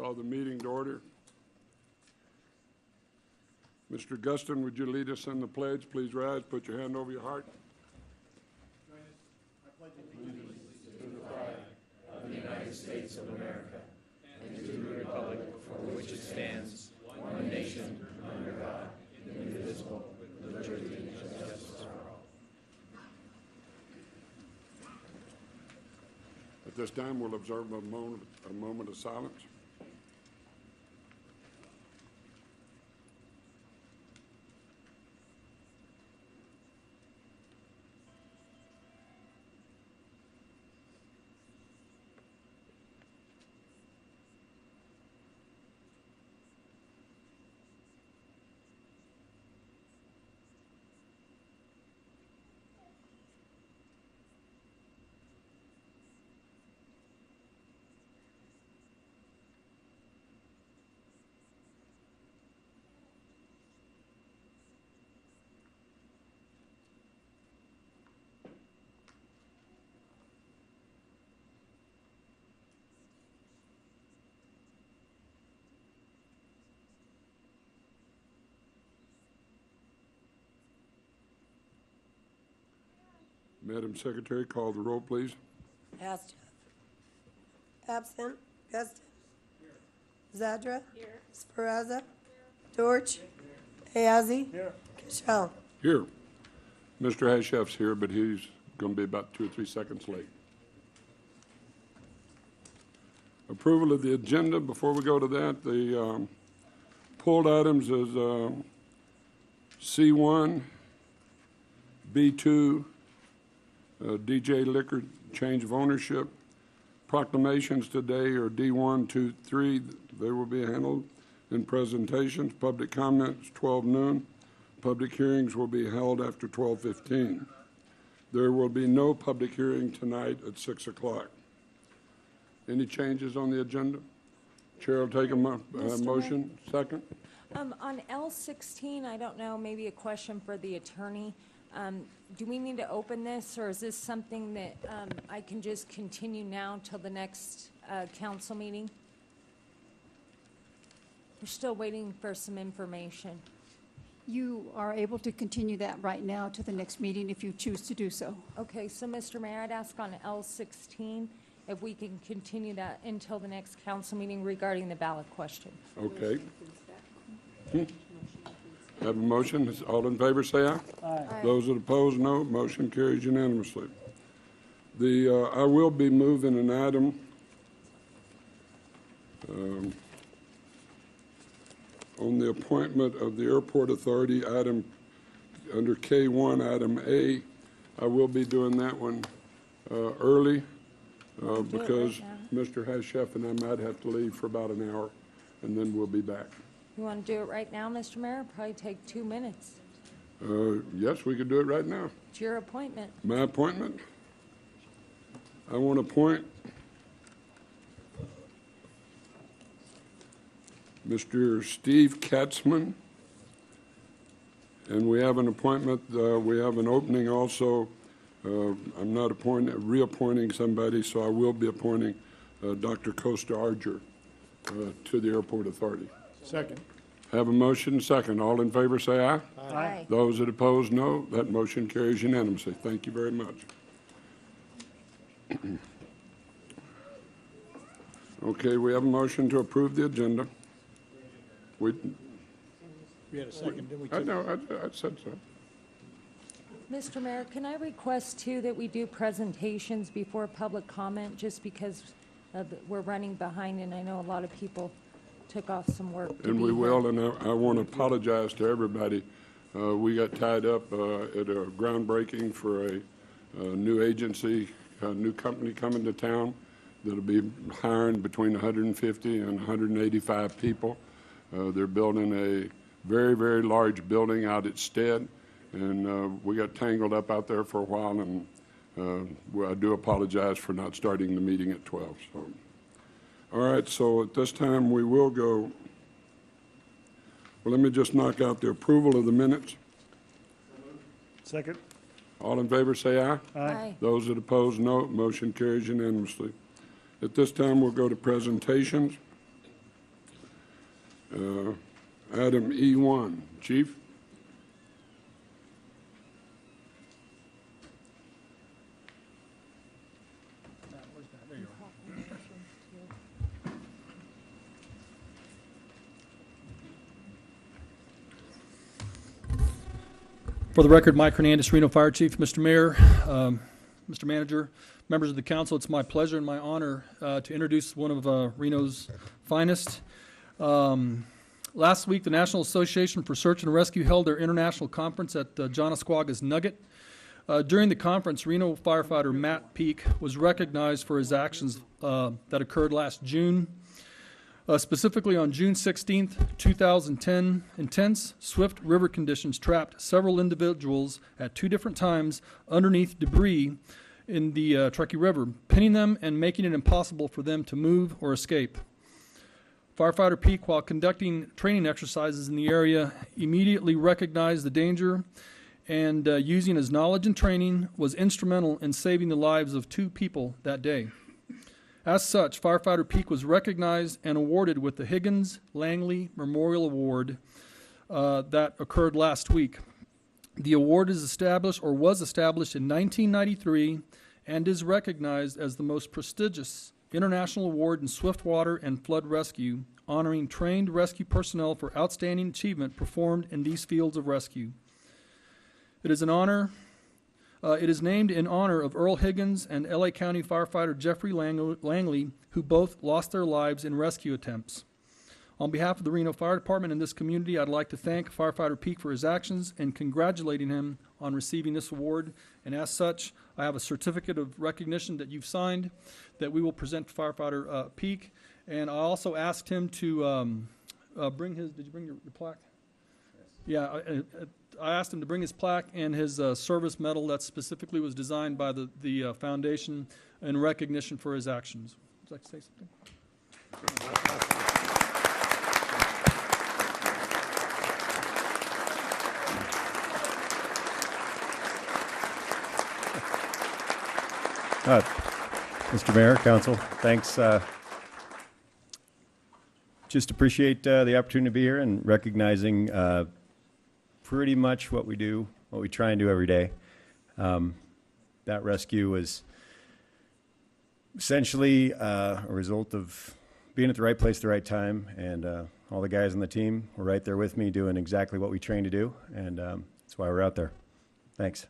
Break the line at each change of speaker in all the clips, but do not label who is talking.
Call the meeting to order. Mr. Guston, would you lead us in the pledge? Please rise, put your hand over your heart.
I pledge allegiance to the flag of the United States of America and to the republic for which it stands, one nation, under God, indivisible, with liberty and justice for all.
At this time, we'll observe a moment of silence. Madam Secretary, call the roll, please.
Astor. Absent. Guston. Zadra. Here. Speraza. Dorch. Ayazi. Here. Kishel.
Here. Mr. Hasheff's here, but he's going to be about 2 or 3 seconds late. Approval of the agenda. Before we go to that, the pulled items is C1, B2, DJ Liquor change of ownership. Proclamations today are D1, 2, 3. They will be handled in presentations. Public comments, 12 noon. Public hearings will be held after 12:15. There will be no public hearing tonight at 6 o'clock. Any changes on the agenda? Chair will take a motion. Second.
On L16, I don't know, maybe a question for the attorney. Do we need to open this, or is this something that I can just continue now till the next council meeting? We're still waiting for some information.
You are able to continue that right now to the next meeting if you choose to do so.
Okay, so Mr. Mayor, I'd ask on L16 if we can continue that until the next council meeting regarding the ballot question.
Okay. Have a motion. All in favor, say aye.
Aye.
Those that oppose, no. Motion carries unanimously. I will be moving an item on the appointment of the Airport Authority item under K1, item A. I will be doing that one early because Mr. Hasheff and I might have to leave for about an hour, and then we'll be back.
You want to do it right now, Mr. Mayor? Probably take 2 minutes.
Yes, we could do it right now.
It's your appointment.
My appointment? I want to appoint Mr. Steve Katzman, and we have an appointment. We have an opening also. I'm not reappointing somebody, so I will be appointing Dr. Costa Arger to the Airport Authority.
Second.
Have a motion, second. All in favor, say aye.
Aye.
Those that oppose, no. That motion carries unanimously. Thank you very much. Okay, we have a motion to approve the agenda. We
We had a second, didn't we?
I know, I said so.
Mr. Mayor, can I request, too, that we do presentations before public comment, just because we're running behind, and I know a lot of people took off some work to
And
be
we
here.
will, and I want to apologize to everybody. We got tied up at a groundbreaking for a new agency, a new company coming to town that'll be hiring between 150 and 185 people. They're building a very, very large building out at Stead, and we got tangled up out there for a while, and I do apologize for not starting the meeting at 12. So. All right, so at this time we will go. Well, let me just knock out the approval of the minutes.
Second.
All in favor, say aye.
Aye.
Those that oppose, no. Motion carries unanimously. At this time, we'll go to presentations. Item E1, Chief?
For the record, Mike Hernandez, Reno Fire Chief. Mr. Mayor, Mr. Manager, members of the council, it's my pleasure and my honor to introduce one of Reno's finest. Last week, the National Association for Search and Rescue held their international conference at Jonasquaga's Nugget. During the conference, Reno firefighter Matt Peak was recognized for his actions that occurred last June. Specifically on June 16th, 2010, intense, swift river conditions trapped several individuals at 2 different times underneath debris in the Truckee River, pinning them and making it impossible for them to move or escape. Firefighter Peak, while conducting training exercises in the area, immediately recognized the danger and using his knowledge and training was instrumental in saving the lives of 2 people that day. As such, Firefighter Peak was recognized and awarded with the Higgins Langley Memorial Award that occurred last week. The award is established or was established in 1993 and is recognized as the most prestigious international award in swiftwater and flood rescue, honoring trained rescue personnel for outstanding achievement performed in these fields of rescue. It is named in honor of Earl Higgins and LA County firefighter Jeffrey Langley, who both lost their lives in rescue attempts. On behalf of the Reno Fire Department and this community, I'd like to thank Firefighter Peak for his actions and congratulating him on receiving this award. And as such, I have a certificate of recognition that you've signed that we will present to Firefighter Peak. And I also asked him to bring his, did you bring your plaque? Yes. Yeah, I asked him to bring his plaque and his service medal that specifically was designed by the foundation in recognition for his actions. Would you like to say something?
Mr. Mayor, Council, thanks. Just appreciate the opportunity to be here and recognizing pretty much what we do, what we try and do every day. That rescue was essentially a result of being at the right place at the right time, and all the guys on the team were right there with me doing exactly what we trained to do, and that's why we're out there. Thanks.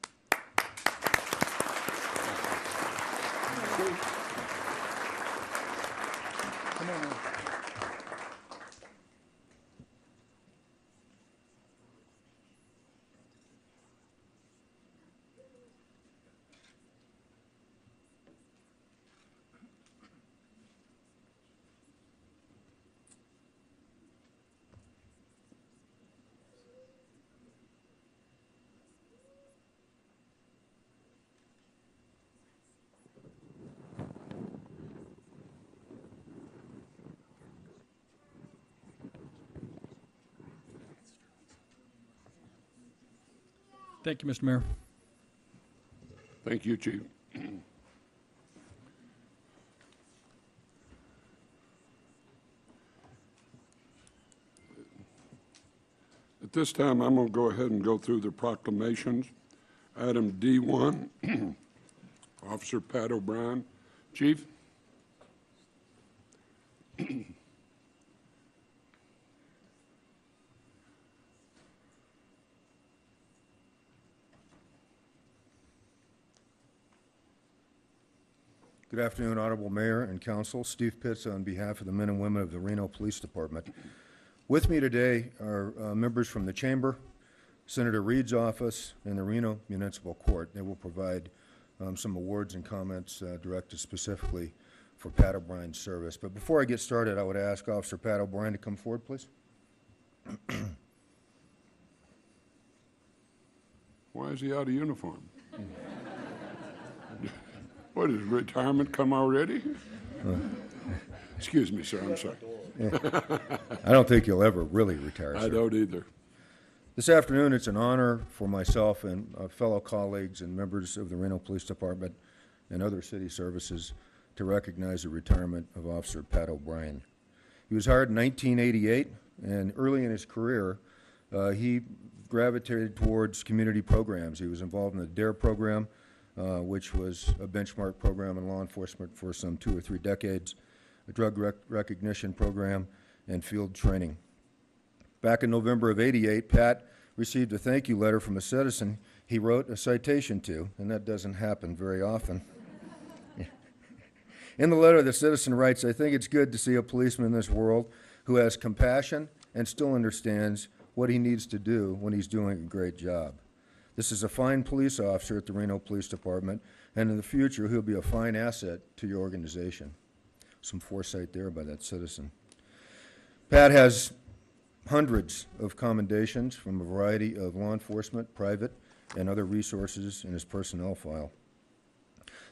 Thank you, Mr. Mayor.
Thank you, Chief. At this time, I'm going to go ahead and go through the proclamations. Item D1, Officer Pat O'Brien. Chief?
Good afternoon, Honorable Mayor and Council. Steve Pitts on behalf of the men and women of the Reno Police Department. With me today are members from the Chamber, Senator Reed's office, and the Reno Municipal Court. They will provide some awards and comments directed specifically for Pat O'Brien's service. But before I get started, I would ask Officer Pat O'Brien to come forward, please.
Why is he out of uniform? What, is retirement come already? Excuse me, sir, I'm sorry.
I don't think you'll ever really retire, sir.
I don't either.
This afternoon, it's an honor for myself and fellow colleagues and members of the Reno Police Department and other city services to recognize the retirement of Officer Pat O'Brien. He was hired in 1988, and early in his career, he gravitated towards community programs. He was involved in the DARE program, which was a benchmark program in law enforcement for some 2 or 3 decades, a drug recognition program, and field training. Back in November of '88, Pat received a thank you letter from a citizen he wrote a citation to, and that doesn't happen very often. In the letter, the citizen writes, "I think it's good to see a policeman in this world who has compassion and still understands what he needs to do when he's doing a great job. This is a fine police officer at the Reno Police Department, and in the future, he'll be a fine asset to your organization." Some foresight there by that citizen. Pat has hundreds of commendations from a variety of law enforcement, private, and other resources in his personnel file.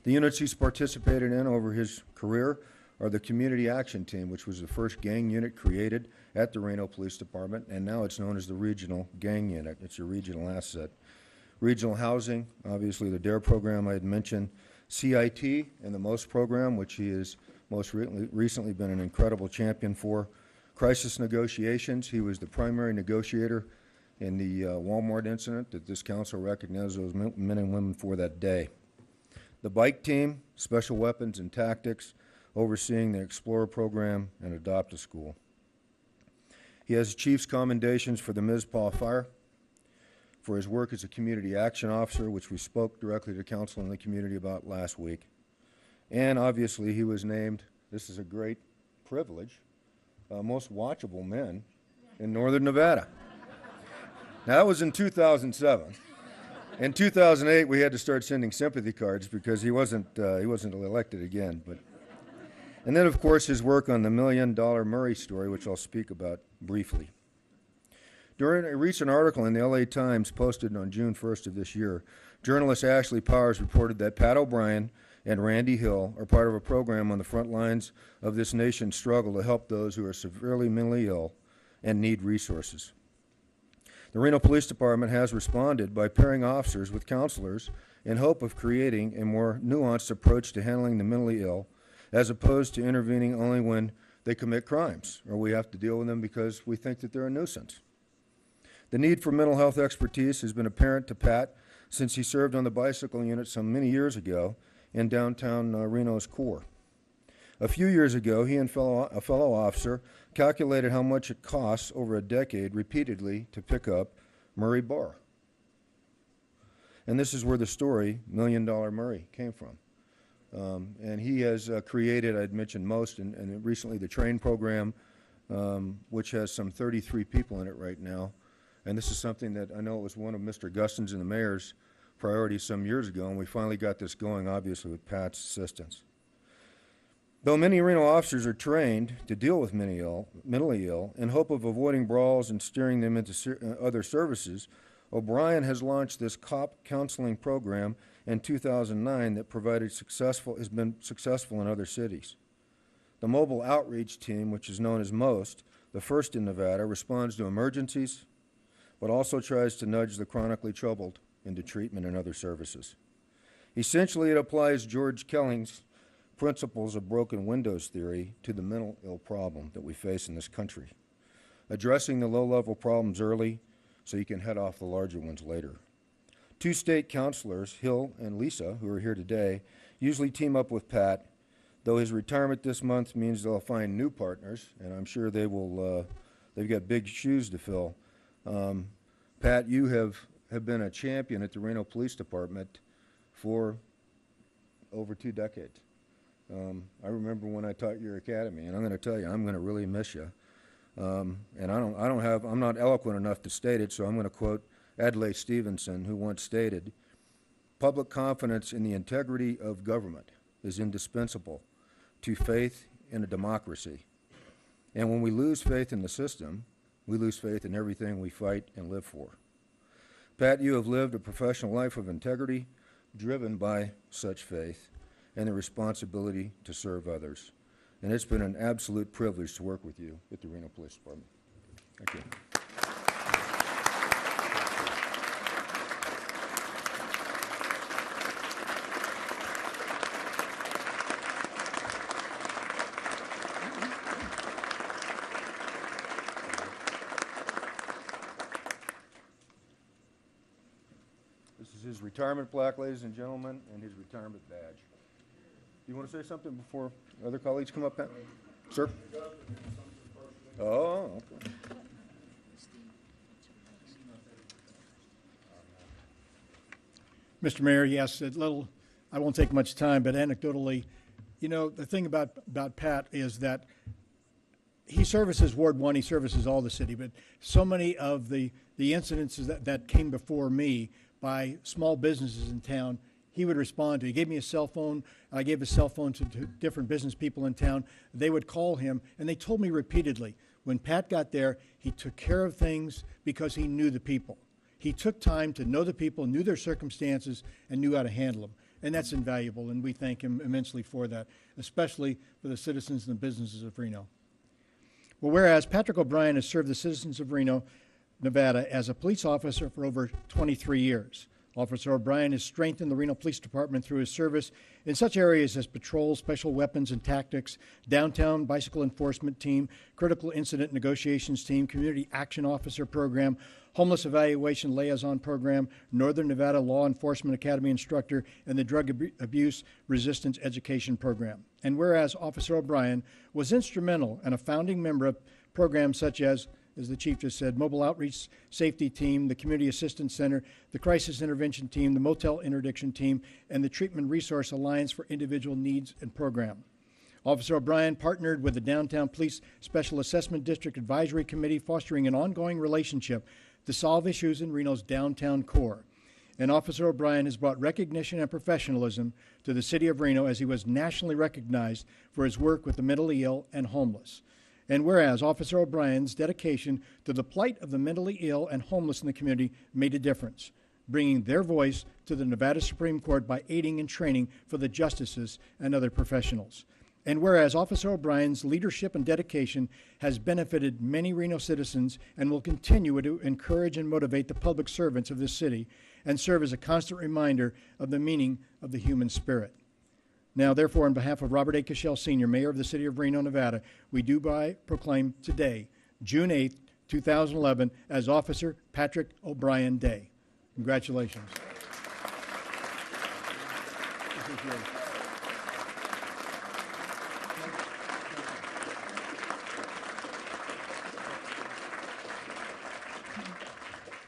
The units he's participated in over his career are the Community Action Team, which was the first gang unit created at the Reno Police Department, and now it's known as the Regional Gang Unit. It's a regional asset. Regional Housing, obviously the DARE program I had mentioned, CIT and the MOST program, which he has most recently been an incredible champion for. Crisis negotiations, he was the primary negotiator in the Walmart incident that this council recognized those men and women for that day. The Bike Team, Special Weapons and Tactics, overseeing the Explorer program and Adopt a School. He has Chief's commendations for the Mizpah Fire, for his work as a community action officer, which we spoke directly to council and the community about last week. And obviously he was named, this is a great privilege, most watchable men in Northern Nevada. Now that was in 2007. In 2008, we had to start sending sympathy cards because he wasn't elected again. And then, of course, his work on the $1 Million Murray story, which I'll speak about briefly. During a recent article in the LA Times posted on June 1st of this year, journalist Ashley Powers reported that Pat O'Brien and Randy Hill are part of a program on the front lines of this nation's struggle to help those who are severely mentally ill and need resources. The Reno Police Department has responded by pairing officers with counselors in hope of creating a more nuanced approach to handling the mentally ill, as opposed to intervening only when they commit crimes or we have to deal with them because we think that they're a nuisance. The need for mental health expertise has been apparent to Pat since he served on the bicycle unit some many years ago in downtown Reno's core. A few years ago, he and a fellow officer calculated how much it costs over a decade repeatedly to pick up Murray Barr. And this is where the story, $1 Million Murray, came from. And he has created, I'd mentioned MOST, and recently the TRAIN program, which has some 33 people in it right now. And this is something that I know it was one of Mr. Guston's and the mayor's priorities some years ago, and we finally got this going, obviously, with Pat's assistance. Though many Reno officers are trained to deal with mentally ill in hope of avoiding brawls and steering them into other services, O'Brien has launched this cop counseling program in 2009 that has been successful in other cities. The mobile outreach team, which is known as MOST, the first in Nevada, responds to emergencies, but also tries to nudge the chronically troubled into treatment and other services. Essentially, it applies George Kelling's principles of broken windows theory to the mental ill problem that we face in this country, addressing the low-level problems early so you can head off the larger ones later. Two state counselors, Hill and Lisa, who are here today, usually team up with Pat, though his retirement this month means they'll find new partners, and I'm sure they will, they've got big shoes to fill. Pat, you have been a champion at the Reno Police Department for over 2 decades. I remember when I taught your academy, and I'm going to tell you, I'm going to really miss you. And I'm not eloquent enough to state it, so I'm going to quote Adlai Stevenson, who once stated, "Public confidence in the integrity of government is indispensable to faith in a democracy. And when we lose faith in the system, we lose faith in everything we fight and live for." Pat, you have lived a professional life of integrity, driven by such faith and the responsibility to serve others. And it's been an absolute privilege to work with you at the Reno Police Department. Thank you. his retirement plaque, ladies and gentlemen, and his retirement badge. Do you want to say something before other colleagues come up, Pat? Sir? Oh, okay.
Mr. Mayor, yes, I won't take much time, but anecdotally, you know, the thing about Pat is that he services Ward 1, he services all the city, but so many of the incidences that came before me by small businesses in town, he would respond to. He gave me a cell phone. I gave a cell phone to different business people in town. They would call him, and they told me repeatedly, when Pat got there, he took care of things because he knew the people. He took time to know the people, knew their circumstances, and knew how to handle them. And that's invaluable, and we thank him immensely for that, especially for the citizens and the businesses of Reno. Well, whereas Patrick O'Brien has served the citizens of Reno, Nevada as a police officer for over 23 years. Officer O'Brien has strengthened the Reno Police Department through his service in such areas as patrol, special weapons and tactics, downtown bicycle enforcement team, critical incident negotiations team, community action officer program, homeless evaluation liaison program, Northern Nevada Law Enforcement Academy instructor, and the drug abuse resistance education program. And whereas Officer O'Brien was instrumental and a founding member of programs such as the Chief just said, Mobile Outreach Safety Team, the Community Assistance Center, the Crisis Intervention Team, the Motel Interdiction Team, and the Treatment Resource Alliance for Individual Needs and Program. Officer O'Brien partnered with the Downtown Police Special Assessment District Advisory Committee, fostering an ongoing relationship to solve issues in Reno's downtown core. And Officer O'Brien has brought recognition and professionalism to the city of Reno as he was nationally recognized for his work with the mentally ill and homeless. And whereas Officer O'Brien's dedication to the plight of the mentally ill and homeless in the community made a difference, bringing their voice to the Nevada Supreme Court by aiding and training for the justices and other professionals. And whereas Officer O'Brien's leadership and dedication has benefited many Reno citizens and will continue to encourage and motivate the public servants of this city and serve as a constant reminder of the meaning of the human spirit. Now, therefore, on behalf of Robert A. Cashel, Sr., Mayor of the City of Reno, Nevada, we do proclaim today, June 8th, 2011, as Officer Patrick O'Brien Day. Congratulations.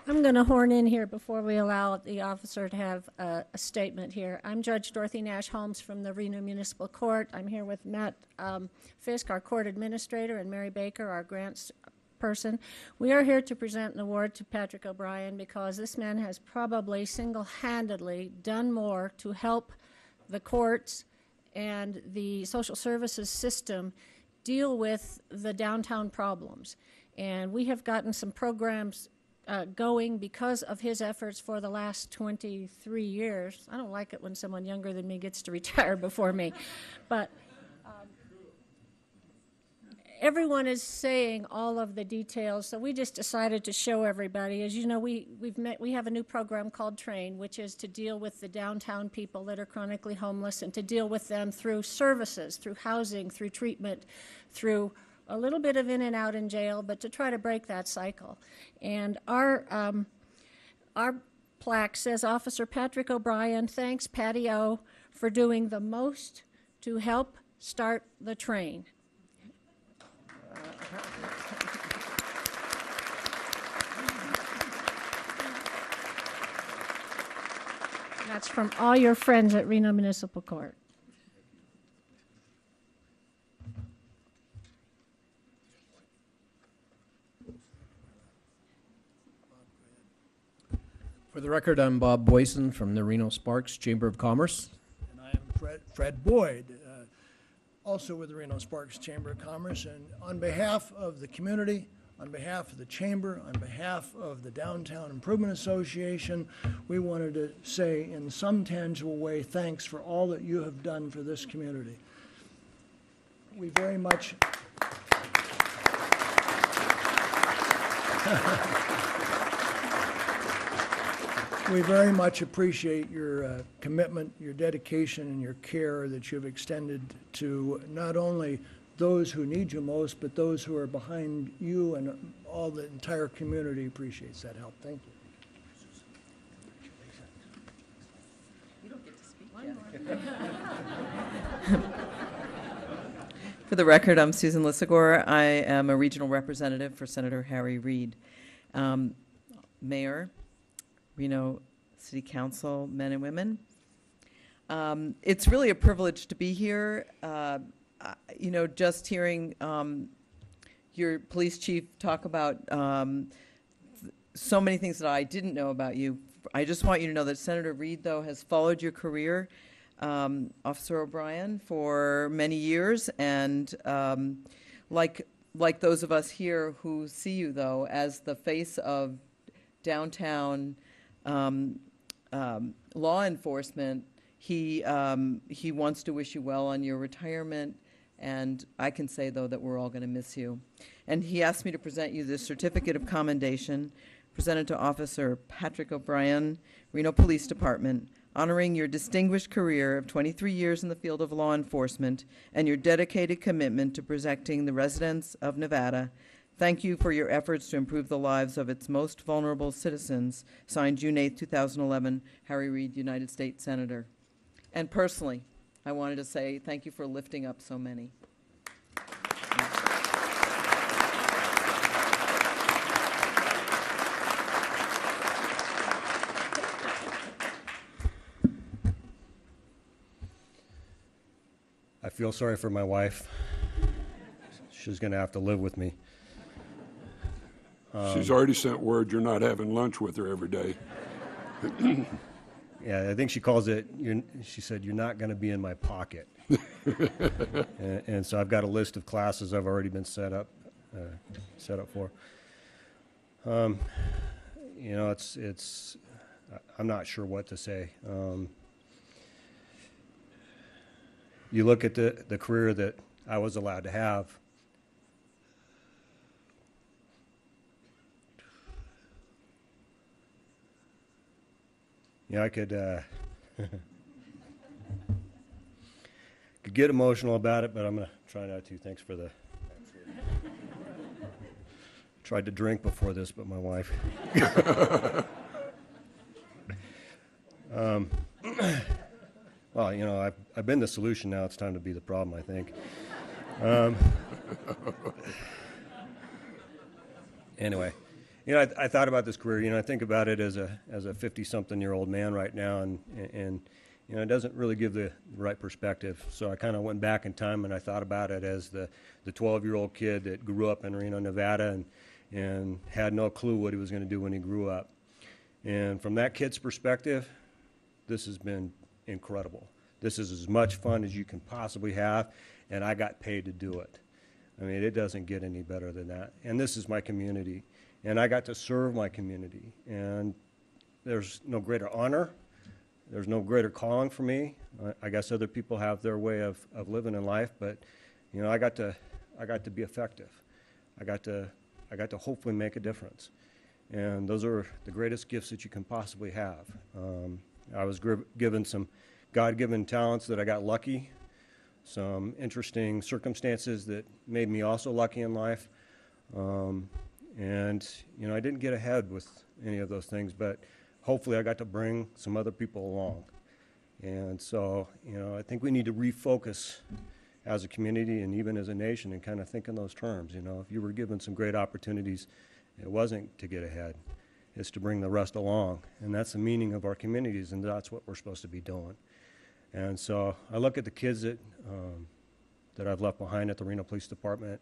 I'm going to horn in here before we allow the officer to have a statement here. I'm Judge Dorothy Nash Holmes from the Reno Municipal Court. I'm here with Matt Fisk, our court administrator, and Mary Baker, our grants person. We are here to present an award to Patrick O'Brien because this man has probably single-handedly done more to help the courts and the social services system deal with the downtown problems. And we have gotten some programs going because of his efforts for the last 23 years. I don't like it when someone younger than me gets to retire before me. But everyone is saying all of the details, so we just decided to show everybody. As you know, we have a new program called Train, which is to deal with the downtown people that are chronically homeless and to deal with them through services, through housing, through treatment, through a little bit of in and out in jail, but to try to break that cycle. And our plaque says, Officer Patrick O'Brien thanks Patty O for doing the most to help start the train. That's from all your friends at Reno Municipal Court.
For the record, I'm Bob Boyson from the Reno Sparks Chamber of Commerce.
And I am Fred Boyd, also with the Reno Sparks Chamber of Commerce. And on behalf of the community, on behalf of the Chamber, on behalf of the Downtown Improvement Association, we wanted to say in some tangible way thanks for all that you have done for this community. We very much... We very much appreciate your commitment, your dedication, and your care that you've extended to not only those who need you most, but those who are behind you, and all the entire community appreciates that help. Thank you.
For the record, I'm Susan Lissagore. I am a regional representative for Senator Harry Reid. Mayor, Reno City Council, men and women. It's really a privilege to be here. Just hearing your police chief talk about so many things that I didn't know about you. I just want you to know that Senator Reid, though, has followed your career, Officer O'Brien, for many years, and like those of us here who see you, though, as the face of downtown law enforcement, he wants to wish you well on your retirement, and I can say, though, that we're all going to miss you. And he asked me to present you this certificate of commendation presented to Officer Patrick O'Brien, Reno Police Department, honoring your distinguished career of 23 years in the field of law enforcement and your dedicated commitment to protecting the residents of Nevada. Thank you for your efforts to improve the lives of its most vulnerable citizens. Signed June 8, 2011, Harry Reid, United States Senator. And personally, I wanted to say thank you for lifting up so many.
I feel sorry for my wife. She's going to have to live with me.
She's already sent word you're not having lunch with her every day.
Yeah, I think she calls it, she said, you're not going to be in my pocket. and so I've got a list of classes I've already been set up for. It's I'm not sure what to say. You look at the career that I was allowed to have. I could could get emotional about it, but I'm going to try not to. Thanks for the... Tried to drink before this, but my wife... Well, I've been the solution now. It's time to be the problem, I think. Anyway, I thought about this career. I think about it as a 50-something-year-old man right now, and it doesn't really give the right perspective. So I kind of went back in time and I thought about it as the 12-year-old kid that grew up in Reno, Nevada, and had no clue what he was going to do when he grew up. And from that kid's perspective, this has been incredible. This is as much fun as you can possibly have, and I got paid to do it. I mean, it doesn't get any better than that. And this is my community, and I got to serve my community. And there's no greater honor. There's no greater calling for me. I guess other people have their way of living in life, but I got to be effective. I got to hopefully make a difference. And those are the greatest gifts that you can possibly have. I was given some God-given talents that I got lucky, some interesting circumstances that made me also lucky in life. And I didn't get ahead with any of those things, but hopefully I got to bring some other people along. And so, I think we need to refocus as a community and even as a nation and kind of think in those terms. If you were given some great opportunities, it wasn't to get ahead. It's to bring the rest along. And that's the meaning of our communities, and that's what we're supposed to be doing. And so I look at the kids that I've left behind at the Reno Police Department.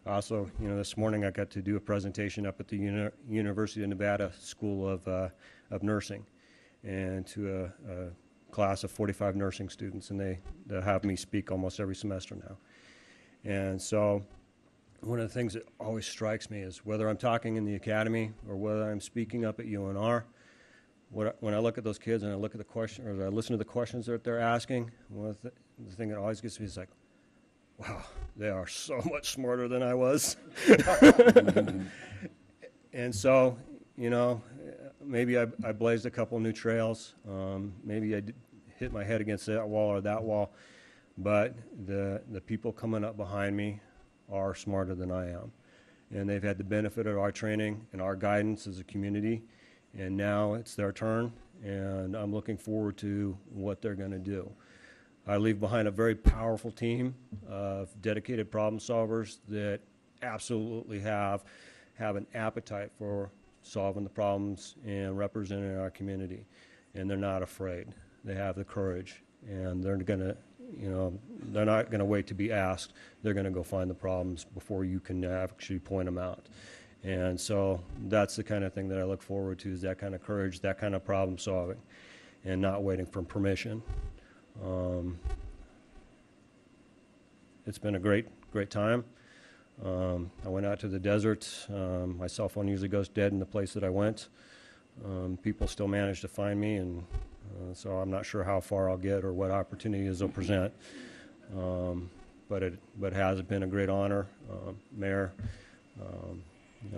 Also, this morning I got to do a presentation up at the University of Nevada School of Nursing, and to a class of 45 nursing students, and they have me speak almost every semester now. And so one of the things that always strikes me is whether I'm talking in the academy or whether I'm speaking up at UNR, when I look at those kids and I look at the question, or I listen to the questions that they're asking, the thing that always gets me is like, wow, they are so much smarter than I was. And so, maybe I blazed a couple new trails. Maybe I hit my head against that wall or that wall. But the people coming up behind me are smarter than I am. And they've had the benefit of our training and our guidance as a community. And now it's their turn, and I'm looking forward to what they're going to do. I leave behind a very powerful team of dedicated problem solvers that absolutely have an appetite for solving the problems and representing our community. And they're not afraid. They have the courage, and they're gonna, they're not gonna wait to be asked. They're gonna go find the problems before you can actually point them out. And so that's the kind of thing that I look forward to, is that kind of courage, that kind of problem solving, and not waiting for permission. It's been a great time. I went out to the desert. My cell phone usually goes dead in the place that I went. People still manage to find me, and so I'm not sure how far I'll get or what opportunities they'll present. But it has been a great honor, Mayor.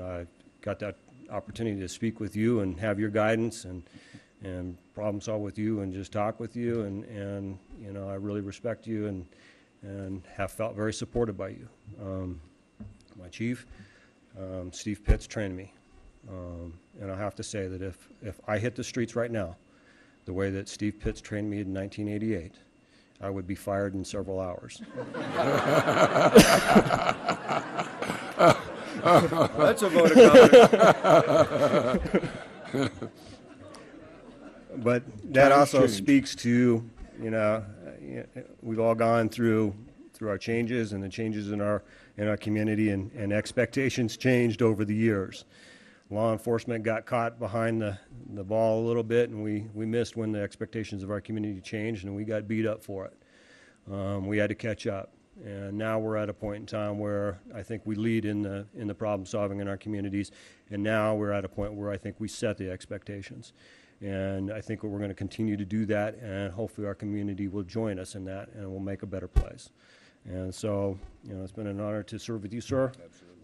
I got that opportunity to speak with you and have your guidance and problem solve with you and just talk with you, and I really respect you and have felt very supported by you. My chief, Steve Pitts, trained me. And I have to say that if I hit the streets right now, the way that Steve Pitts trained me in 1988, I would be fired in several hours.
That's a vote of confidence.
But that
Times
also
change.
speaks to, we've all gone through our changes and the changes in our community, and expectations changed over the years. Law enforcement got caught behind the ball a little bit, and we missed when the expectations of our community changed, and we got beat up for it. We had to catch up, and now we're at a point in time where I think we lead in the problem solving in our communities, and now we're at a point where I think we set the expectations. And I think we're going to continue to do that, and hopefully our community will join us in that, and we'll make a better place. And so, it's been an honor to serve with you, sir.
Absolutely.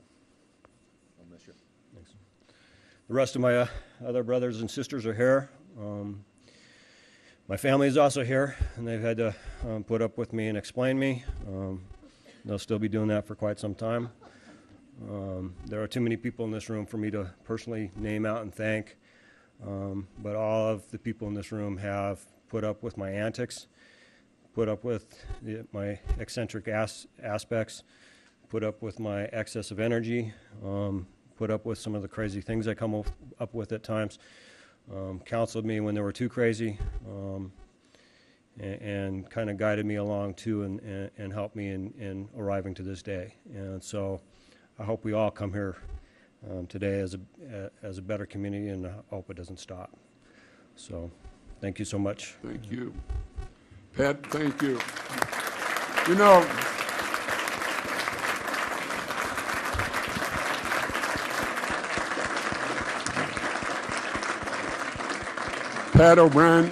I'll miss you.
Thanks. The rest of my other brothers and sisters are here. My family is also here, and they've had to put up with me and explain me. They'll still be doing that for quite some time. There are too many people in this room for me to personally name out and thank, but all of the people in this room have put up with my antics, put up with my eccentric aspects, put up with my excess of energy, put up with some of the crazy things I come up with at times, counseled me when they were too crazy, and kind of guided me along too, and helped me in arriving to this day. And so I hope we all come here today as a better community, and I hope it doesn't stop. So thank you so much.
Thank you. Pat, thank you. Pat O'Brien,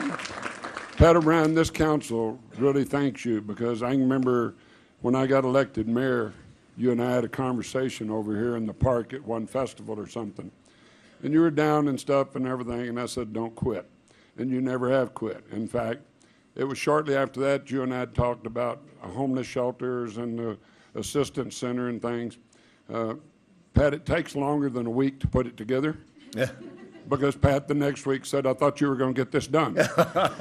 this council really thanks you, because I can remember when I got elected mayor, you and I had a conversation over here in the park at one festival or something. And you were down and stuff and everything, and I said, don't quit. And you never have quit. In fact, it was shortly after that you and I had talked about homeless shelters and the assistance center and things. Pat, it takes longer than a week to put it together.
Yeah.
Because Pat the next week said, I thought you were going to get this done.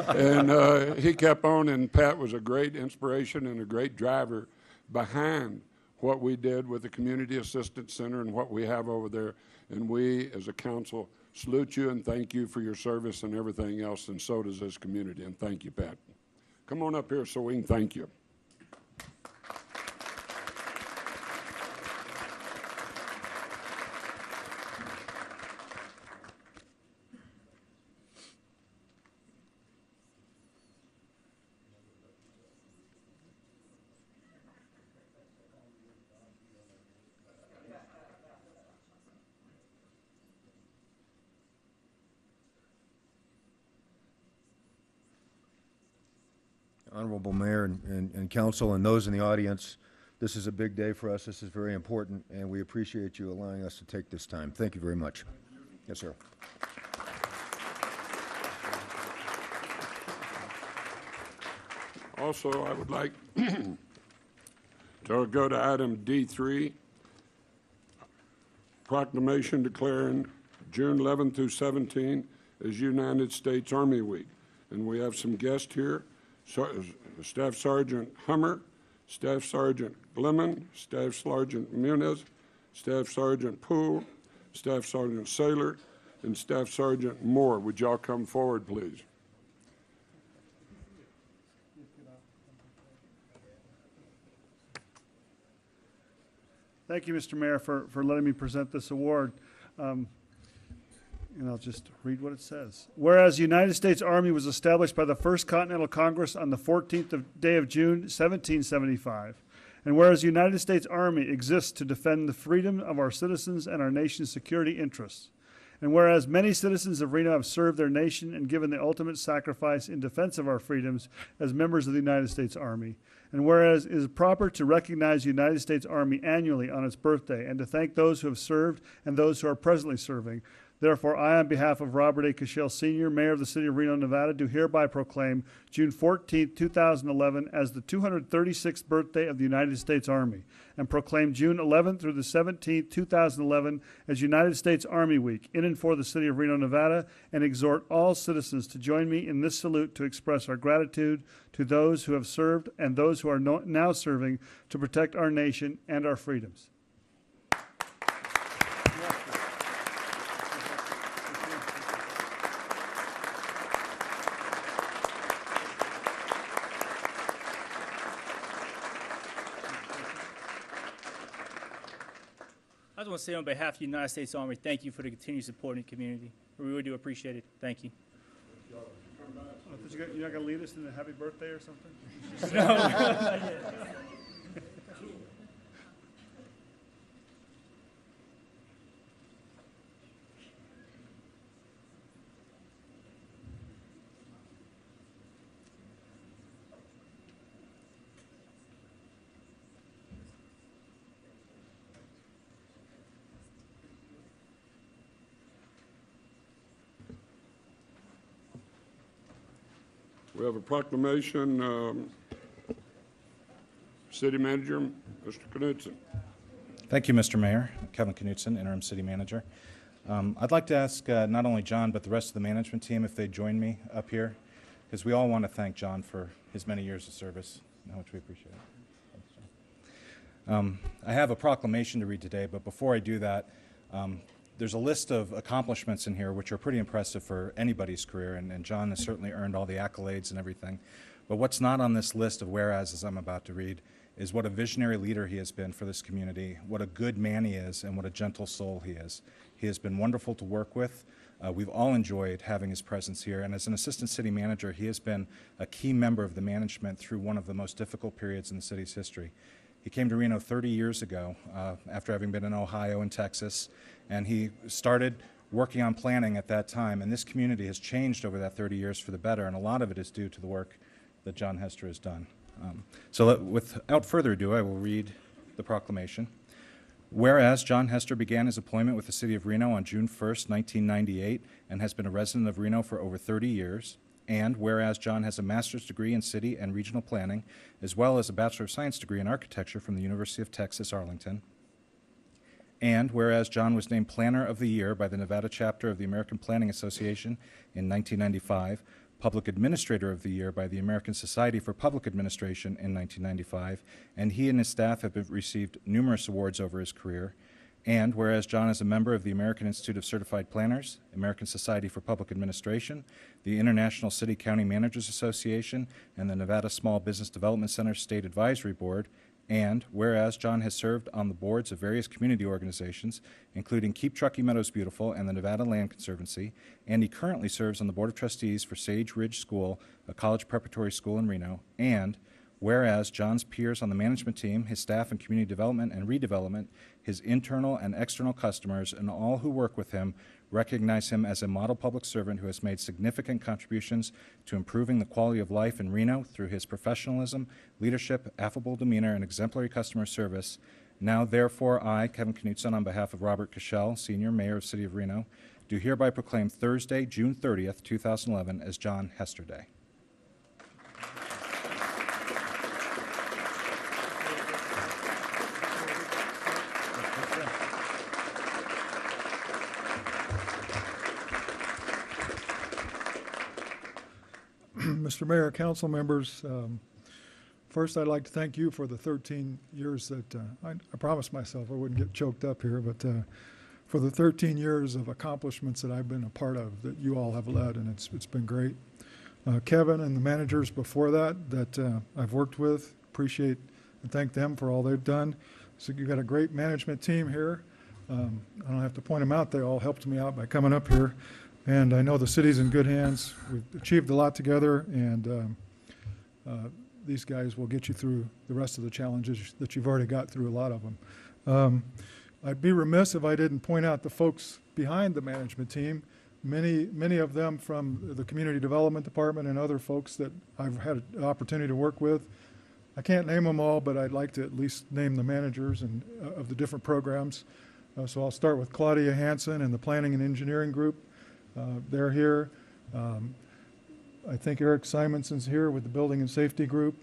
And he kept on, and Pat was a great inspiration and a great driver behind what we did with the Community Assistance Center and what we have over there. And we, as a council, salute you and thank you for your service and everything else, and so does this community. And thank you, Pat. Come on up here so we can thank you.
Honorable Mayor and Council and those in the audience, this is a big day for us. This is very important, and we appreciate you allowing us to take this time. Thank you very much. Yes, sir.
Also, I would like to go to item D3, proclamation declaring June 11 through 17 as United States Army Week. And we have some guests here. Staff Sergeant Hummer, Staff Sergeant Glemon, Staff Sergeant Muniz, Staff Sergeant Poole, Staff Sergeant Saylor, and Staff Sergeant Moore. Would y'all come forward, please?
Thank you, Mr. Mayor, for letting me present this award. And I'll just read what it says. Whereas the United States Army was established by the First Continental Congress on the 14th day of June, 1775. And whereas the United States Army exists to defend the freedom of our citizens and our nation's security interess. And whereas many citizens of Reno have served their nation and given the ultimate sacrifice in defense of our freedoms as members of the United States Army. And whereas it is proper to recognize the United States Army annually on its birthday and to thank those who have served and those who are presently serving. Therefore, I, on behalf of Robert A. Cashel, Sr., Mayor of the City of Reno, Nevada, do hereby proclaim June 14, 2011 as the 236th birthday of the United States Army, and proclaim June 11th through the 17th, 2011 as United States Army Week in and for the City of Reno, Nevada, and exhort all citizens to join me in this salute to express our gratitude to those who have served and those who are now serving to protect our nation and our freedoms.
I just want to say on behalf of the United States Army, thank you for the continued support in the community. We really do appreciate it. Thank you.
You're not going to lead us in a happy birthday or something?
No.
We have a proclamation. City Manager, Mr. Knudsen.
Thank you, Mr. Mayor. Kevin Knudsen, Interim City Manager. I'd like to ask not only John, but the rest of the management team if they'd join me up here, because we all want to thank John for his many years of service, how much we appreciate it. Thanks, John. I have a proclamation to read today, but before I do that, there's a list of accomplishments in here which are pretty impressive for anybody's career, and John has certainly earned all the accolades and everything. But what's not on this list of whereas, as I'm about to read, is what a visionary leader he has been for this community, what a good man he is, and what a gentle soul he is. He has been wonderful to work with. We've all enjoyed having his presence here, and as an assistant city manager, he has been a key member of the management through one of the most difficult periods in the city's history. He came to Reno 30 years ago after having been in Ohio and Texas, and he started working on planning at that time, and this community has changed over that 30 years for the better, and a lot of it is due to the work that John Hester has done. Without further ado, I will read the proclamation. Whereas John Hester began his employment with the City of Reno on June 1st, 1998, and has been a resident of Reno for over 30 years, and whereas John has a master's degree in city and regional planning, as well as a Bachelor of Science degree in architecture from the University of Texas, Arlington, and whereas John was named Planner of the Year by the Nevada chapter of the American Planning Association in 1995, Public Administrator of the Year by the American Society for Public Administration in 1995, and he and his staff have received numerous awards over his career. And whereas John is a member of the American Institute of Certified Planners, American Society for Public Administration, the International City County Managers Association, and the Nevada Small Business Development Center State Advisory Board, and whereas John has served on the boards of various community organizations, including Keep Truckee Meadows Beautiful and the Nevada Land Conservancy, and he currently serves on the Board of Trustees for Sage Ridge School, a college preparatory school in Reno, and whereas John's peers on the management team, his staff in community development and redevelopment, his internal and external customers, and all who work with him recognize him as a model public servant who has made significant contributions to improving the quality of life in Reno through his professionalism, leadership, affable demeanor, and exemplary customer service. Now, therefore, I, Kevin Knudsen, on behalf of Robert Cashel, Sr., Mayor of the City of Reno, do hereby proclaim Thursday, June 30th, 2011, as John Hester Day.
Mr. Mayor, council members, first I'd like to thank you for the 13 years that I promised myself I wouldn't get choked up here, but for the 13 years of accomplishments that I've been a part of that you all have led, and it's been great. Kevin and the managers before that I've worked with, appreciate and thank them for all they've done. So you've got a great management team here. I don't have to point them out. They all helped me out by coming up here. And I know the city's in good hands. We've achieved a lot together, and these guys will get you through the rest of the challenges that you've already got through, a lot of them. I'd be remiss if I didn't point out the folks behind the management team, many of them from the Community Development Department and other folks that I've had an opportunity to work with. I can't name them all, but I'd like to at least name the managers and of the different programs. So I'll start with Claudia Hansen and the Planning and Engineering Group. They're here. I think Eric Simonson's here with the Building and Safety Group.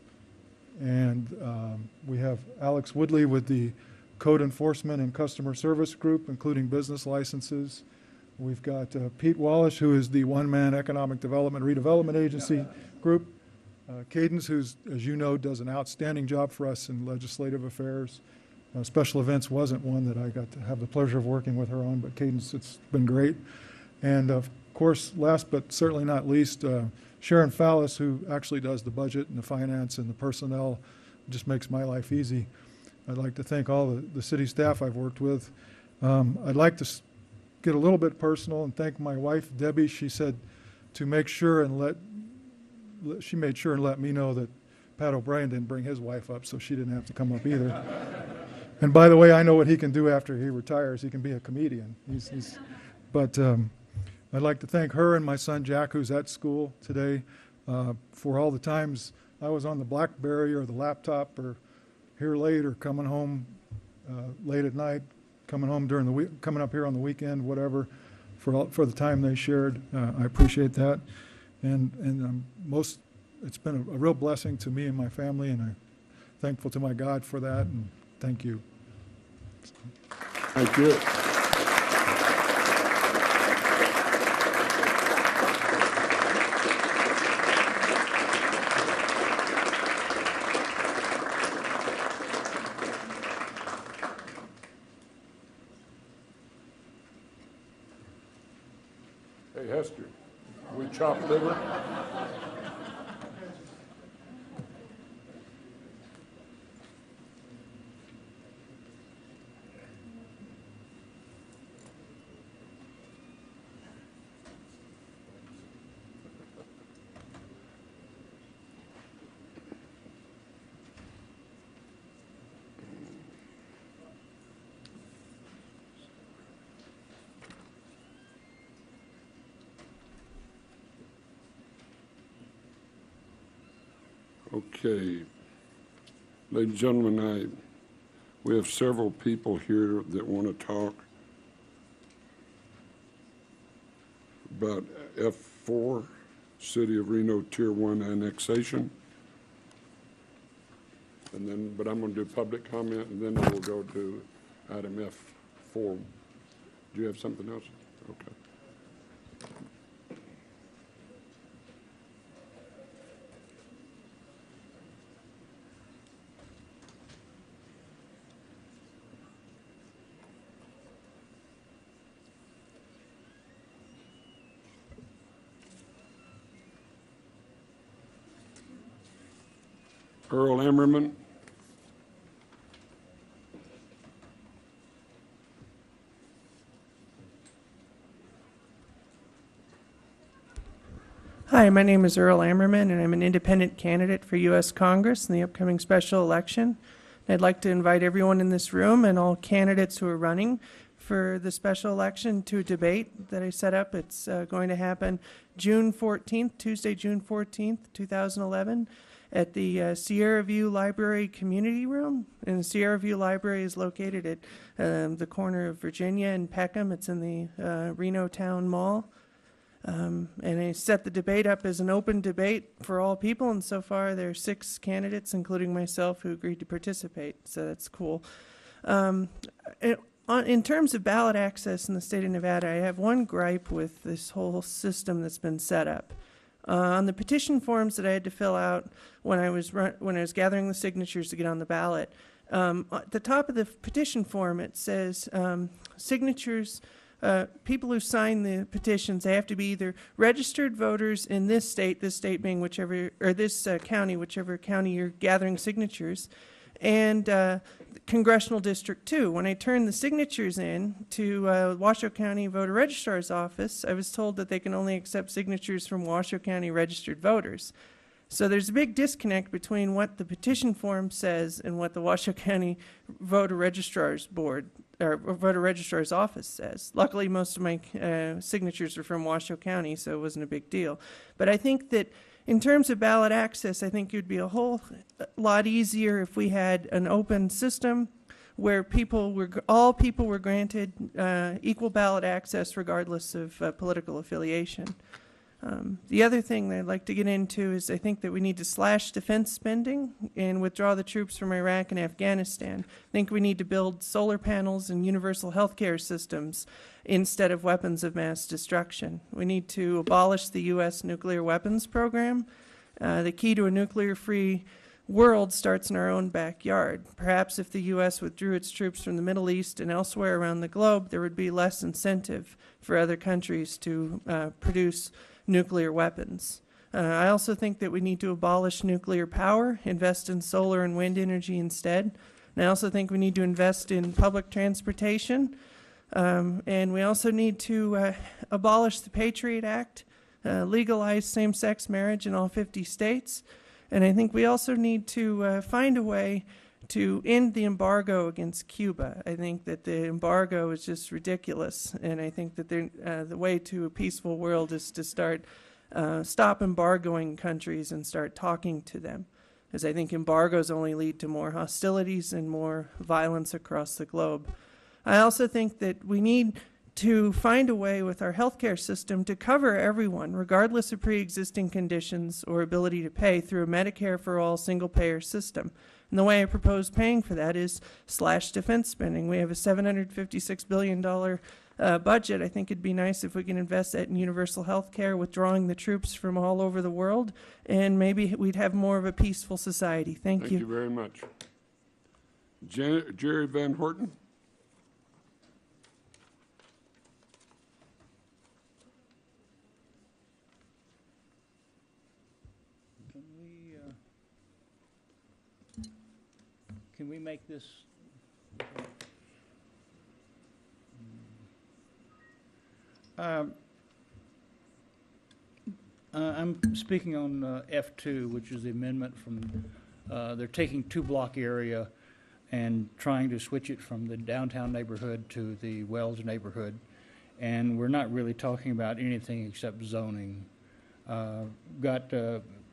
And we have Alex Woodley with the Code Enforcement and Customer Service Group, including business licenses. We've got Pete Wallish, who is the one-man Economic Development Redevelopment Agency group. Cadence, who's, as you know, does an outstanding job for us in legislative affairs. Special events wasn't one that I got to have the pleasure of working with her on, but Cadence, it's been great. And of course, last but certainly not least, Sharon Fallis, who actually does the budget and the finance and the personnel, just makes my life easy. I'd like to thank all the city staff I've worked with. I'd like to get a little bit personal and thank my wife, Debbie. She said to make sure and she made sure and let me know that Pat O'Brien didn't bring his wife up, so she didn't have to come up either. And by the way, I know what he can do after he retires. He can be a comedian. But I'd like to thank her and my son Jack, who's at school today, for all the times I was on the BlackBerry or the laptop or here late or coming home late at night, coming home during the week, coming up here on the weekend, whatever, for the time they shared. I appreciate that, and it's been a real blessing to me and my family, and I'm thankful to my God for that, and thank you.
Thank you. Hey, Hester, we chop liver? Okay. Ladies and gentlemen, we have several people here that want to talk about F4, City of Reno Tier 1 annexation. And then, but I'm going to do public comment, and then we'll go to item F4. Do you have something else? Okay. Earl Emmerman.
Hi, my name is Earl Ammerman, and I'm an independent candidate for U.S. Congress in the upcoming special election. I'd like to invite everyone in this room and all candidates who are running for the special election to a debate that I set up. It's going to happen June 14th, Tuesday, June 14th, 2011, at the Sierra View Library Community Room. And the Sierra View Library is located at the corner of Virginia and Peckham. It's in the Reno Town Mall. And I set the debate up as an open debate for all people, and so far there are 6 candidates, including myself, who agreed to participate, so that's cool. In terms of ballot access in the state of Nevada, I have one gripe with this whole system that's been set up. On the petition forms that I had to fill out when I was gathering the signatures to get on the ballot, at the top of the petition form it says signatures. People who sign the petitions, they have to be either registered voters in this state being whichever, or this county, whichever county you're gathering signatures, and Congressional District 2. When I turned the signatures in to Washoe County Voter Registrar's office, I was told that they can only accept signatures from Washoe County registered voters. So there's a big disconnect between what the petition form says and what the Washoe County Voter Registrar's Board or Voter Registrar's office says. Luckily, most of my signatures are from Washoe County, so it wasn't a big deal. But I think that in terms of ballot access, I think it would be a whole lot easier if we had an open system where all people were granted equal ballot access regardless of political affiliation. The other thing that I'd like to get into is I think that we need to slash defense spending and withdraw the troops from Iraq and Afghanistan. I think we need to build solar panels and universal health care systems instead of weapons of mass destruction. We need to abolish the U.S. nuclear weapons program. The key to a nuclear-free world starts in our own backyard. Perhaps if the U.S. withdrew its troops from the Middle East and elsewhere around the globe, there would be less incentive for other countries to produce nuclear weapons. I also think that we need to abolish nuclear power, invest in solar and wind energy instead. And I also think we need to invest in public transportation. And we also need to abolish the Patriot Act, legalize same-sex marriage in all 50 states. And I think we also need to find a way to end the embargo against Cuba. I think that the embargo is just ridiculous, and I think that the way to a peaceful world is to stop embargoing countries and start talking to them, because I think embargoes only lead to more hostilities and more violence across the globe. I also think that we need to find a way with our healthcare system to cover everyone, regardless of pre-existing conditions or ability to pay, through a Medicare for all single-payer system. And the way I propose paying for that is slash defense spending. We have a $756 billion budget. I think it'd be nice if we can invest that in universal health care, withdrawing the troops from all over the world, and maybe we'd have more of a peaceful society. Thank you.
Thank you very much. Jerry Van Horten.
Can we make this? I'm speaking on F2, which is the amendment from, they're taking 2-block area and trying to switch it from the downtown neighborhood to the Wells neighborhood. And we're not really talking about anything except zoning. Got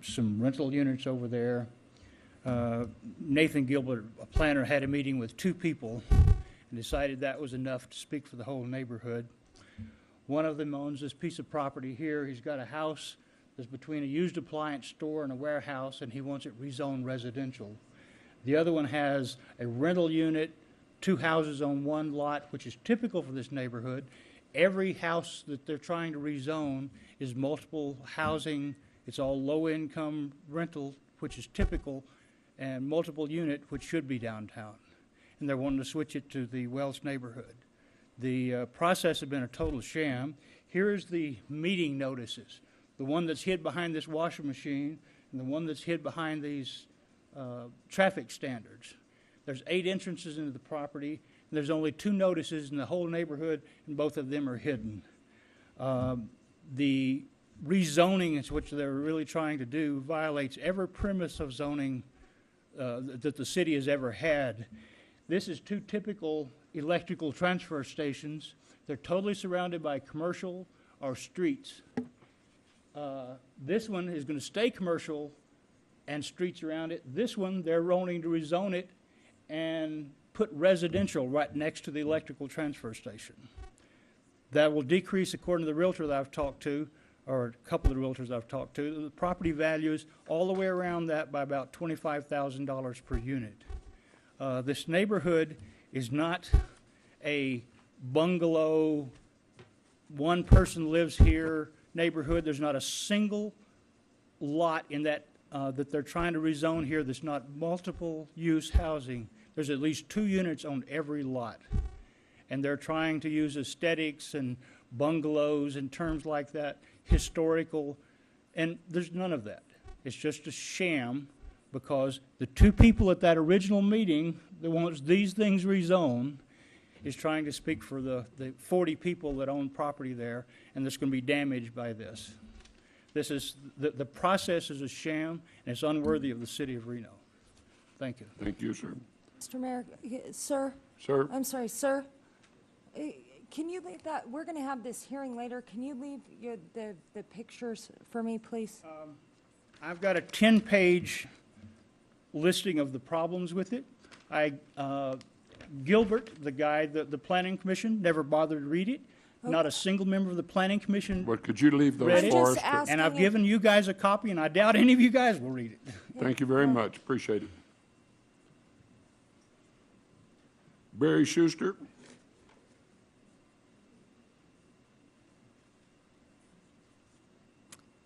some rental units over there. Nathan Gilbert, a planner, had a meeting with 2 people and decided that was enough to speak for the whole neighborhood. One of them owns this piece of property here. He's got a house that's between a used appliance store and a warehouse, and he wants it rezoned residential. The other one has a rental unit, 2 houses on one lot, which is typical for this neighborhood. Every house that they're trying to rezone is multiple housing. It's all low-income rental, which is typical, and multiple unit, which should be downtown. And they're wanting to switch it to the Wells neighborhood. The process has been a total sham. Here is the meeting notices. The one that's hid behind this washing machine and the one that's hid behind these traffic standards. There's 8 entrances into the property, and there's only 2 notices in the whole neighborhood, and both of them are hidden. The rezoning, which they're really trying to do, violates every premise of zoning that the city has ever had. This is 2 typical electrical transfer stations. They're totally surrounded by commercial or streets. This one is going to stay commercial and streets around it. This one, they're wanting to rezone it and put residential right next to the electrical transfer station. That will decrease, according to the realtor that I've talked to, or a couple of the realtors I've talked to, the property values all the way around that by about $25,000 per unit. This neighborhood is not a bungalow, one person lives here neighborhood. There's not a single lot in that, that they're trying to rezone here that's not multiple-use housing, there's at least 2 units on every lot. And they're trying to use aesthetics and bungalows and terms like that, historical, and there's none of that. It's just a sham, because the 2 people at that original meeting that wants these things rezoned is trying to speak for the 40 people that own property there, and that's going to be damaged by this. This is, the process is a sham, and it's unworthy of the city of Reno. Thank you.
Thank you, sir.
Mr. Mayor, sir?
Sir?
I'm sorry, sir? Can you leave that, we're going to have this hearing later. Can you leave the pictures for me, please?
I've got a 10-page listing of the problems with it. Gilbert, the guy, the planning commission, never bothered to read it. Not a single member of the planning commission
But could you leave those
read it.
for us?
And I've given you guys a copy, and I doubt any of you guys will read it.
Thank you very much. Appreciate it. Barry Schuster?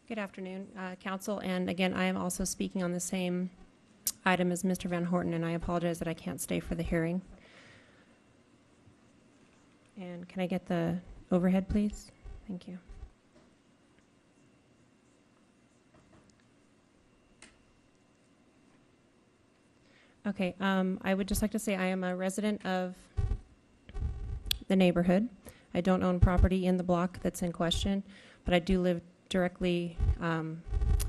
Good afternoon, Council. And again, I am also speaking on the same item as Mr. Van Horten, and I apologize that I can't stay for the hearing. And can I get the overhead, please? Thank you. Okay, I would just like to say I am a resident of the neighborhood. I don't own property in the block that's in question, but I do live directly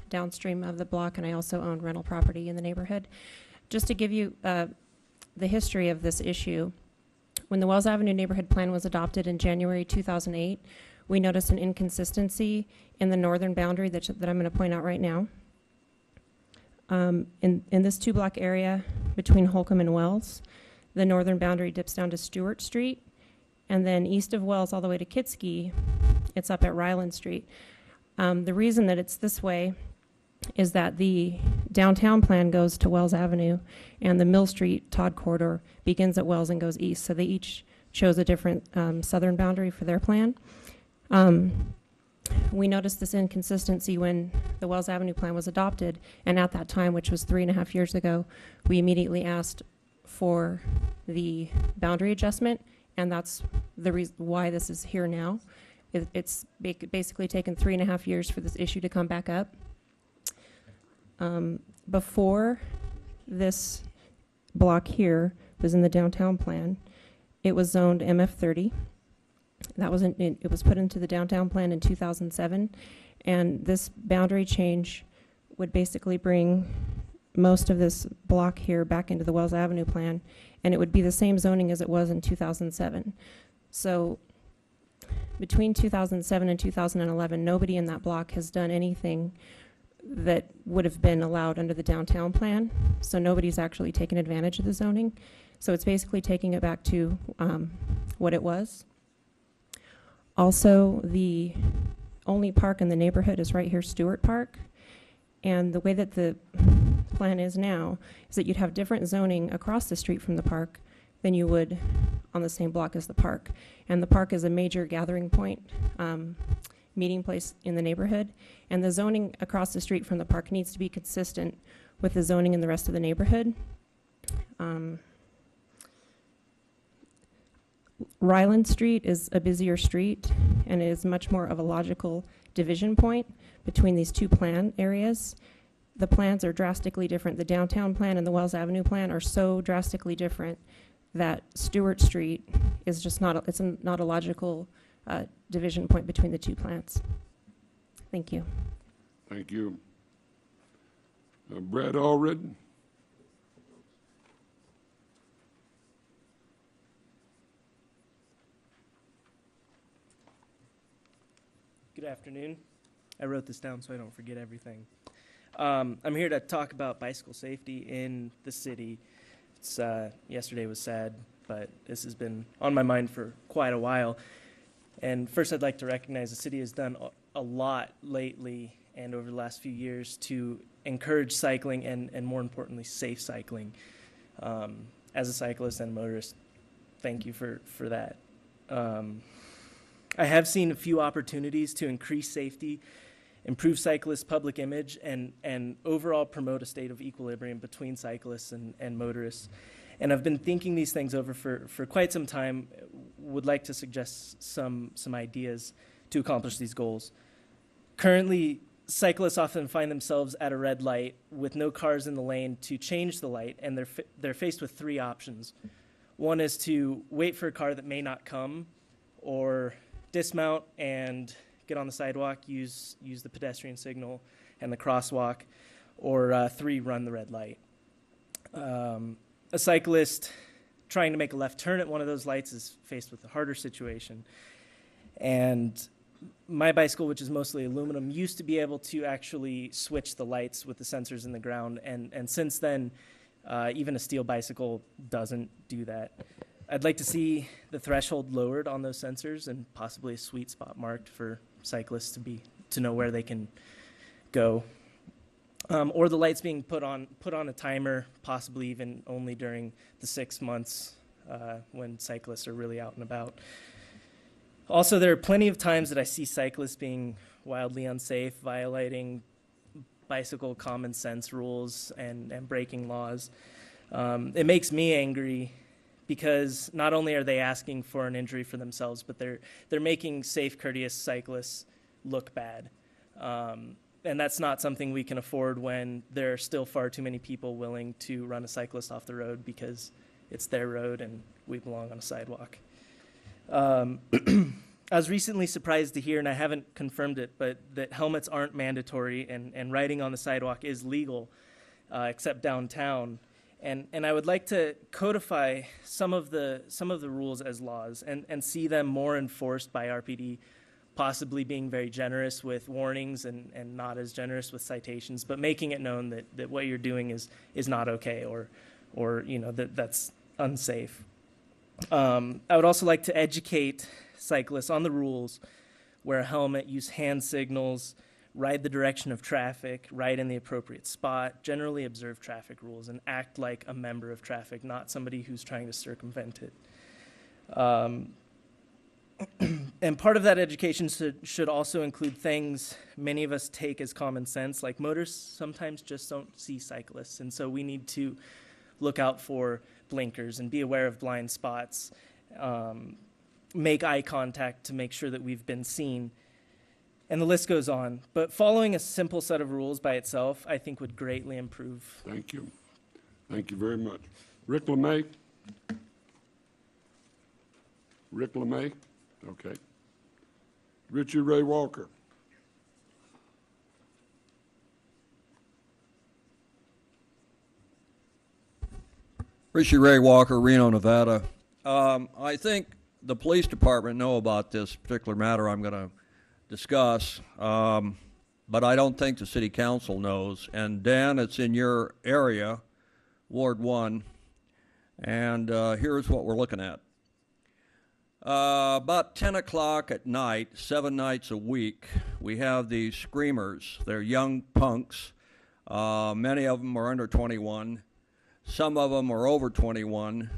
downstream of the block, and I also own rental property in the neighborhood. Just to give you the history of this issue, when the Wells Avenue Neighborhood Plan was adopted in January 2008, we noticed an inconsistency in the northern boundary that I'm going to point out right now. In this 2-block area between Holcomb and Wells, the northern boundary dips down to Stewart Street, and then east of Wells all the way to Kitski, it's up at Ryland Street. The reason that it's this way is that the downtown plan goes to Wells Avenue, and the Mill Street Todd corridor begins at Wells and goes east. So they each chose a different southern boundary for their plan. We noticed this inconsistency when the Wells Avenue plan was adopted, and at that time, which was 3.5 years ago, we immediately asked for the boundary adjustment, and that's the reason why this is here now. It's basically taken 3.5 years for this issue to come back up. Before this block here was in the downtown plan, it was zoned MF30. That was it was put into the downtown plan in 2007, and this boundary change would basically bring most of this block here back into the Wells Avenue plan, and it would be the same zoning as it was in 2007. So between 2007 and 2011, nobody in that block has done anything that would have been allowed under the downtown plan. So nobody's actually taken advantage of the zoning. So it's basically taking it back to what it was. Also, the only park in the neighborhood is right here, Stewart Park. And the way that the plan is now is that you'd have different zoning across the street from the park than you would on the same block as the park. And the park is a major gathering point, meeting place in the neighborhood. And the zoning across the street from the park needs to be consistent with the zoning in the rest of the neighborhood. Ryland Street is a busier street and is much more of a logical division point between these two plan areas. The plans are drastically different. The downtown plan and the Wells Avenue plan are so drastically different that Stewart Street is just not not a logical division point between the two plans. Thank you.
Thank you. Brad Allred?
Good afternoon. I wrote this down so I don't forget everything. I'm here to talk about bicycle safety in the city. It's, yesterday was sad, but this has been on my mind for quite a while. And first, I'd like to recognize the city has done a lot lately and over the last few years to encourage cycling and more importantly, safe cycling. As a cyclist and motorist, thank you for that. I have seen a few opportunities to increase safety improve cyclists' public image, and overall promote a state of equilibrium between cyclists and motorists. And I've been thinking these things over for quite some time, would like to suggest some ideas to accomplish these goals. Currently, cyclists often find themselves at a red light with no cars in the lane to change the light, and they're faced with three options. One is to wait for a car that may not come, or dismount and get on the sidewalk, use the pedestrian signal and the crosswalk, or 3, run the red light. A cyclist trying to make a left turn at one of those lights is faced with a harder situation. And my bicycle, which is mostly aluminum, used to be able to actually switch the lights with the sensors in the ground, and since then, even a steel bicycle doesn't do that. I'd like to see the threshold lowered on those sensors and possibly a sweet spot marked for cyclists to know where they can go. Or the lights being put on a timer, possibly even only during the 6 months when cyclists are really out and about. Also, there are plenty of times that I see cyclists being wildly unsafe, violating bicycle common sense rules and breaking laws. It makes me angry because not only are they asking for an injury for themselves, but they're making safe, courteous cyclists look bad. And that's not something we can afford when there are still far too many people willing to run a cyclist off the road because it's their road and we belong on a sidewalk. I was recently surprised to hear, and I haven't confirmed it, but that helmets aren't mandatory and riding on the sidewalk is legal, except downtown. And I would like to codify some of the rules as laws and see them more enforced by RPD, possibly being very generous with warnings and not as generous with citations, but making it known that what you're doing is not okay or that's unsafe. I would also like to educate cyclists on the rules: wear a helmet, use hand signals, ride the direction of traffic, ride in the appropriate spot, generally observe traffic rules, and act like a member of traffic, not somebody who's trying to circumvent it. And part of that education should also include things many of us take as common sense, like motorists sometimes just don't see cyclists, and so we need to look out for blinkers and be aware of blind spots, make eye contact to make sure that we've been seen, and the list goes on. But following a simple set of rules by itself, I think, would greatly improve.
Thank you. Thank you very much. Rick LeMay? Rick LeMay? Okay. Richie Ray Walker?
Richie Ray Walker, Reno, Nevada. I think the police department know about this particular matter I'm going to discuss, but I don't think the city council knows. And Dan, it's in your area, Ward 1, and here's what we're looking at. About 10 o'clock at night, 7 nights a week, we have these screamers. They're young punks. Many of them are under 21. Some of them are over 21.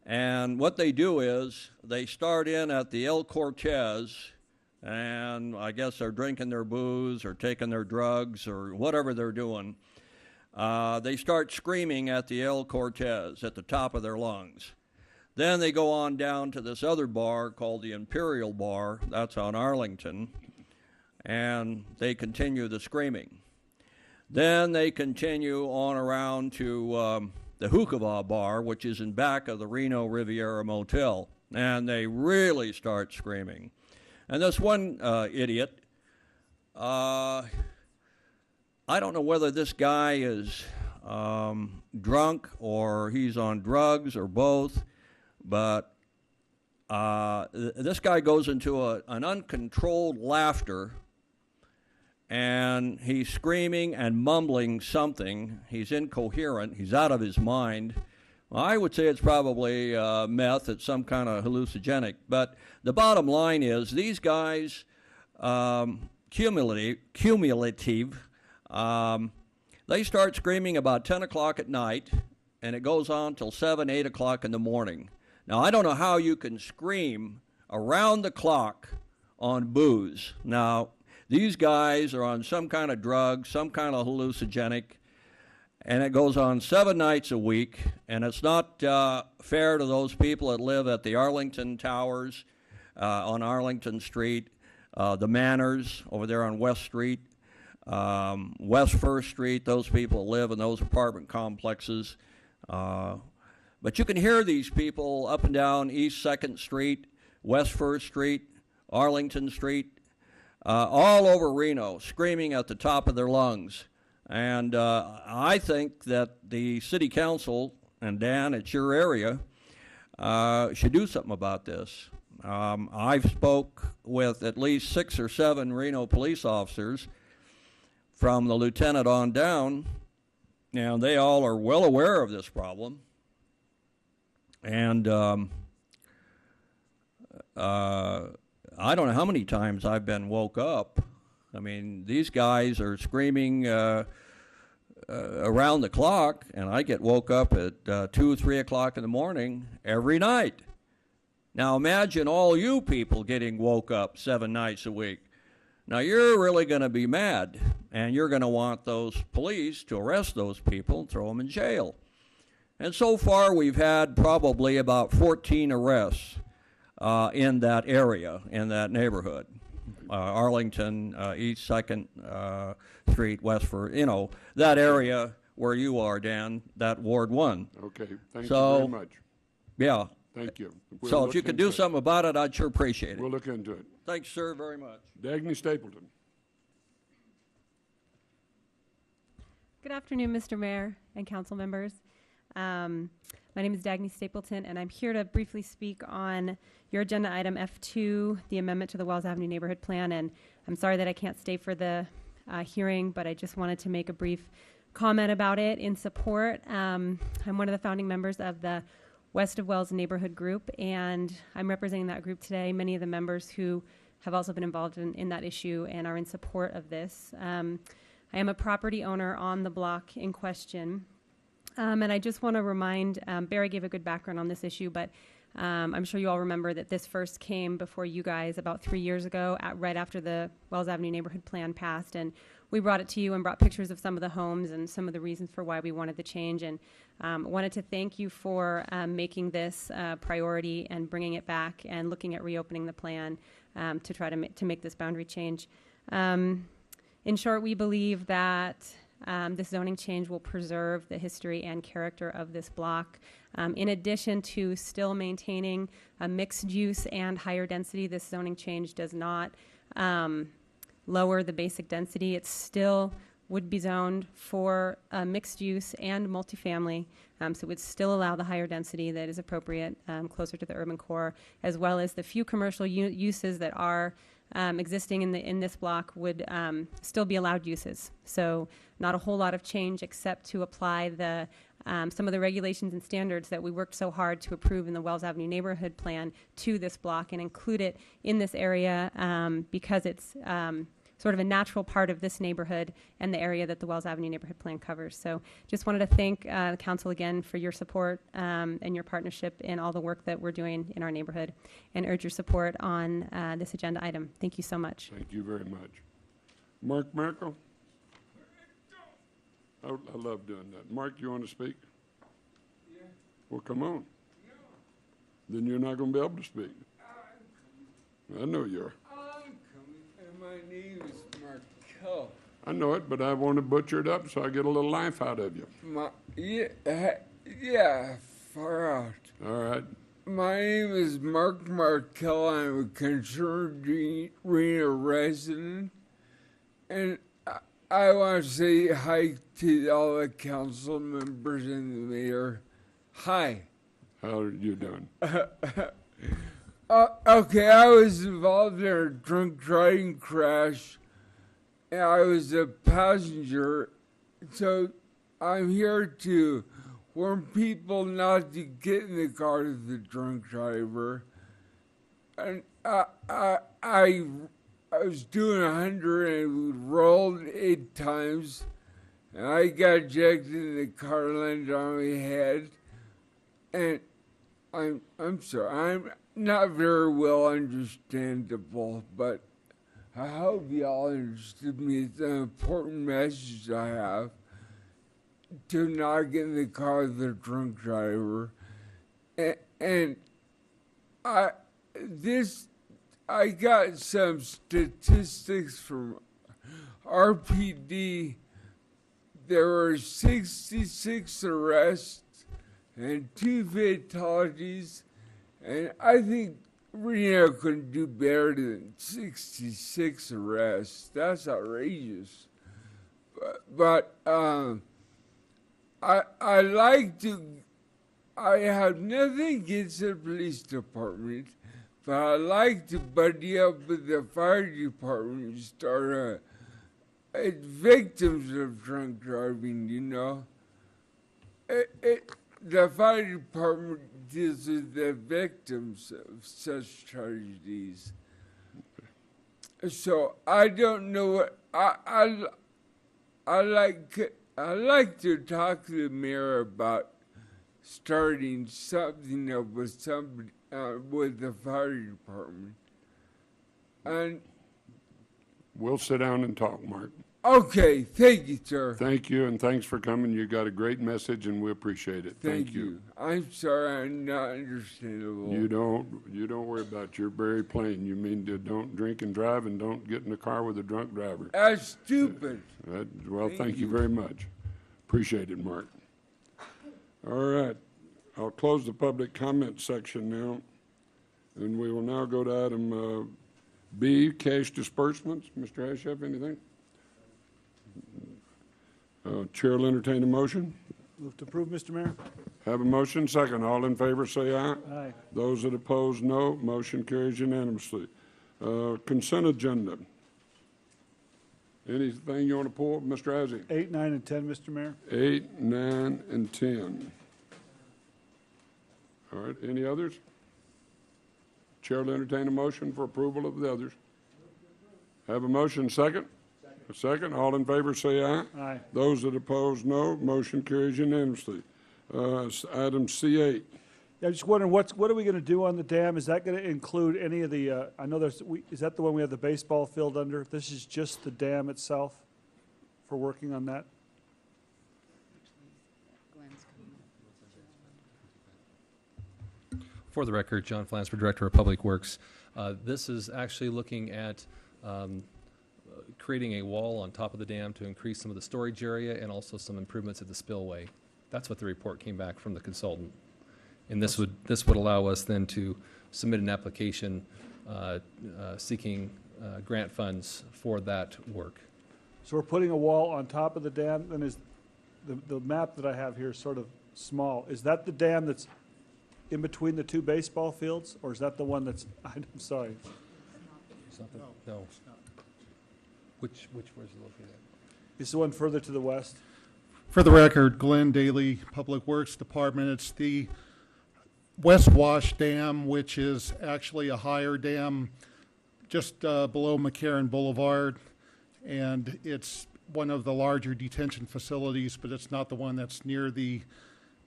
And what they do is they start in at the El Cortez, and I guess they're drinking their booze or taking their drugs or whatever they're doing. They start screaming at the El Cortez at the top of their lungs. Then they go on down to this other bar called the Imperial Bar. That's on Arlington. And they continue the screaming. Then they continue on around to the Hookah Bar, which is in back of the Reno Riviera Motel. And they really start screaming. And this one idiot, I don't know whether this guy is drunk or he's on drugs or both, but this guy goes into an uncontrolled laughter, and he's screaming and mumbling something. He's incoherent. He's out of his mind. Well, I would say it's probably meth. It's some kind of hallucinogenic. But the bottom line is these guys, cumulative, they start screaming about 10 o'clock at night, and it goes on till 7, 8 o'clock in the morning. Now, I don't know how you can scream around the clock on booze. Now, These guys are on some kind of drug, some kind of hallucinogenic, and it goes on 7 nights a week, and it's not fair to those people that live at the Arlington Towers on Arlington Street, the Manors over there on West Street, West First Street. Those people live in those apartment complexes. But you can hear these people up and down East 2nd Street, West First Street, Arlington Street, all over Reno, screaming at the top of their lungs. And I think that the city council, and Dan, it's your area, should do something about this. I've spoke with at least 6 or 7 Reno police officers from the lieutenant on down, and they all are well aware of this problem. And I don't know how many times I've been woke up. I mean, these guys are screaming around the clock, and I get woke up at 2 or 3 o'clock in the morning every night. Now imagine all you people getting woke up 7 nights a week. Now you're really going to be mad, and you're going to want those police to arrest those people and throw them in jail. And so far we've had probably about 14 arrests in that area, in that neighborhood. Arlington, East 2nd Street, West First, you know, that area where you are, Dan, that Ward 1.
Okay, thank you very much.
Yeah.
Thank you.
So if you could do something about it, I'd sure appreciate it.
We'll look into it.
Thanks, sir, very much.
Dagny Stapleton.
Good afternoon, Mr. Mayor and council members. My name is Dagny Stapleton, and I'm here to briefly speak on your agenda item F2, the amendment to the Wells Avenue Neighborhood Plan. And I'm sorry that I can't stay for the hearing, but I just wanted to make a brief comment about it in support. I'm one of the founding members of the West of Wells Neighborhood Group, and I'm representing that group today. Many of the members who have also been involved in that issue and are in support of this. I am a property owner on the block in question. And I just want to remind, Barry gave a good background on this issue, but I'm sure you all remember that this first came before you guys about 3 years ago, right after the Wells Avenue Neighborhood Plan passed. And we brought it to you and brought pictures of some of the homes and some of the reasons for why we wanted the change. And wanted to thank you for making this a priority and bringing it back and looking at reopening the plan to try to make this boundary change. In short, we believe that this zoning change will preserve the history and character of this block. In addition to still maintaining a mixed use and higher density, this zoning change does not lower the basic density. It still would be zoned for mixed use and multifamily, so it would still allow the higher density that is appropriate closer to the urban core, as well as the few commercial uses that are existing in this block would still be allowed uses. So not a whole lot of change except to apply the some of the regulations and standards that we worked so hard to approve in the Wells Avenue Neighborhood Plan to this block and include it in this area because it's sort of a natural part of this neighborhood and the area that the Wells Avenue Neighborhood Plan covers. So just wanted to thank the council again for your support and your partnership in all the work that we're doing in our neighborhood, and urge your support on this agenda item. Thank you so much.
Thank you very much. Mark Merkel? I love doing that. Mark, you want to speak? Yeah. Well, come on. No. Then you're not going to be able to speak. I know you are.
My name is Markel.
I know it, but I want to butcher it up so I get a little life out of you.
Yeah, far out.
All right.
My name is Mark Markel. I'm a concerned Reno resident. And I want to say hi to all the council members and the mayor. Hi.
How are you doing?
Okay, I was involved in a drunk driving crash, and I was a passenger, so I'm here to warn people not to get in the car with the drunk driver. And I was doing 100 and rolled 8 times, and I got ejected and the car landed on my head. And I'm sorry, I'm not very well understandable, but I hope y'all understood me. It's an important message I have to not get in the car with a drunk driver. And I got some statistics from RPD. There were 66 arrests and 2 fatalities, and I think Reno couldn't do better than 66 arrests. That's outrageous. But I like to. I have nothing against the police department, but I like to buddy up with the fire department and start victims of drunk driving, you know. The fire department deals with the victims of such tragedies. So I don't know what I like to talk to the mayor about starting something up with somebody with the fire department. And
We'll sit down and talk, Mark.
okay, thank you, sir.
Thank you, and thanks for coming. You got a great message, and we appreciate it.
Thank you. I'm sorry I'm not understandable.
You don't worry about it. You're very plain. You mean to don't drink and drive and don't get in the car with a drunk driver.
That's stupid.
Well, thank you very much. Appreciate it, Mark. All right. I'll close the public comment section now, and we will now go to item B, cash disbursements. Mr. Ashef, anything? Chair will entertain a motion.
Move to approve, Mr. Mayor.
Have a motion, second. All in favor, say aye.
Aye.
Those that oppose, no. Motion carries unanimously. Consent agenda. Anything you want to pull, Mr. Azzi?
8, 9, and 10, Mr. Mayor.
8, 9, and 10. All right, any others? Chair will entertain a motion for approval of the others. Have a motion, second? A second. All in favor, say aye.
Aye.
Those that oppose, no. Motion carries unanimously. Item C8.
Yeah, I'm just wondering, what are we going to do on the dam? Is that going to include any of the, I know is that the one we have the baseball field under? This is just the dam itself for working on that?
For the record, John Flansford, Director of Public Works. This is actually looking at creating a wall on top of the dam to increase some of the storage area and also some improvements at the spillway. That's what the report came back from the consultant. And this would allow us then to submit an application seeking grant funds for that work.
So we're putting a wall on top of the dam, and is the map that I have here is sort of small. Is that the dam that's in between the 2 baseball fields, or is that the one that's, I'm sorry.
No. Which where's it located?
Is the one further to the west?
For the record, Glenn Daly, Public Works Department. It's the West Wash Dam, which is actually a higher dam just below McCarran Boulevard. And it's one of the larger detention facilities, but it's not the one that's near the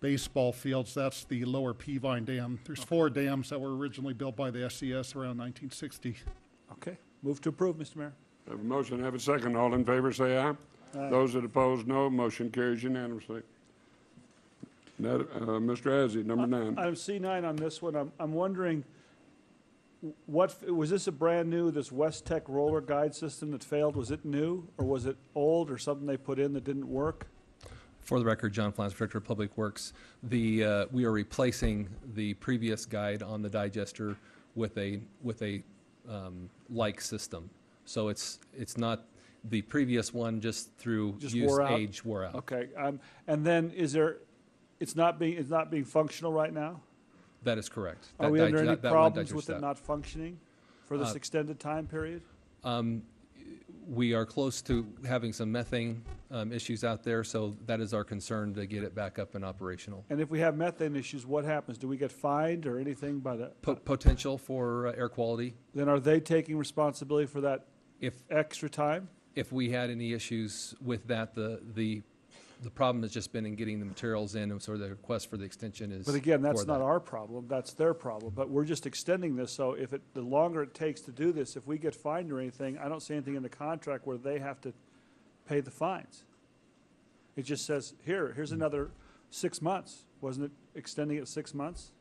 baseball fields. That's the Lower Peavine Dam. There's 4 dams that were originally built by the SCS around 1960.
Okay. Move to approve, Mr. Mayor.
Have a motion, have a second. All in favor, say aye.
Aye.
Those that oppose, no. Motion carries unanimously. Mr. Azzi, number 9.
Item C9 on this one, I'm wondering, was this a brand new, this West Tech roller guide system that failed? Was it new, or was it old, or something they put in that didn't work?
For the record, John Flansford, Director of Public Works. We are replacing the previous guide on the digester with a like system. So it's not the previous one, just through age wore out.
Okay, and then it's not being functional right now?
That is correct.
Are we under any problems with it not functioning for this extended time period?
We are close to having some methane issues out there, so that is our concern to get it back up and operational.
And if we have methane issues, what happens? Do we get fined or anything by the?
Potential for air quality.
Then are they taking responsibility for that extra time?
If we had any issues with that, the The problem has just been in getting the materials in, and so the request for the extension is.
But again, that's
for
not
that.
our problem, that's their problem. But we're just extending this, so if the longer it takes to do this, if we get fined or anything, I don't see anything in the contract where they have to pay the fines. It just says, here's another 6 months. Wasn't it extending it 6 months?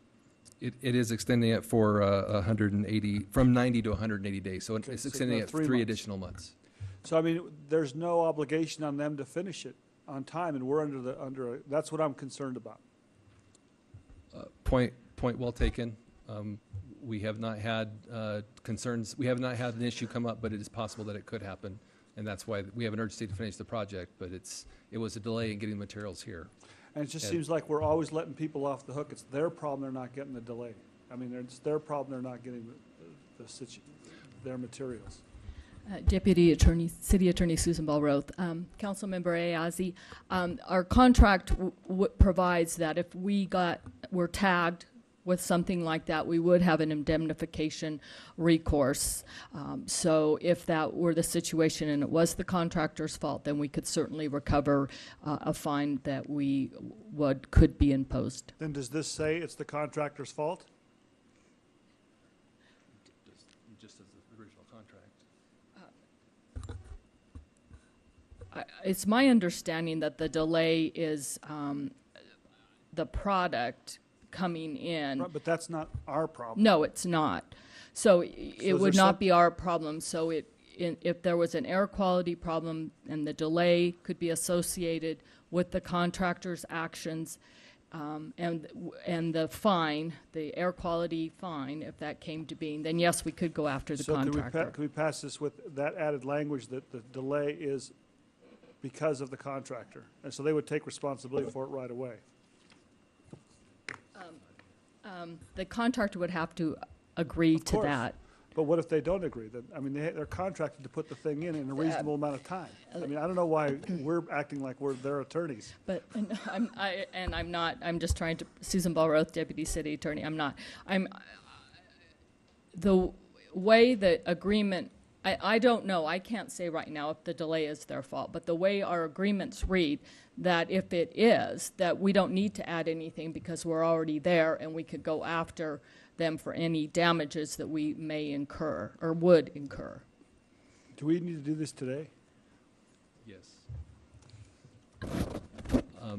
It is extending it for 180, from 90 to 180 days, so
Okay,
it's
so
extending
about
it
3
3
months.
additional months.
So I mean, there's no obligation on them to finish it on time, and we're that's what I'm concerned about.
Point well taken. We have not had concerns, we have not had an issue come up, but it is possible that it could happen. And that's why we have an urgency to finish the project, but it was a delay in getting materials here.
And it just seems like we're always letting people off the hook. It's their problem they're not getting the delay. I mean, it's their problem they're not getting their materials.
Deputy Attorney, City Attorney Susan Ballroth. Councilmember Ayazi, our contract provides that if were tagged with something like that, we would have an indemnification recourse. So if that were the situation and it was the contractor's fault, then we could certainly recover a fine that could be imposed.
Then does this say it's the contractor's fault?
Just as the original contract.
It's my understanding that the delay is the product coming in.
Right, but that's not our problem.
No, it's not. So it
is
would
there
not be our problem. So if there was an air quality problem and the delay could be associated with the contractor's actions, and the fine, the air quality fine, if that came to being, then yes, we could go after the contractor.
Can we pass this with that added language that the delay is because of the contractor? And so they would take responsibility for it right away.
The contractor would have to agree to that.
But what if they don't agree? Then, I mean, they're contracted to put the thing in a reasonable amount of time. I mean, I don't know why we're acting like we're their attorneys.
But I'm not. I'm just trying to. Susan Ballroth, Deputy City Attorney. I'm not. The way the agreement. I don't know. I can't say right now if the delay is their fault. But the way our agreements read, that if it is, that we don't need to add anything because we're already there and we could go after them for any damages that we may incur or would incur.
Do we need to do this today?
Yes. I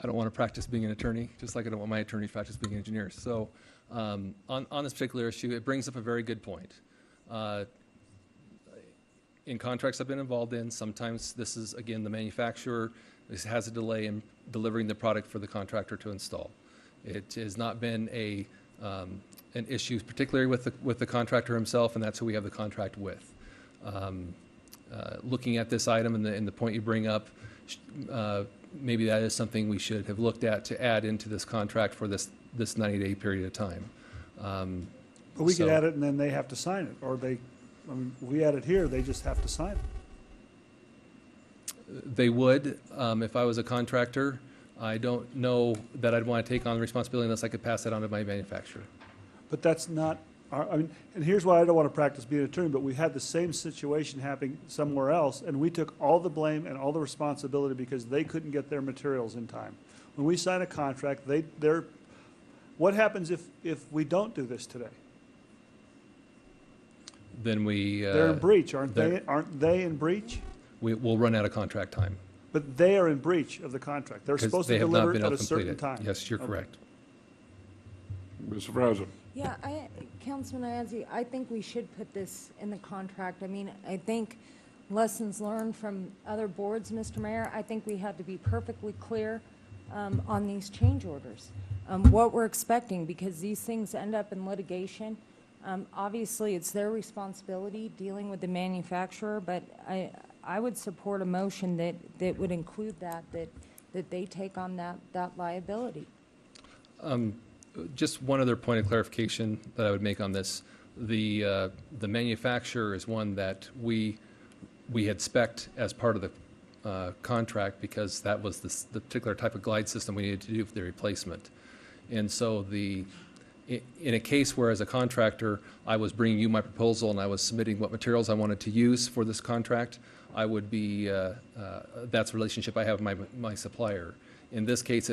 don't want to practice being an attorney, just like I don't want my attorney to practice being an engineer. So on this particular issue, it brings up a very good point. In contracts I've been involved in, sometimes this is, again, the manufacturer has a delay in delivering the product for the contractor to install. It has not been an issue, particularly with the contractor himself, and that's who we have the contract with. Looking at this item and the point you bring up, maybe that is something we should have looked at to add into this contract for this 90-day period of time.
But we could add it and then they have to sign it, or we add it here, they just have to sign it.
They would, if I was a contractor. I don't know that I'd want to take on the responsibility unless I could pass that on to my manufacturer.
But that's not, and here's why I don't want to practice being an attorney, but we had the same situation happening somewhere else, and we took all the blame and all the responsibility because they couldn't get their materials in time. When we sign a contract, what happens if we don't do this today?
Then
they're in breach, aren't they? Aren't they in breach?
We'll run out of contract time.
But they are in breach of the contract. They're supposed to deliver at a certain time.
Yes, you're correct.
Mr. Fraser.
Yeah, Councilman Ayazi, I think we should put this in the contract. I mean, I think lessons learned from other boards, Mr. Mayor, I think we had to be perfectly clear on these change orders, what we're expecting, because these things end up in litigation. Obviously, it's their responsibility dealing with the manufacturer, but I would support a motion that would include that they take on that liability.
Just one other point of clarification that I would make on this. The manufacturer is one that we had spec'd as part of the contract because that was the particular type of glide system we needed to do for the replacement. And so in a case where as a contractor I was bringing you my proposal and I was submitting what materials I wanted to use for this contract, I would be, that's a relationship I have with my supplier. In this case,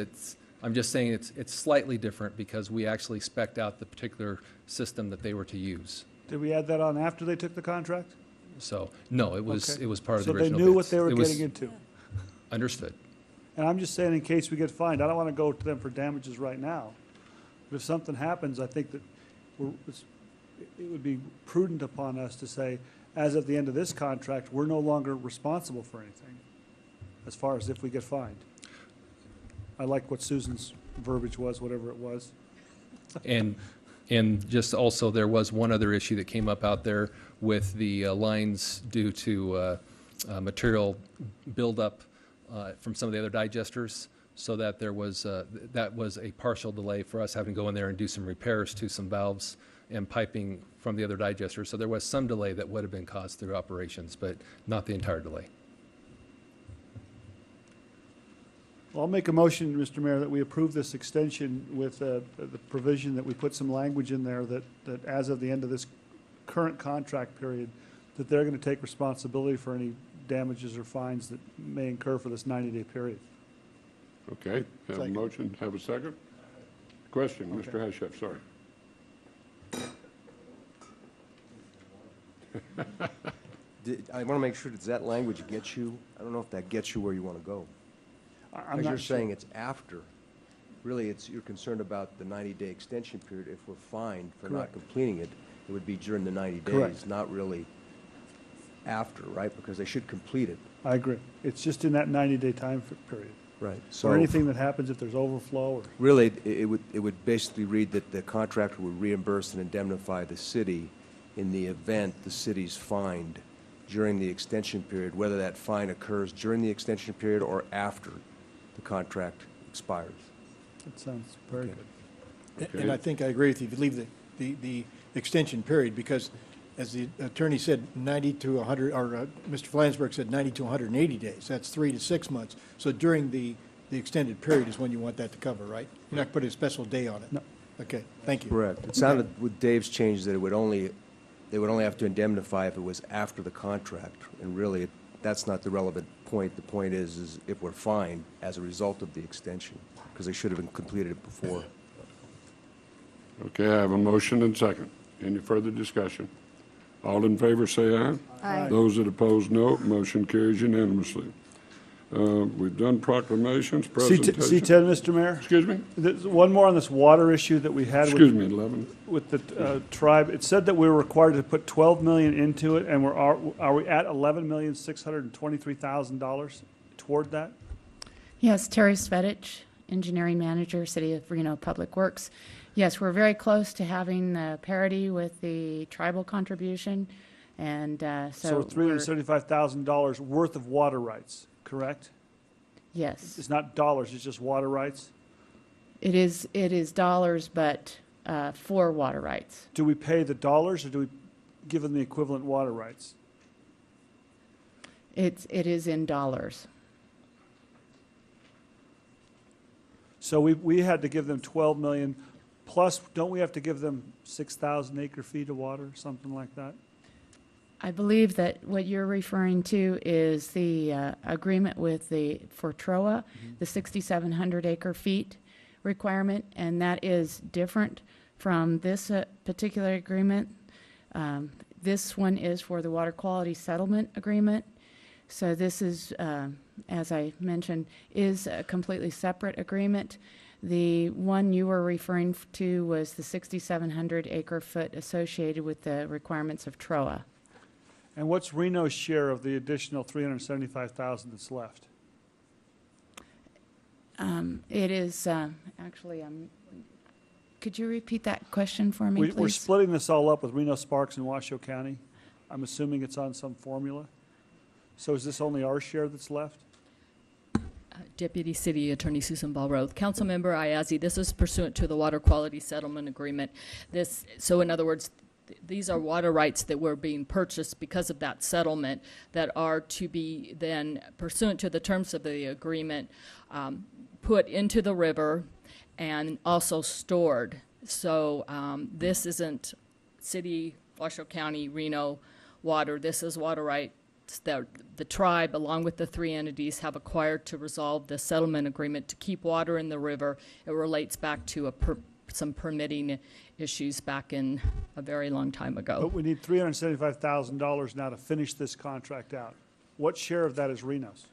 I'm just saying it's slightly different because we actually spec'd out the particular system that they were to use.
Did we add that on after they took the contract?
So, no, it was
Okay.
part of the
So
original
they knew
bids.
what they were
It was
getting into.
Understood.
And I'm just saying, in case we get fined, I don't want to go to them for damages right now. But if something happens, I think that it would be prudent upon us to say, as of the end of this contract, we're no longer responsible for anything, as far as if we get fined. I like what Susan's verbiage was, whatever it was.
And just also, there was one other issue that came up out there with the lines due to material buildup from some of the other digesters, so that there was that was a partial delay for us having to go in there and do some repairs to some valves and piping from the other digesters. So there was some delay that would have been caused through operations, but not the entire delay.
Well, I'll make a motion, Mr. Mayor, that we approve this extension with the provision that we put some language in there that as of the end of this current contract period, that they're going to take responsibility for any damages or fines that may incur for this 90-day period.
Okay, have a
Second.
motion, have a second? Question,
Okay.
Mr. Hashef, sorry.
I want to make sure, does that language get you, I don't know if that gets you where you want to go.
I'm
Because
not
you're
sure.
saying it's after. Really, you're concerned about the 90-day extension period. If we're fined for not
Correct.
completing it, it would be during the 90
Correct.
days, not really after, right? Because they should complete it.
I agree. It's just in that 90-day time period.
Right.
Or anything that happens if there's overflow or.
Really, it would basically read that the contractor would reimburse and indemnify the city in the event the city's fined during the extension period, whether that fine occurs during the extension period or after the contract expires.
That sounds very
Okay.
good.
And I think I agree with you, if you leave the extension period, because as the attorney said, 90 to 100, or Mr. Flansburgh said 90 to 180 days. That's 3 to 6 months. So during the extended period is when you want that to cover, right? You're not putting a special day on it?
No.
Okay, thank you.
Correct. It sounded with Dave's change that they would only have to indemnify if it was after the contract. And really, that's not the relevant point. The point is if we're fined as a result of the extension, because they should have been completed before.
Okay, I have a motion and second. Any further discussion? All in favor, say aye.
Aye.
Those that oppose, no. Motion carries unanimously. We've done proclamations, presentation.
C10, Mr. Mayor?
Excuse me?
There's one more on this water issue that we had
Excuse me, 11.
with the tribe. It said that we were required to put 12 million into it, and are we at $11,623,000 toward that?
Yes, Terry Svedich, Engineering Manager, City of Reno Public Works. Yes, we're very close to having parity with the tribal contribution, and
So $375,000 worth of water rights, correct?
yes,
It's not dollars, it's just water rights?
it is dollars, but for water rights.
Do we pay the dollars, or do we give them the equivalent water rights?
It is in dollars.
So we had to give them 12 million, plus, don't we have to give them 6,000 acre feet of water, something like that?
I believe that what you're referring to is the agreement with for TROA, the 6,700 acre feet requirement, and that is different from this particular agreement. This one is for the water quality settlement agreement. So this is, as I mentioned, is a completely separate agreement. The one you were referring to was the 6,700 acre foot associated with the requirements of TROA.
And what's Reno's share of the additional 375,000 that's left?
It is, actually, could you repeat that question for me,
We're
please?
splitting this all up with Reno, Sparks, and Washoe County. I'm assuming it's on some formula. So is this only our share that's left?
Deputy City Attorney Susan Ballroth. Councilmember Ayazi, this is pursuant to the Water Quality Settlement Agreement. So in other words, these are water rights that were being purchased because of that settlement that are to be then, pursuant to the terms of the agreement, put into the river and also stored. So this isn't City, Washoe County, Reno water. This is water right that the tribe, along with the three entities, have acquired to resolve the settlement agreement to keep water in the river. It relates back to some permitting issues back in a very long time ago.
But we need $375,000 now to finish this contract out. What share of that is Reno's?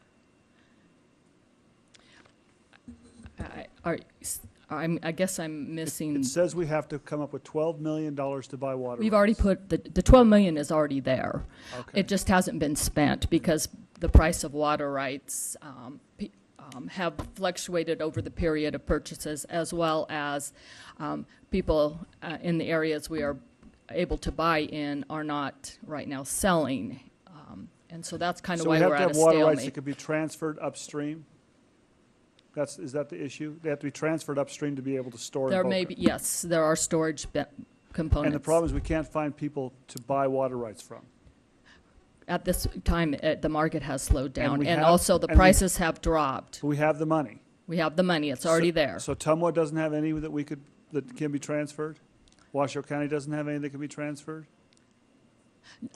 I guess I'm missing.
It says we have to come up with $12 million to buy water.
We've already put, the 12 million is already there.
Okay.
It just hasn't been spent because the price of water rights have fluctuated over the period of purchases, as well as people in the areas we are able to buy in are not right now selling. And so that's kind of why we're at a
So we have to have water rights that
stalemate.
could be transferred upstream? Is that the issue? They have to be transferred upstream to be able to store in
There
Boca?
may be, yes, there are storage components.
And the problem is we can't find people to buy water rights from.
At this time, the market has slowed down,
we
and
have-
also the
and we-
prices have dropped.
But we have the money.
We have the money, it's already
So-
there.
So Tumwa doesn't have any that can be transferred? Washoe County doesn't have any that can be transferred?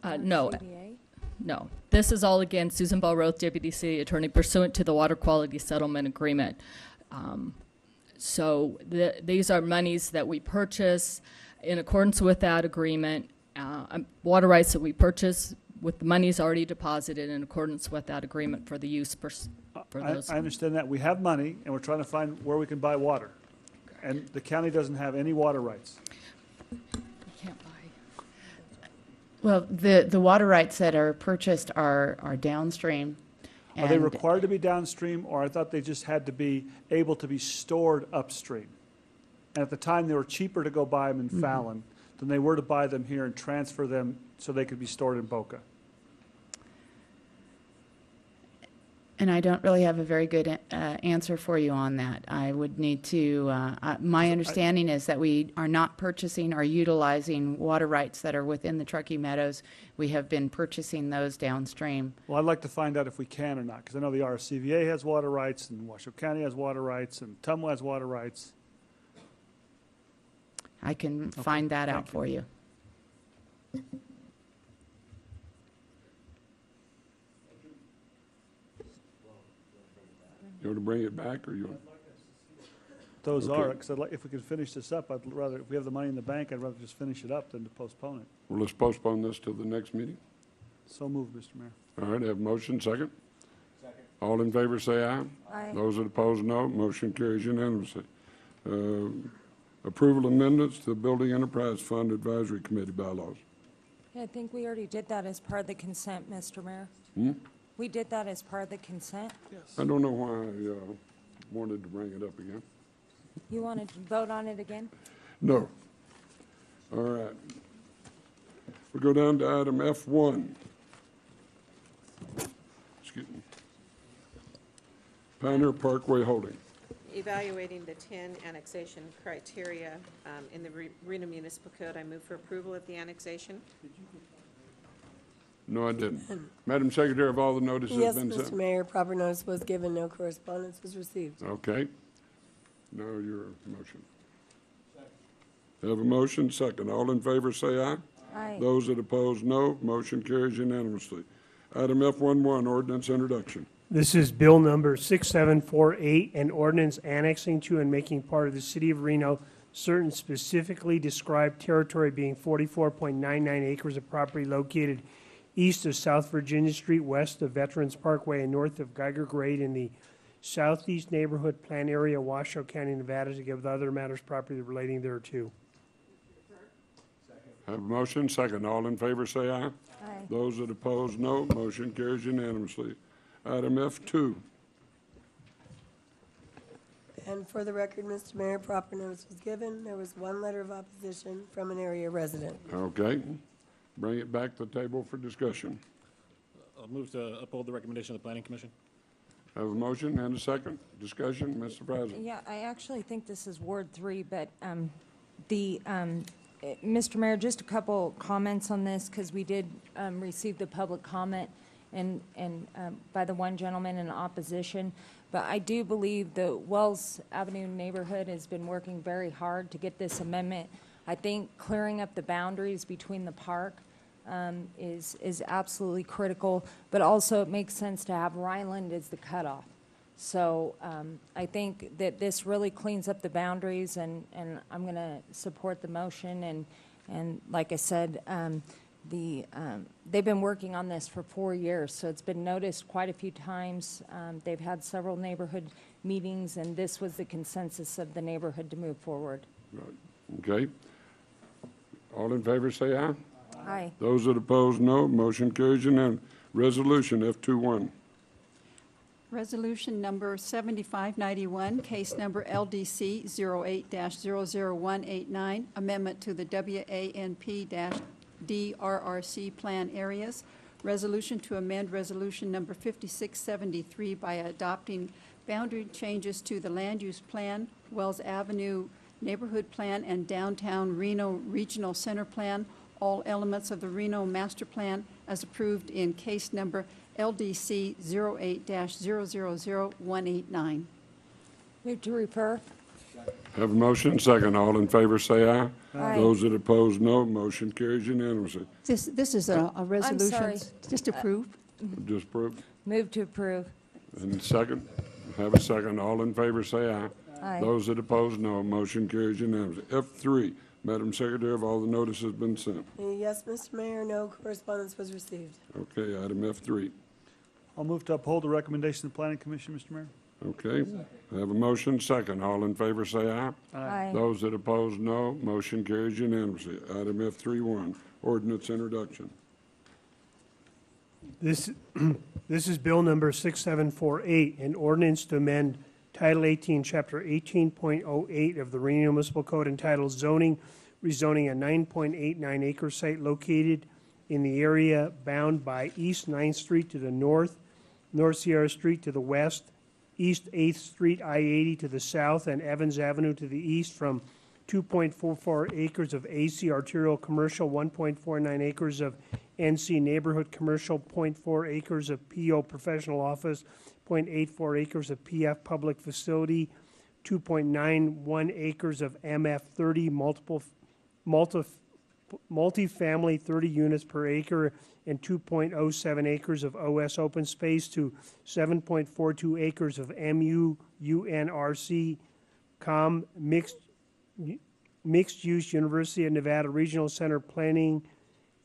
No, no. This is all, again, Susan Ball Roth, Deputy City Attorney, pursuant to the Water Quality Settlement Agreement. So these are monies that we purchase in accordance with that agreement, water rights that we purchase with the monies already deposited in accordance with that agreement for the use for those.
I understand that. We have money, and we're trying to find where we can buy water. And the county doesn't have any water rights.
Well, the water rights that are purchased are downstream.
Are they
and-
required to be downstream, or I thought they just had to be able to be stored upstream? And at the time, they were cheaper to go buy them in
Mhm.
Fallon than they were to buy them here and transfer them so they could be stored in Boca.
And I don't really have a very good answer for you on that. I would need to, my understanding is that we are not purchasing or utilizing water rights that are within the Truckee Meadows. We have been purchasing those downstream.
Well, I'd like to find out if we can or not, because I know the RCVA has water rights, and Washoe County has water rights, and Tumwa has water rights.
I can find that out for you.
You want to bring it back, or you want?
Those
Okay.
are, because if we could finish this up, I'd rather, if we have the money in the bank, I'd rather just finish it up than to postpone it.
Well, let's postpone this till the next meeting.
So moved, Mr. Mayor.
All right, I have motion, second. All in favor, say aye.
Aye.
Those that oppose, no. Motion carries unanimously. Approval amendments to the Building Enterprise Fund Advisory Committee bylaws.
Yeah, I think we already did that as part of the consent, Mr. Mayor.
Hmm?
We did that as part of the consent.
I don't know why I wanted to bring it up again.
You wanted to vote on it again?
No. All right. We go down to item F1. Excuse me. Pioneer Parkway Holding.
Evaluating the 10 annexation criteria in the Reno Municipal Code, I move for approval of the annexation.
No, I didn't. Madam Secretary, have all the notices
Yes,
been
Mr.
sent?
Mayor, proper notice was given, no correspondence was received.
Okay. Now your motion. Have a motion, second. All in favor, say aye.
Aye.
Those that oppose, no. Motion carries unanimously. Item F11, ordinance introduction.
This is bill number 6748, an ordinance annexing to and making part of the city of Reno certain specifically described territory being 44.99 acres of property located east of South Virginia Street, west of Veterans Parkway, and north of Geiger Grade in the Southeast Neighborhood Plan Area, Washoe County, Nevada, together with other matters properly relating thereto.
Have a motion, second. All in favor, say aye.
Aye.
Those that oppose, no. Motion carries unanimously. Item F2.
And for the record, Mr. Mayor, proper notice was given. There was one letter of opposition from an area resident.
Okay. Bring it back to the table for discussion.
I'll move to uphold the recommendation of the Planning Commission.
Have a motion and a second. Discussion, Mr. President.
Yeah, I actually think this is Ward 3, but Mr. Mayor, just a couple comments on this, because we did receive the public comment and by the one gentleman in opposition. But I do believe the Wells Avenue neighborhood has been working very hard to get this amendment. I think clearing up the boundaries between the park is absolutely critical, but also it makes sense to have Rhineland as the cutoff. So I think that this really cleans up the boundaries, and I'm going to support the motion. And like I said, they've been working on this for 4 years, so it's been noticed quite a few times. They've had several neighborhood meetings, and this was the consensus of the neighborhood to move forward.
Right. Okay. All in favor, say aye.
Aye.
Those that oppose, no. Motion carries unanimously. Resolution F21.
Resolution number 7591, case number LDC 08-00189, amendment to the WANP-DRRC plan areas. Resolution to amend resolution number 5673 by adopting boundary changes to the land use plan, Wells Avenue neighborhood plan, and downtown Reno regional center plan, all elements of the Reno master plan as approved in case number LDC 08-000189.
Move to refer.
Have a motion, second. All in favor, say aye.
Aye.
Those that oppose, no. Motion carries unanimously.
This is a resolution.
sorry.
Just approve.
Just approved.
Move to approve.
And second, have a second. All in favor, say aye.
Aye.
Those that oppose, no. Motion carries unanimously. F3, Madam Secretary, have all the notices been sent?
Yes, Mr. Mayor, no correspondence was received.
Okay, item F3.
I'll move to uphold the recommendation of the Planning Commission, Mr. Mayor.
Okay, I have a motion, second. All in favor, say aye.
Aye.
Those that oppose, no. Motion carries unanimously. Item F31, ordinance introduction.
This is bill number 6748, an ordinance to amend Title 18, Chapter 18.08 of the Reno Municipal Code entitled Zoning, rezoning a 9.89 acre site located in the area bound by East 9th Street to the north, North Sierra Street to the west, East 8th Street I-80 to the south, and Evans Avenue to the east from 2.44 acres of AC arterial commercial, 1.49 acres of NC neighborhood commercial, 0.4 acres of PO professional office, 0.84 acres of PF public facility, 2.91 acres of MF 30 multifamily 30 units per acre, and 2.07 acres of OS open space to 7.42 acres of MU UNRC mixed-use University of Nevada Regional Center Planning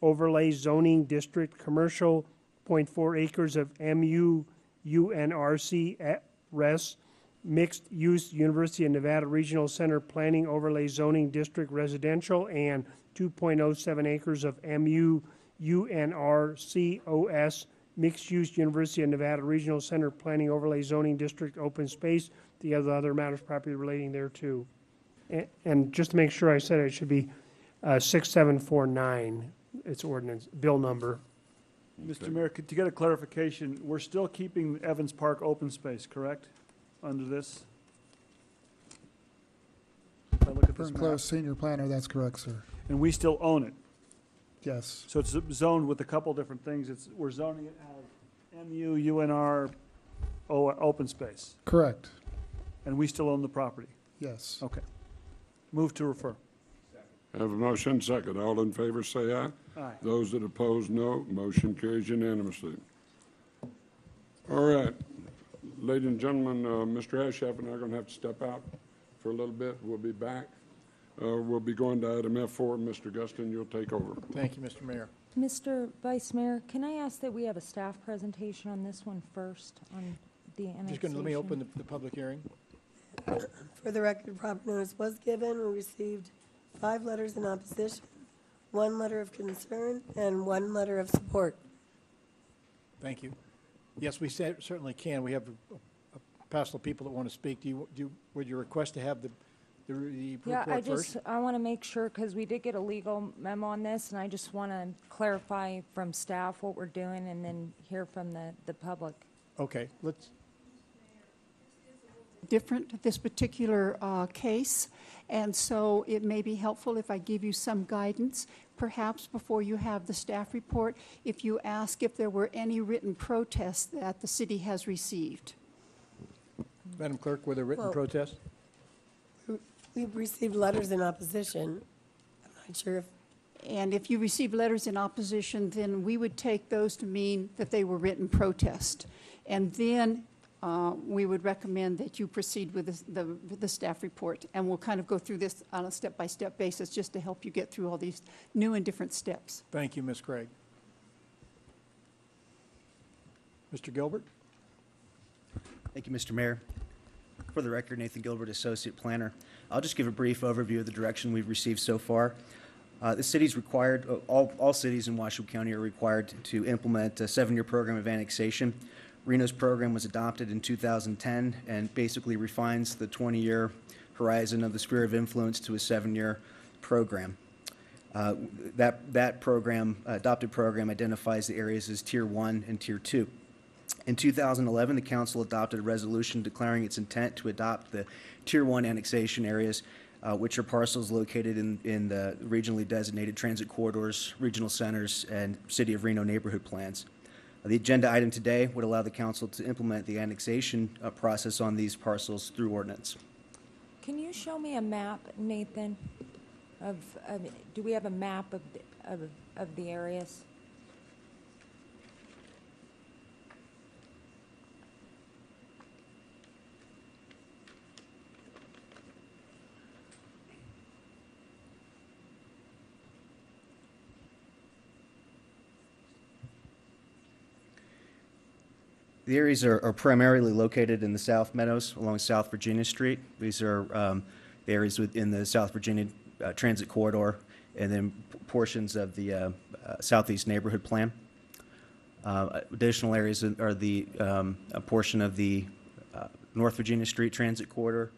Overlay Zoning District Commercial, 0.4 acres of MU UNRC Res mixed-use University of Nevada Regional Center Planning Overlay Zoning District Residential, and 2.07 acres of MU UNRC OS mixed-use University of Nevada Regional Center Planning Overlay Zoning District Open Space, the other matters properly relating thereto. And just to make sure I said it, should be 6749, its ordinance, bill number.
Mr. Mayor, to get a clarification, we're still keeping Evans Park open space, correct, under this? If I look at this
Burn
map.
Close Senior Planner, that's correct, sir.
And we still own it?
Yes.
So it's zoned with a couple different things. We're zoning it as MU, UNR, open space.
Correct.
And we still own the property?
Yes.
Okay. Move to refer.
Have a motion, second. All in favor, say aye.
Aye.
Those that oppose, no. Motion carries unanimously. All right. Ladies and gentlemen, Mr. Ashaf and I are going to have to step out for a little bit. We'll be back. We'll be going to item F4. Mr. Guston, you'll take over.
Thank you, Mr. Mayor.
Mr. Vice Mayor, can I ask that we have a staff presentation on this one first, on the annexation?
Just going to let me open the public hearing.
For the record, proper notice was given. We received 5 letters in opposition, 1 letter of concern, and 1 letter of support.
Thank you. Yes, we certainly can. We have a passel of people that want to speak. Would you request to have the report first?
I want to make sure, because we did get a legal memo on this, and I just want to clarify from staff what we're doing and then hear from the public.
Okay, let's.
Different, this particular case, and so it may be helpful if I give you some guidance, perhaps before you have the staff report, if you ask if there were any written protests that the city has received.
Madam Clerk, were there written protests?
We've received letters in opposition. I'm not sure if
And if you receive letters in opposition, then we would take those to mean that they were written protest. And then we would recommend that you proceed with the staff report. And we'll kind of go through this on a step-by-step basis just to help you get through all these new and different steps.
Thank you, Ms. Craig. Mr. Gilbert?
Thank you, Mr. Mayor. For the record, Nathan Gilbert, Associate Planner. I'll just give a brief overview of the direction we've received so far. The city's required, all cities in Washoe County are required to implement a 7-year program of annexation. Reno's program was adopted in 2010 and basically refines the 20-year horizon of the sphere of influence to a 7-year program. That program, adopted program, identifies the areas as Tier 1 and Tier 2. In 2011, the council adopted a resolution declaring its intent to adopt the Tier 1 annexation areas, which are parcels located in the regionally designated transit corridors, regional centers, and City of Reno neighborhood plans. The agenda item today would allow the council to implement the annexation process on these parcels through ordinance.
Can you show me a map, Nathan, do we have a map of the areas?
The areas are primarily located in the South Meadows along South Virginia Street. These are the areas within the South Virginia Transit Corridor, and then portions of the Southeast Neighborhood Plan. Additional areas are a portion of the North Virginia Street Transit Corridor,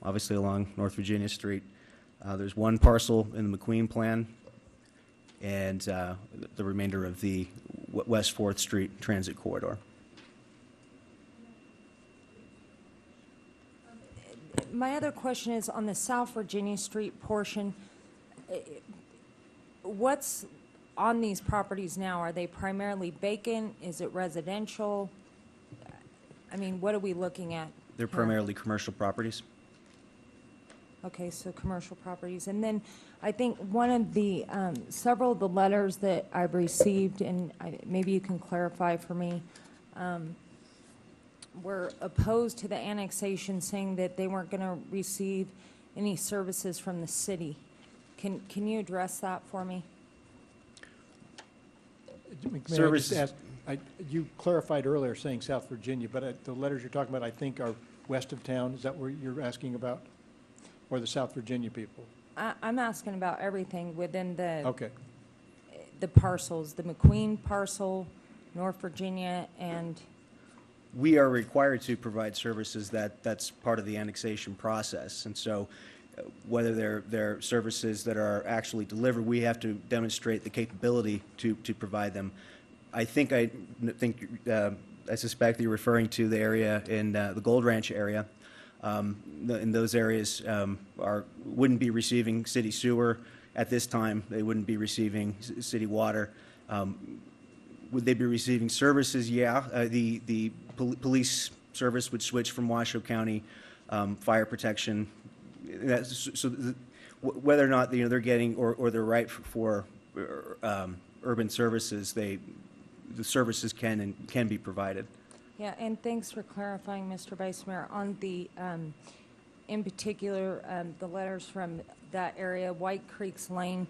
obviously along North Virginia Street. There's one parcel in the McQueen Plan, and the remainder of the West 4th Street Transit Corridor.
My other question is on the South Virginia Street portion, what's on these properties now? Are they primarily vacant? Is it residential? I mean, what are we looking at?
They're primarily commercial properties.
Okay, so commercial properties. And then I think one of the, several of the letters that I've received, and maybe you can clarify for me, were opposed to the annexation, saying that they weren't going to receive any services from the city. Can you address that for me?
Services. You clarified earlier saying South Virginia, but the letters you're talking about, I think, are west of town. Is that where you're asking about? Or the South Virginia people?
I'm asking about everything within
Okay.
the parcels, the McQueen parcel, North Virginia, and...
We are required to provide services that's part of the annexation process. And so whether they're services that are actually delivered, we have to demonstrate the capability to provide them. I suspect you're referring to the area in the Gold Ranch area. In those areas wouldn't be receiving city sewer at this time. They wouldn't be receiving city water. Would they be receiving services? Yeah. The police service would switch from Washoe County, fire protection. Whether or not they're getting or they're right for urban services, the services can be provided.
Yeah, and thanks for clarifying, Mr. Vice Mayor, on the, in particular, the letters from that area, White Creeks Lane.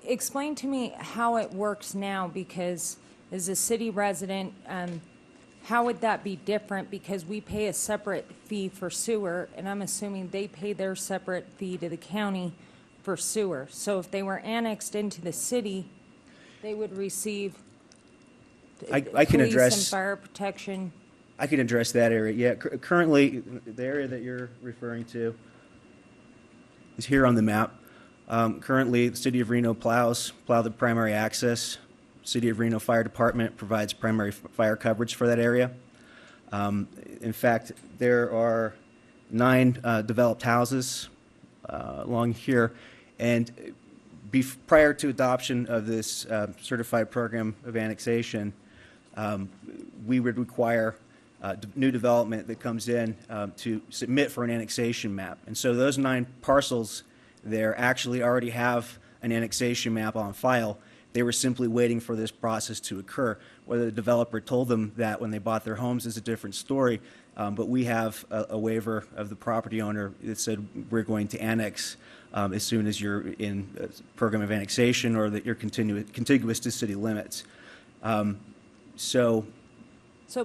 Explain to me how it works now, because as a city resident, how would that be different? Because we pay a separate fee for sewer, and I'm assuming they pay their separate fee to the county for sewer. So if they were annexed into the city, they would receive
I can
police
address
and fire protection.
I can address that area. Yeah, currently the area that you're referring to is here on the map. Currently, the City of Reno plow the primary access. City of Reno Fire Department provides primary fire coverage for that area. In fact, there are 9 developed houses along here, and prior to adoption of this certified program of annexation, we would require new development that comes in to submit for an annexation map. And so those 9 parcels there actually already have an annexation map on file. They were simply waiting for this process to occur. Whether the developer told them that when they bought their homes is a different story, but we have a waiver of the property owner that said we're going to annex as soon as you're in a program of annexation or that you're contiguous to city limits. So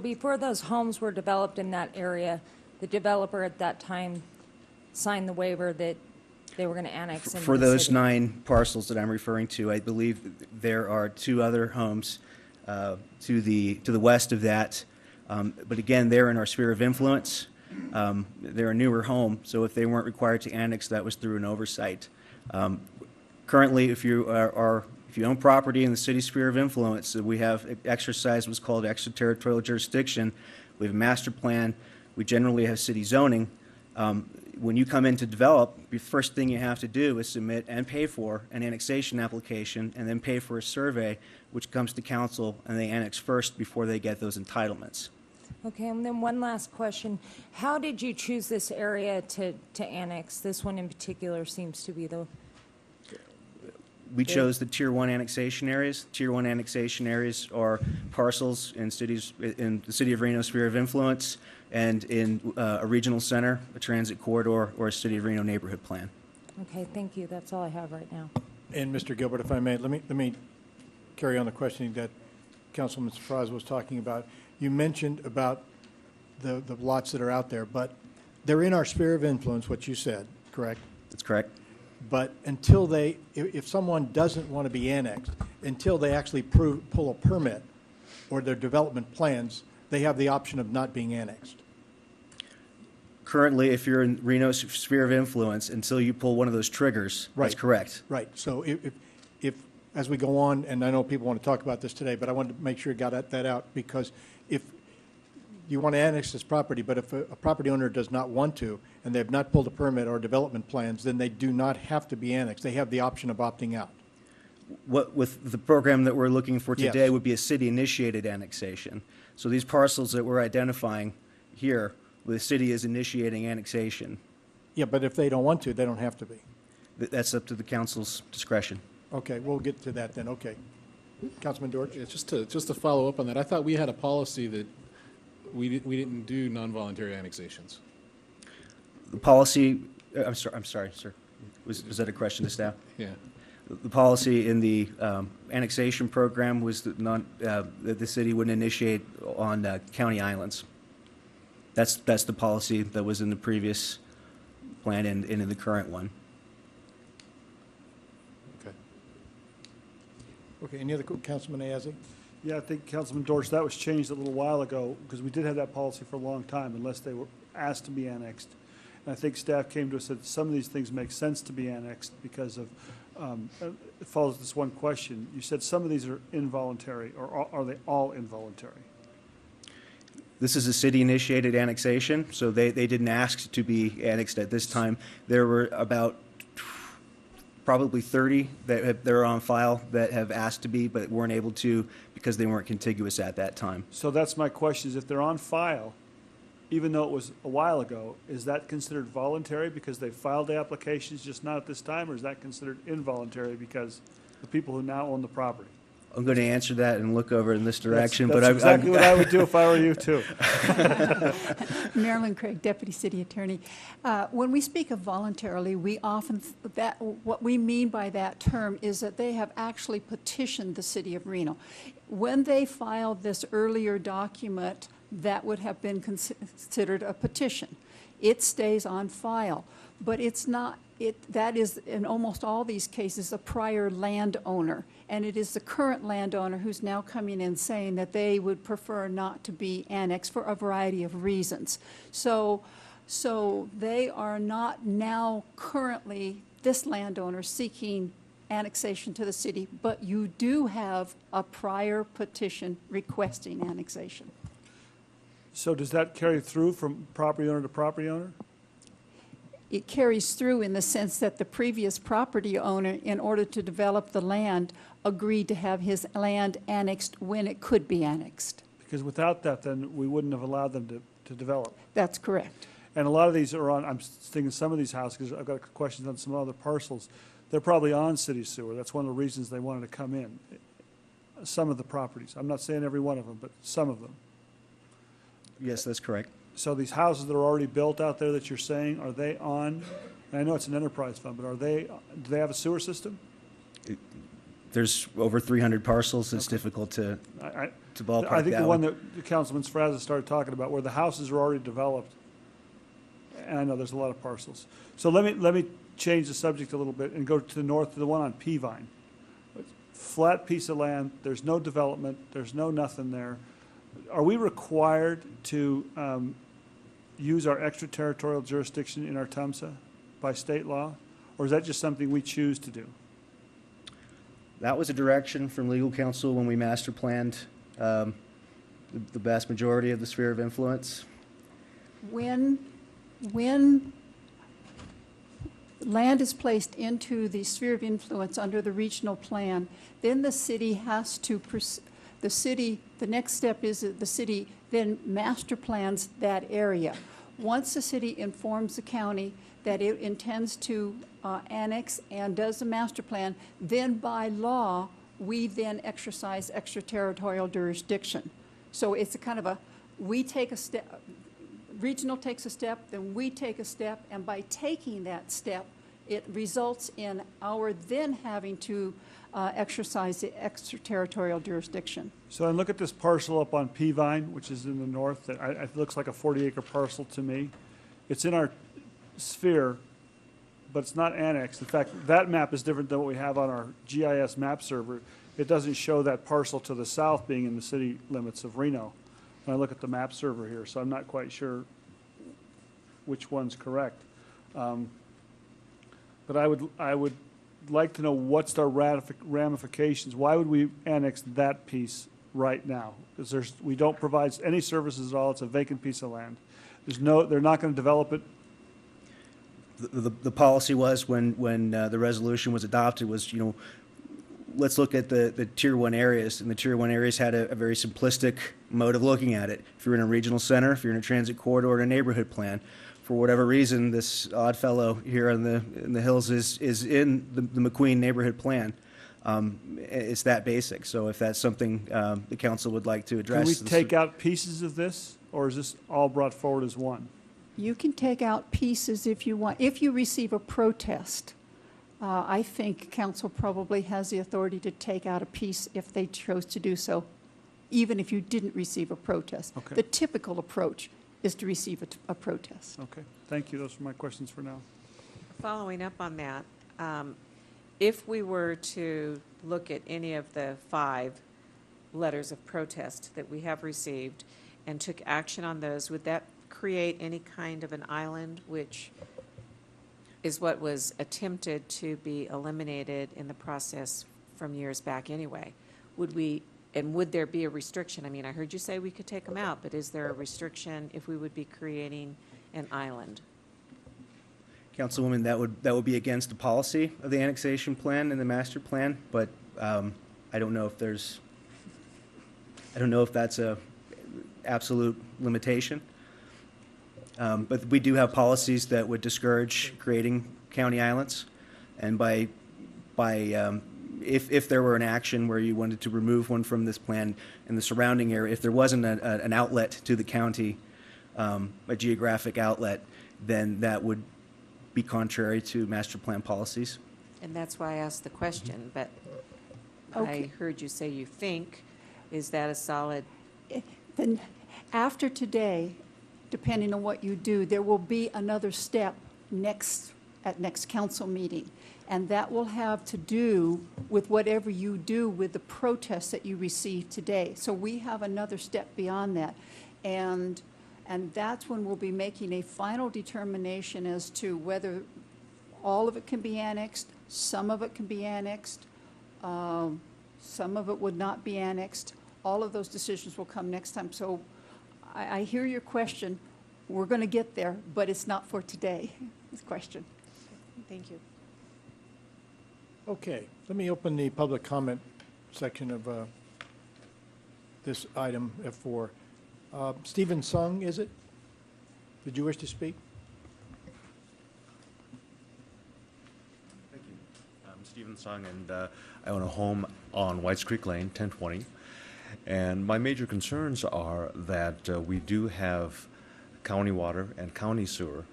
before those homes were developed in that area, the developer at that time signed the waiver that they were going to annex into
for
the
those
city.
9 parcels that I'm referring to, I believe there are 2 other homes to the west of that. But again, they're in our sphere of influence. They're a newer home, so if they weren't required to annex, that was through an oversight. Currently, if you own property in the city sphere of influence, we have exercised what's called extraterritorial jurisdiction. We have a master plan. We generally have city zoning. When you come in to develop, the first thing you have to do is submit and pay for an annexation application and then pay for a survey, which comes to council, and they annex first before they get those entitlements.
Okay, and then one last question. How did you choose this area to annex? This one in particular seems to be the...
We chose the Tier 1 annexation areas. Tier 1 annexation areas are parcels in cities, in the City of Reno sphere of influence, and in a regional center, a transit corridor, or a City of Reno neighborhood plan.
Okay, thank you. That's all I have right now.
And Mr. Gilbert, if I may, let me carry on the questioning that Councilman Fries was talking about. You mentioned about the lots that are out there, but they're in our sphere of influence, what you said, correct?
That's correct.
But until they, if someone doesn't want to be annexed, until they actually pull a permit or their development plans, they have the option of not being annexed.
Currently, if you're in Reno's sphere of influence, until you pull one of those triggers, that's correct.
Right. So if as we go on, and I know people want to talk about this today, but I wanted to make sure you got that out, because if you want to annex this property, but if a property owner does not want to, and they have not pulled a permit or development plans, then they do not have to be annexed. They have the option of opting out.
What with the program that we're looking for
Yes.
today would be a city-initiated annexation. So these parcels that we're identifying here, the city is initiating annexation.
Yeah, but if they don't want to, they don't have to be.
That's up to the council's discretion.
Okay, we'll get to that then. Okay. Councilman Dortch?
Yeah, just to follow up on that, I thought we had a policy that we didn't do non-voluntary annexations.
The policy, I'm sorry, sir. Was that a question to staff?
Yeah.
The policy in the annexation program was that that the city wouldn't initiate on county islands. That's the policy that was in the previous plan and in the current one.
Okay. Okay, any other, Councilman Ayazi?
Yeah, I think, Councilman Dorsch, that was changed a little while ago, because we did have that policy for a long time, unless they were asked to be annexed. And I think staff came to us and said some of these things make sense to be annexed because of, it follows this one question. You said some of these are involuntary, or are they all involuntary?
This is a city-initiated annexation, so they didn't ask to be annexed at this time. There were about probably 30 that are on file that have asked to be, but weren't able to because they weren't contiguous at that time.
So that's my question, is if they're on file, even though it was a while ago, is that considered voluntary because they filed the applications just not at this time, or is that considered involuntary because the people who now own the property?
I'm going to answer that and look over in this direction,
That's
but
exactly what I would do if I were you, too.
Marilyn Craig, Deputy City Attorney. When we speak of voluntarily, we often, what we mean by that term is that they have actually petitioned the City of Reno. When they filed this earlier document, that would have been considered a petition. It stays on file, but it's not, that is, in almost all these cases, a prior landowner. And it is the current landowner who's now coming in saying that they would prefer not to be annexed for a variety of reasons. So they are not now currently, this landowner, seeking annexation to the city, but you do have a prior petition requesting annexation.
So does that carry through from property owner to property owner?
It carries through in the sense that the previous property owner, in order to develop the land, agreed to have his land annexed when it could be annexed.
Because without that, then we wouldn't have allowed them to develop.
That's correct.
And a lot of these are on, I'm thinking some of these houses, because I've got questions on some other parcels, they're probably on city sewer. That's one of the reasons they wanted to come in. Some of the properties. I'm not saying every one of them, but some of them.
Yes, that's correct.
So these houses that are already built out there that you're saying, are they on, and I know it's an enterprise fund, but do they have a sewer system?
There's over 300 parcels. It's difficult to ballpark
I think
that
the one
one.
that Councilman Srazza started talking about, where the houses are already developed, and I know there's a lot of parcels. So let me change the subject a little bit and go to the north, to the one on Peavine. Flat piece of land, there's no development, there's no nothing there. Are we required to use our extraterritorial jurisdiction in our TUMSA by state law? Or is that just something we choose to do?
That was a direction from legal counsel when we master planned the vast majority of the sphere of influence.
When land is placed into the sphere of influence under the regional plan, then the city has to, the next step is that the city then master plans that area. Once the city informs the county that it intends to annex and does the master plan, then by law, we then exercise extraterritorial jurisdiction. So it's a kind of a, we take a step, regional takes a step, then we take a step, and by taking that step, it results in our then having to exercise the extraterritorial jurisdiction.
So I look at this parcel up on Peavine, which is in the north, that it looks like a 40-acre parcel to me. It's in our sphere, but it's not annexed. In fact, that map is different than what we have on our GIS map server. It doesn't show that parcel to the south being in the city limits of Reno when I look at the map server here, so I'm not quite sure which one's correct. But I would like to know what's our ramifications. Why would we annex that piece right now? Because we don't provide any services at all. It's a vacant piece of land. They're not going to develop it.
The policy was when the resolution was adopted was, let's look at the Tier 1 areas, and the Tier 1 areas had a very simplistic mode of looking at it. If you're in a regional center, if you're in a transit corridor or a neighborhood plan, for whatever reason, this odd fellow here in the hills is in the McQueen neighborhood plan. It's that basic. So if that's something the council would like to address.
Can we take out pieces of this, or is this all brought forward as one?
You can take out pieces if you want. If you receive a protest, I think council probably has the authority to take out a piece if they chose to do so, even if you didn't receive a protest.
Okay.
The typical approach is to receive a protest.
Okay, thank you. Those are my questions for now.
Following up on that, if we were to look at any of the 5 letters of protest that we have received and took action on those, would that create any kind of an island, which is what was attempted to be eliminated in the process from years back anyway? Would there be a restriction? I mean, I heard you say we could take them out, but is there a restriction if we would be creating an island?
Councilwoman, that would be against the policy of the annexation plan and the master plan, but I don't know if that's a absolute limitation. But we do have policies that would discourage creating county islands, and if there were an action where you wanted to remove one from this plan in the surrounding area, if there wasn't an outlet to the county, a geographic outlet, then that would be contrary to master plan policies.
And that's why I asked the question, but
Okay.
I heard you say you think. Is that a solid?
Then after today, depending on what you do, there will be another step at next council meeting. And that will have to do with whatever you do with the protests that you received today. So we have another step beyond that. And that's when we'll be making a final determination as to whether all of it can be annexed, some of it can be annexed, some of it would not be annexed. All of those decisions will come next time. So I hear your question. We're going to get there, but it's not for today, this question.
Thank you.
Okay, let me open the public comment section of this item F4. Stephen Sung, is it? Did you wish to speak?
Thank you. Stephen Sung, and I own a home on Whites Creek Lane, 1020. And my major concerns are that we do have county water and county sewer,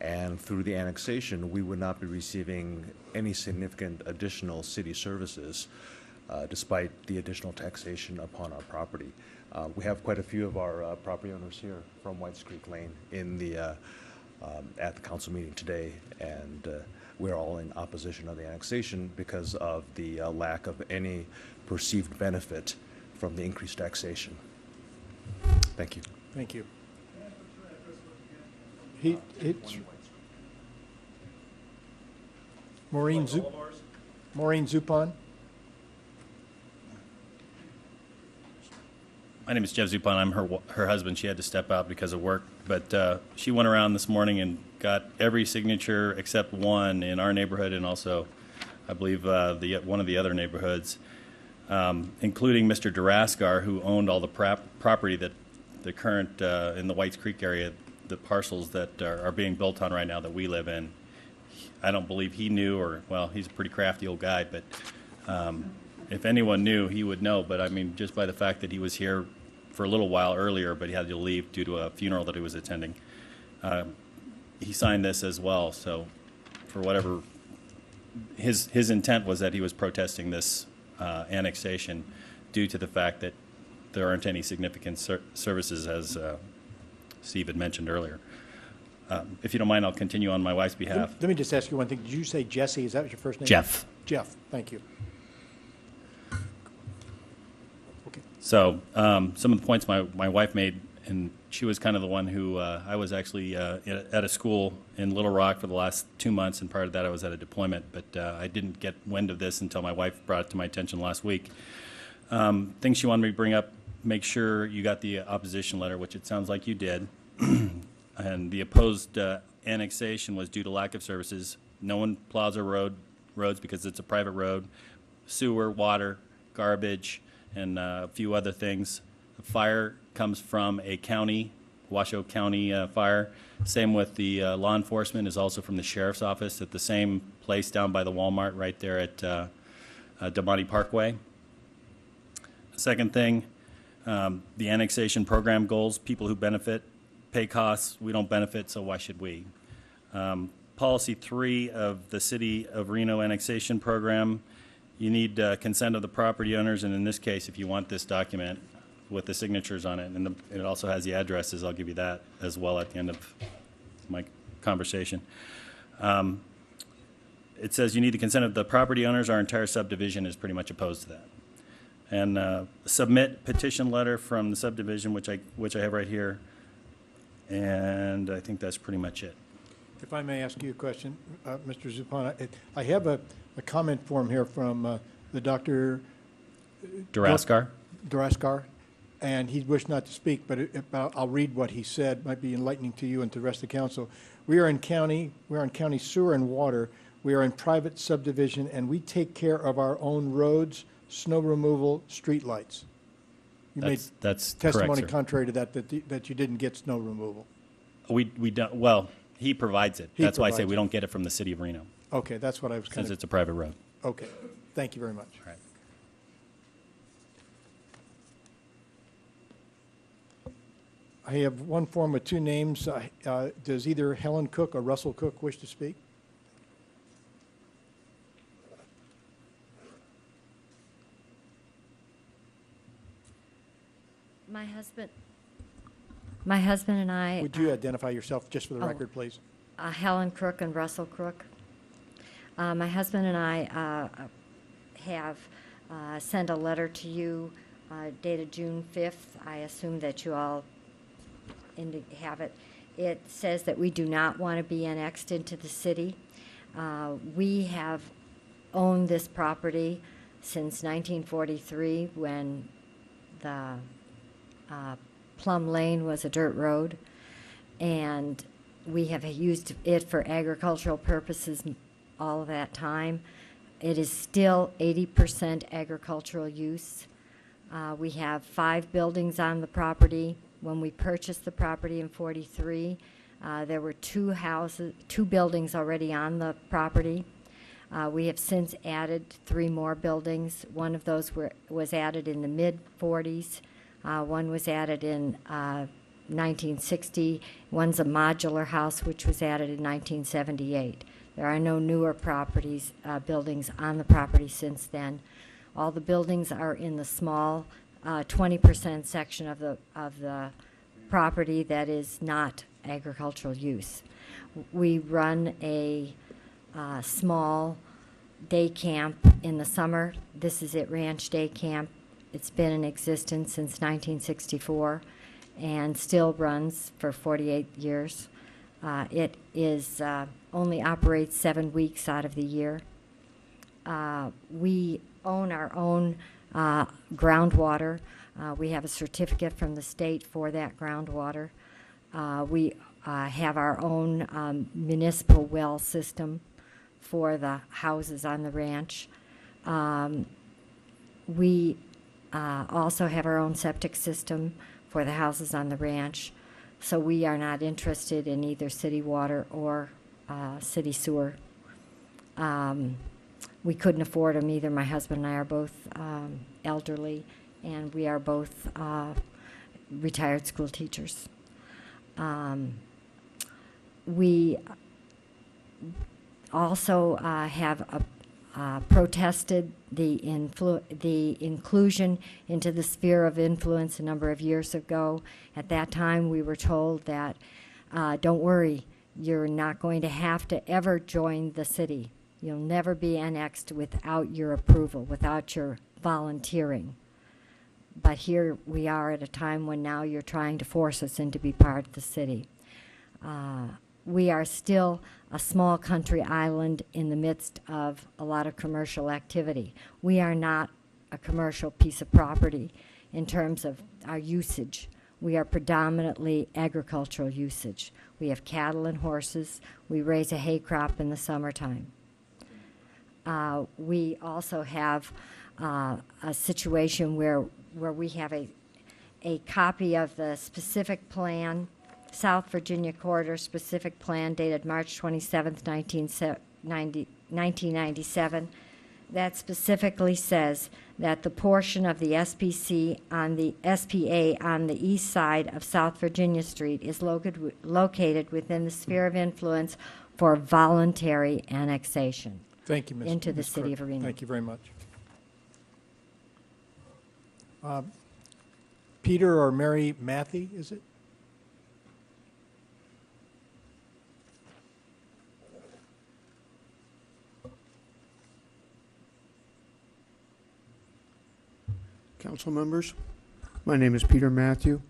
and through the annexation, we would not be receiving any significant additional city services, despite the additional taxation upon our property. We have quite a few of our property owners here from Whites Creek Lane in the at the council meeting today, and we're all in opposition of the annexation because of the lack of any perceived benefit from the increased taxation. Thank you.
Thank you. It's Maureen Zupon.
My name is Jeff Zupon. I'm her husband. She had to step out because of work, but she went around this morning and got every signature except one in our neighborhood, and also, I believe, one of the other neighborhoods, including Mr. Duraskar, who owned all the property that the current in the Whites Creek area, the parcels that are being built on right now that we live in. I don't believe he knew, or, well, he's a pretty crafty old guy, but if anyone knew, he would know. But I mean, just by the fact that he was here for a little while earlier, but he had to leave due to a funeral that he was attending, he signed this as well. So for whatever, his intent was that he was protesting this annexation due to the fact that there aren't any significant services, as Steve had mentioned earlier. If you don't mind, I'll continue on my wife's behalf.
Let me just ask you one thing. Did you say Jesse? Is that your first name?
Jeff.
Jeff, thank you.
So some of the points my wife made, and she was kind of the one who, I was actually at a school in Little Rock for the last 2 months, and prior to that I was at a deployment, but I didn't get wind of this until my wife brought it to my attention last week. Things she wanted me to bring up: make sure you got the opposition letter, which it sounds like you did. And the opposed annexation was due to lack of services. No one plows our roads because it's a private road. Sewer, water, garbage, and a few other things. The fire comes from a county, Washoe County fire. Same with the law enforcement is also from the sheriff's office at the same place down by the Walmart right there at Demonte Parkway. Second thing, the annexation program goals: people who benefit pay costs. We don't benefit, so why should we? Policy 3 of the City of Reno annexation program: you need consent of the property owners, and in this case, if you want this document with the signatures on it, and it also has the addresses, I'll give you that as well at the end of my conversation. It says you need the consent of the property owners. Our entire subdivision is pretty much opposed to that. And submit petition letter from the subdivision, which I have right here, and I think that's pretty much it.
If I may ask you a question, Mr. Zupon, I have a comment form here from the Dr. Duraskar, and he wished not to speak, but I'll read what he said. It might be enlightening to you and to the rest of the council. We're on county sewer and water. We are in private subdivision, and we take care of our own roads, snow removal, street lights. You made testimony
correct,
contrary to that you didn't get snow removal.
We don't. Well, he provides it. That's why I say we don't get it from the City of Reno.
Okay, that's what I was
since it's a private road.
Okay, thank you very much.
All right.
I have one form with two names. Does either Helen Cook or Russell Cook wish to speak?
My husband and I.
Would you identify yourself just for the record, please?
Helen Crook and Russell Crook. My husband and I have sent a letter to you dated June 5th. I assume that you all have it. It says that we do not want to be annexed into the city. We have owned this property since 1943, when the Plum Lane was a dirt road, and we have used it for agricultural purposes all of that time. It is still 80% agricultural use. We have 5 buildings on the property. When we purchased the property in '43, there were 2 buildings already on the property. We have since added 3 more buildings. One of those was added in the mid-40s. One was added in 1960. One's a modular house, which was added in 1978. There are no newer buildings on the property since then. All the buildings are in the small 20% section of the property that is not agricultural use. We run a small day camp in the summer. This is at Ranch Day Camp. It's been in existence since 1964 and still runs for 48 years. It is only operates 7 weeks out of the year. We own our own groundwater. We have a certificate from the state for that groundwater. We have our own municipal well system for the houses on the ranch. We also have our own septic system for the houses on the ranch. So we are not interested in either city water or city sewer. We couldn't afford them either. My husband and I are both elderly, and we are both retired school teachers. We also have protested the inclusion into the sphere of influence a number of years ago. At that time, we were told that, don't worry, you're not going to have to ever join the city. You'll never be annexed without your approval, without your volunteering. But here we are at a time when now you're trying to force us into be part of the city. We are still a small country island in the midst of a lot of commercial activity. We are not a commercial piece of property in terms of our usage. We are predominantly agricultural usage. We have cattle and horses. We raise a hay crop in the summertime. We also have a situation where we have a copy of the specific plan, South Virginia Corridor Specific Plan dated March 27th, 1997, that specifically says that the portion of the SPA on the east side of South Virginia Street is located within the sphere of influence for voluntary annexation.
Thank you,
into the city of Reno.
Thank you very much. Peter or Mary Matthey, is it?
Council members, my name is Peter Matthew.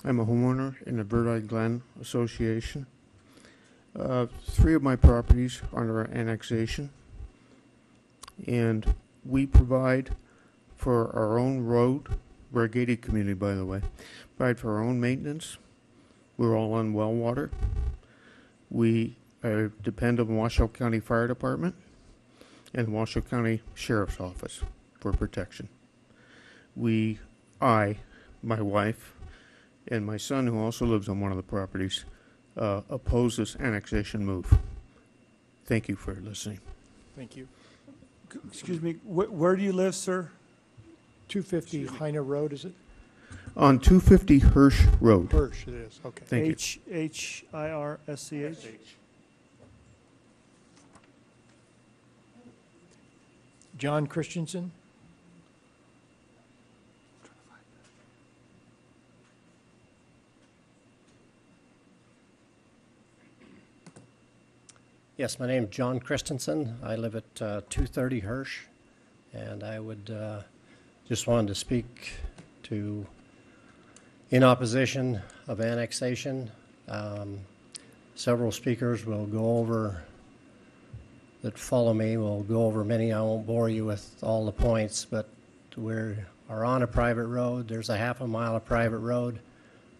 I'm a homeowner in the Bird-Eyed Glen Association. 3 of my properties are under annexation, and we provide for our own road. We're a gated community, by the way. Provide for our own maintenance. We're all on well water. We depend on Washoe County Fire Department and Washoe County Sheriff's Office for protection. I, my wife, and my son, who also lives on one of the properties, oppose this annexation move. Thank you for listening.
Thank you.
Excuse me, where do you live, sir?
250 Heine Road, is it?
On 250 Hirsch Road.
Hirsch, it is, okay.
Thank you.
H-I-R-S-C-H?
John Christensen?
Yes, my name is John Christensen. I live at 230 Hirsch, and I would just wanted to speak in opposition of annexation. Several speakers will go over, that follow me, will go over many. I won't bore you with all the points, but we are on a private road. There's a half a mile of private road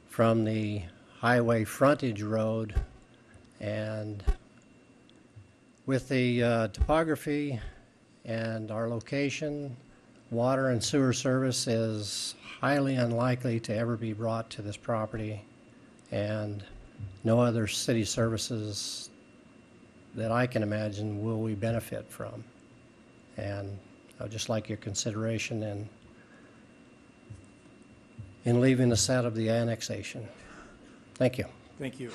from the highway frontage road, and with the topography and our location, water and sewer service is highly unlikely to ever be brought to this property, and no other city services that I can imagine will we benefit from. And I'd just like your consideration in leaving us out of the annexation. Thank you.
Thank you.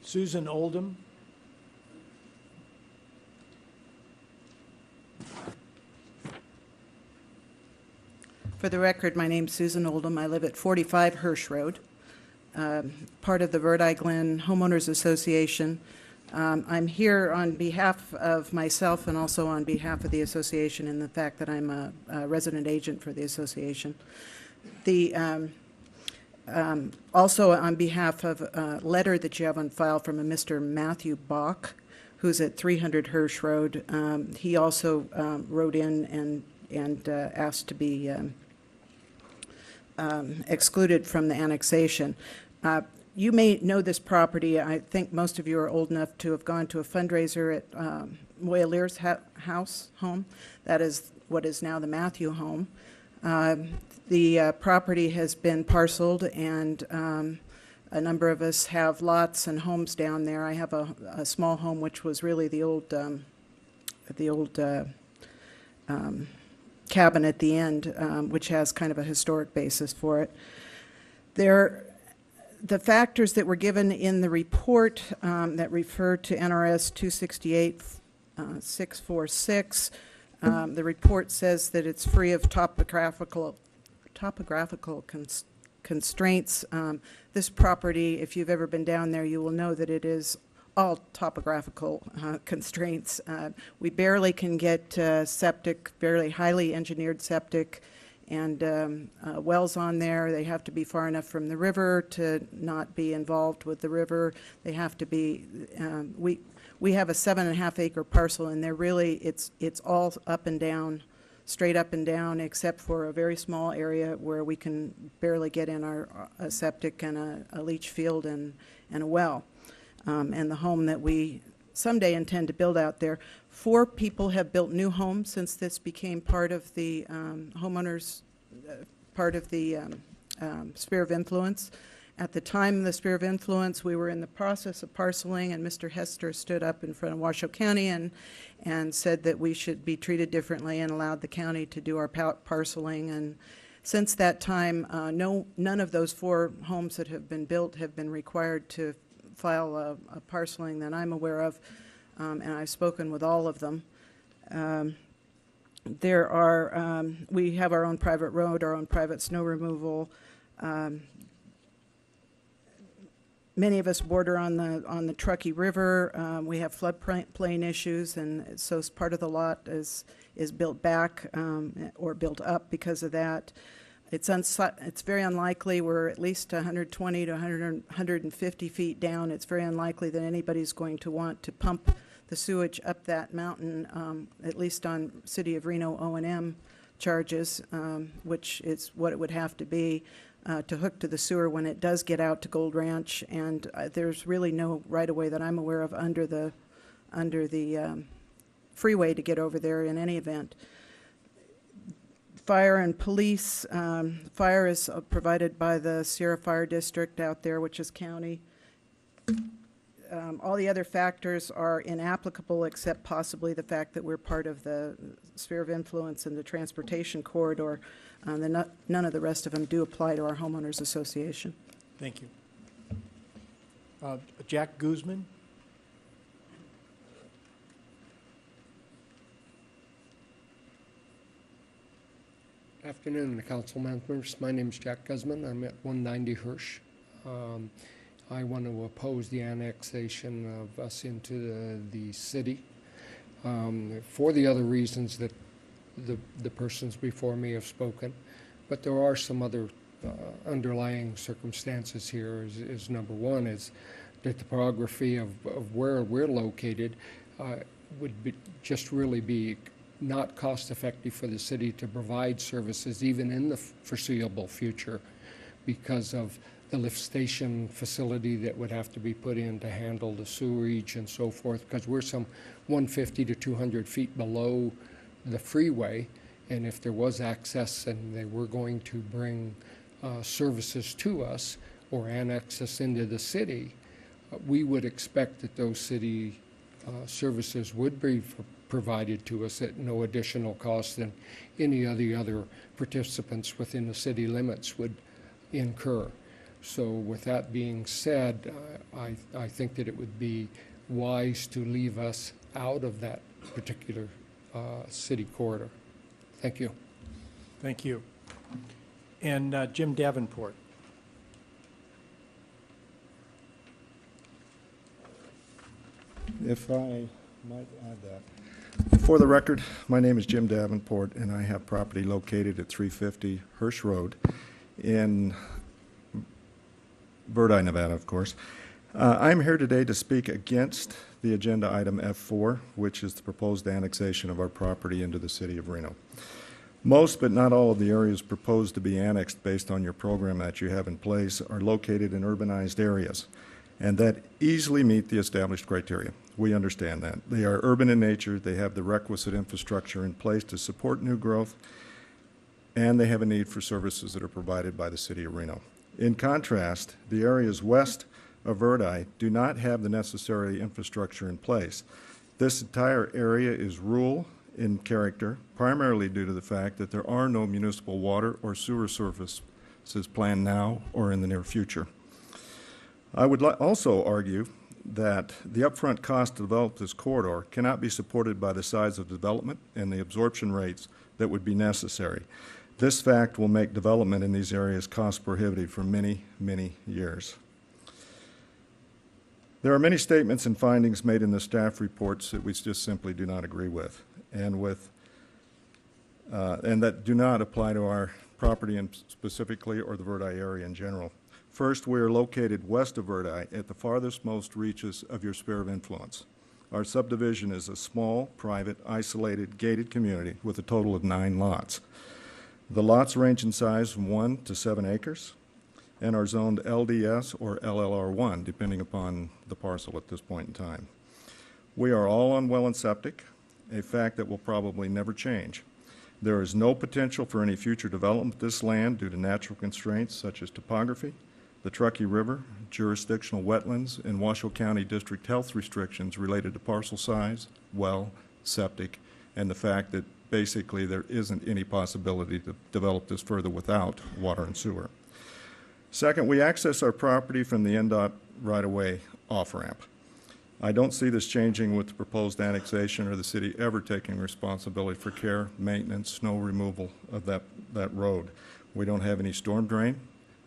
Susan Oldham.
For the record, my name's Susan Oldham. I live at 45 Hirsch Road, part of the Verdi Glen Homeowners Association. I'm here on behalf of myself and also on behalf of the association in the fact that I'm a resident agent for the association. Also on behalf of a letter that you have on file from a Mr. Matthew Bach, who's at 300 Hirsch Road. He also wrote in and asked to be excluded from the annexation. You may know this property. I think most of you are old enough to have gone to a fundraiser at Moya Lear's home. That is what is now the Matthew home. The property has been parceled, and a number of us have lots and homes down there. I have a small home, which was really the old cabin at the end, which has kind of a historic basis for it. The factors that were given in the report that refer to NRS 268-646, the report says that it's free of topographical constraints. This property, if you've ever been down there, you will know that it is all topographical constraints. We barely can get septic, fairly highly engineered septic, and wells on there. They have to be far enough from the river to not be involved with the river. They have to be, we have a 7.5 acre parcel, and they're really, it's all up and down, straight up and down, except for a very small area where we can barely get in a septic and a leach field and a well. And the home that we someday intend to build out there. 4 people have built new homes since this became part of the homeowners, part of the sphere of influence. At the time of the sphere of influence, we were in the process of parceling, and Mr. Hester stood up in front of Washoe County and said that we should be treated differently and allowed the county to do our parceling. And since that time, none of those 4 homes that have been built have been required to file a parceling that I'm aware of, and I've spoken with all of them. We have our own private road, our own private snow removal. Many of us border on the Truckee River. We have floodplain issues, and so part of the lot is built back or built up because of that. It's very unlikely. We're at least 120 to 150 feet down. It's very unlikely that anybody's going to want to pump the sewage up that mountain, at least on City of Reno O&M charges, which is what it would have to be to hook to the sewer when it does get out to Gold Ranch. And there's really no right-of-way that I'm aware of under the freeway to get over there in any event. Fire and police. Fire is provided by the Sierra Fire District out there, which is county. All the other factors are inapplicable except possibly the fact that we're part of the sphere of influence in the transportation corridor. None of the rest of them do apply to our homeowners association.
Thank you. Jack Guzman.
Afternoon, council members. My name is Jack Guzman. I'm at 190 Hirsch. I want to oppose the annexation of us into the city for the other reasons that the persons before me have spoken. But there are some other underlying circumstances here. Is number one is the topography of where we're located would be just really be not cost effective for the city to provide services even in the foreseeable future because of the lift station facility that would have to be put in to handle the sewerage and so forth, because we're some 150 to 200 feet below the freeway, and if there was access and they were going to bring services to us or annex us into the city, we would expect that those city services would be provided to us at no additional cost than any of the other participants within the city limits would incur. So with that being said, I think that it would be wise to leave us out of that particular city corridor. Thank you.
Thank you. And Jim Davenport.
If I might add that. For the record, my name is Jim Davenport, and I have property located at 350 Hirsch Road in Verdi, Nevada, of course. I'm here today to speak against the agenda item F4, which is the proposed annexation of our property into the city of Reno. Most, but not all, of the areas proposed to be annexed based on your program that you have in place are located in urbanized areas, and that easily meet the established criteria. We understand that. They are urban in nature, they have the requisite infrastructure in place to support new growth, and they have a need for services that are provided by the city of Reno. In contrast, the areas west of Verdi do not have the necessary infrastructure in place. This entire area is rural in character, primarily due to the fact that there are no municipal water or sewer services planned now or in the near future. I would also argue that the upfront cost to develop this corridor cannot be supported by the size of development and the absorption rates that would be necessary. This fact will make development in these areas cost prohibitive for many, many years. There are many statements and findings made in the staff reports that we just simply do not agree with, and that do not apply to our property specifically or the Verdi area in general. First, we are located west of Verdi at the farthest most reaches of your sphere of influence. Our subdivision is a small, private, isolated, gated community with a total of 9 lots. The lots range in size from 1 to 7 acres and are zoned LDS or LLR1, depending upon the parcel at this point in time. We are all on well and septic, a fact that will probably never change. There is no potential for any future development of this land due to natural constraints such as topography, the Truckee River, jurisdictional wetlands, and Washoe County District health restrictions related to parcel size, well, septic, and the fact that basically there isn't any possibility to develop this further without water and sewer. Second, we access our property from the NDOT right-of-way off-ramp. I don't see this changing with the proposed annexation or the city ever taking responsibility for care, maintenance, snow removal of that road. We don't have any storm drain.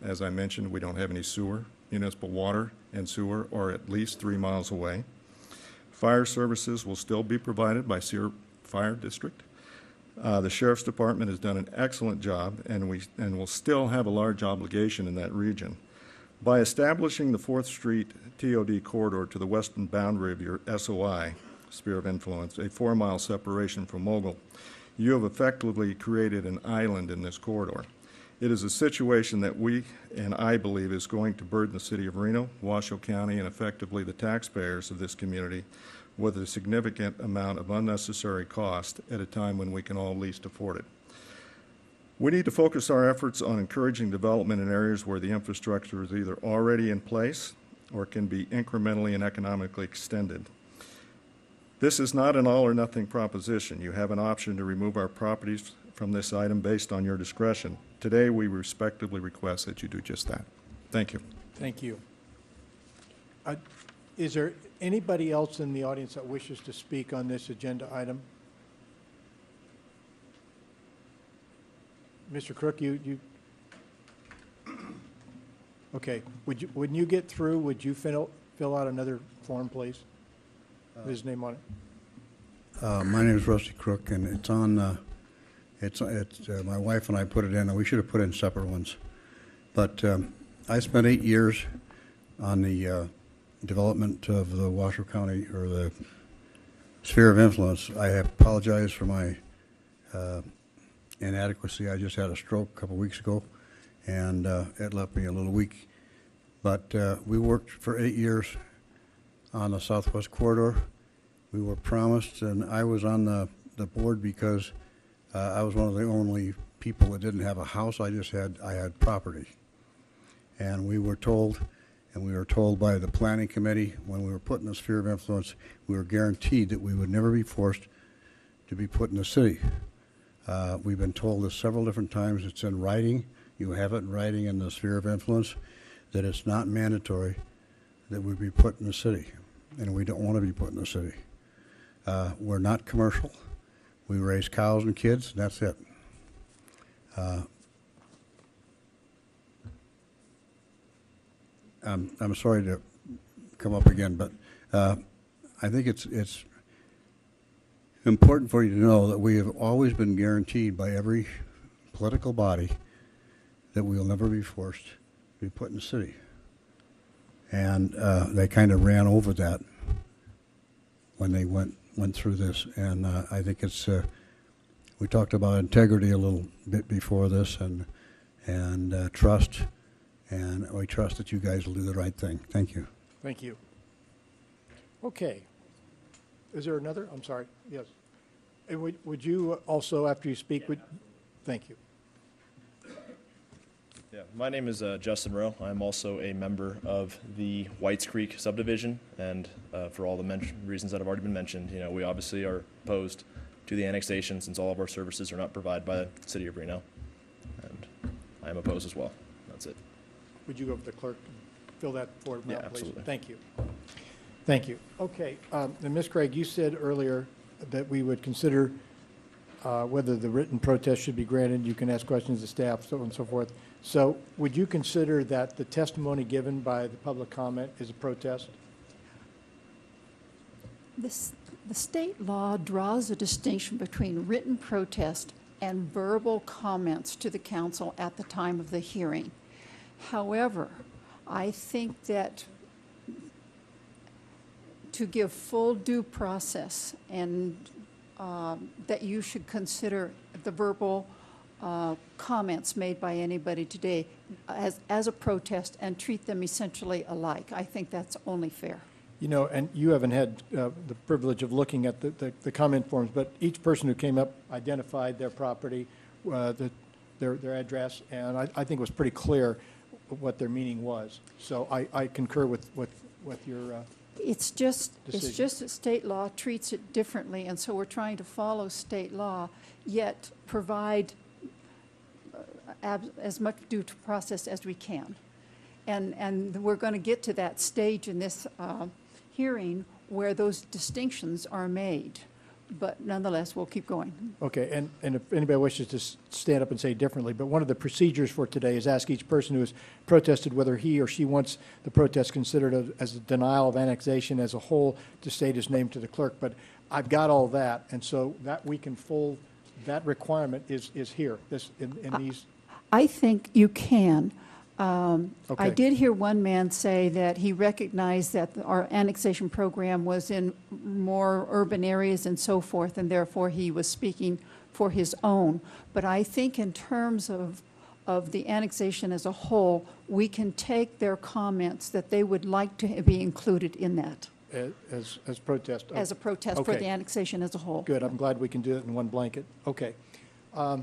As I mentioned, we don't have any sewer. Municipal water and sewer are at least 3 miles away. Fire services will still be provided by Sear Fire District. The Sheriff's Department has done an excellent job, and will still have a large obligation in that region. By establishing the 4th Street TOD corridor to the western boundary of your SOI, sphere of influence, a 4-mile separation from Mogul, you have effectively created an island in this corridor. It is a situation that we, and I believe, is going to burden the city of Reno, Washoe County, and effectively the taxpayers of this community with a significant amount of unnecessary cost at a time when we can all least afford it. We need to focus our efforts on encouraging development in areas where the infrastructure is either already in place or can be incrementally and economically extended. This is not an all or nothing proposition. You have an option to remove our properties from this item based on your discretion. Today, we respectfully request that you do just that. Thank you.
Thank you. Is there anybody else in the audience that wishes to speak on this agenda item? Mr. Crook, you okay. When you get through, would you fill out another form, please? With his name on it.
My name is Rusty Crook, and it's on. My wife and I put it in, and we should have put in separate ones. But I spent 8 years on the development of the Washoe County, or the sphere of influence. I apologize for my inadequacy. I just had a stroke a couple weeks ago, and it left me a little weak. But we worked for 8 years on the Southwest Corridor. We were promised, and I was on the board because I was one of the only people that didn't have a house. I had property. And we were told And we were told by the planning committee when we were put in the sphere of influence, we were guaranteed that we would never be forced to be put in the city. We've been told this several different times. It's in writing. You have it in writing in the sphere of influence that it's not mandatory that we be put in the city, and we don't want to be put in the city. We're not commercial. We raise cows and kids, and that's it. I'm sorry to come up again, but I think it's important for you to know that we have always been guaranteed by every political body that we will never be forced to be put in the city. And they kind of ran over that when they went through this. And I think it's, we talked about integrity a little bit before this, and trust, and we trust that you guys will do the right thing. Thank you.
Thank you. Okay. Is there another? I'm sorry. Yes. And would you also, after you speak, thank you.
Yeah, my name is Justin Rowe. I'm also a member of the Whites Creek subdivision, and for all the reasons that have already been mentioned, we obviously are opposed to the annexation since all of our services are not provided by the city of Reno, and I am opposed as well. That's it.
Would you go with the clerk and fill that forward now,
Yeah,
please?
absolutely.
Thank you. Thank you. Okay, and Ms. Craig, you said earlier that we would consider whether the written protest should be granted. You can ask questions of staff, so on and so forth. So would you consider that the testimony given by the public comment is a protest?
The state law draws a distinction between written protest and verbal comments to the council at the time of the hearing. However, I think that to give full due process and that you should consider the verbal comments made by anybody today as a protest and treat them essentially alike. I think that's only fair.
And you haven't had the privilege of looking at the comment forms, but each person who came up identified their property, their address, and I think it was pretty clear what their meaning was. So I concur with your
It's just
decision.
that state law treats it differently, and so we're trying to follow state law, yet provide as much due process as we can. And we're going to get to that stage in this hearing where those distinctions are made. But nonetheless, we'll keep going.
Okay, and if anybody wishes to stand up and say differently, but one of the procedures for today is ask each person who has protested whether he or she wants the protest considered as a denial of annexation as a whole to state his name to the clerk. But I've got all that, and so that we can that requirement is here, in these.
I think you can. I
Okay.
did hear one man say that he recognized that our annexation program was in more urban areas and so forth, and therefore he was speaking for his own. But I think in terms of the annexation as a whole, we can take their comments that they would like to be included in that.
As protest?
As a protest for
Okay.
the annexation as a whole.
Good, I'm glad we can do it in one blanket. Okay. Let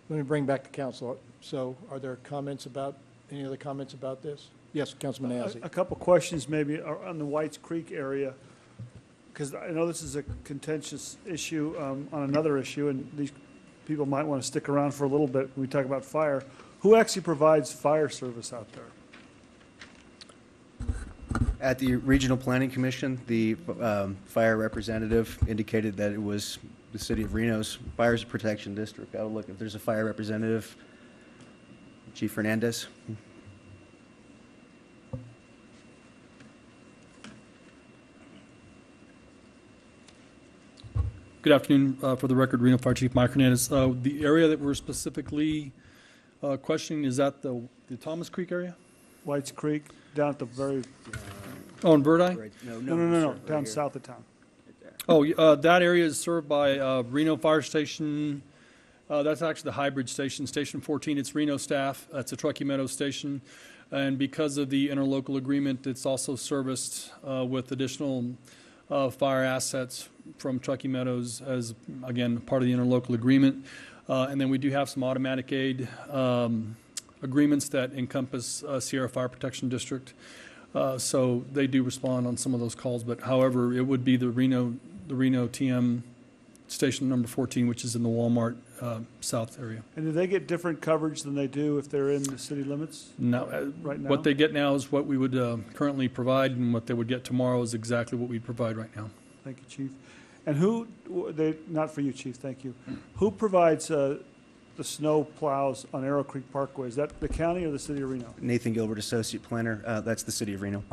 me bring back the council. So are there any other comments about this? Yes, Councilman Azzi.
A couple questions maybe on the Whites Creek area, because I know this is a contentious issue on another issue, and these people might want to stick around for a little bit when we talk about fire. Who actually provides fire service out there?
At the Regional Planning Commission, the fire representative indicated that it was the City of Reno's Fires Protection District. I'll look if there's a fire representative. Chief Fernandez.
Good afternoon. For the record, Reno Fire Chief Mike Hernandez. The area that we're specifically questioning, is that the Thomas Creek area?
Whites Creek, down at the very...
Oh, in Verdi?
Right.
No, down south of town.
Oh, that area is served by Reno Fire Station. That's actually the hybrid station, Station 14. It's Reno staff. That's a Truckee Meadows station. And because of the interlocal agreement, it's also serviced with additional fire assets from Truckee Meadows as, again, part of the interlocal agreement. And then we do have some automatic aid agreements that encompass Sierra Fire Protection District. So they do respond on some of those calls, but however, it would be the Reno TM station number 14, which is in the Walmart South area.
And do they get different coverage than they do if they're in the city limits?
No,
right now?
what they get now is what we would currently provide, and what they would get tomorrow is exactly what we provide right now.
Thank you, Chief. And not for you, Chief, thank you. Who provides the snow plows on Arrow Creek Parkway? Is that the county or the city of Reno?
Nathan Gilbert, Associate Planner. That's the City of Reno.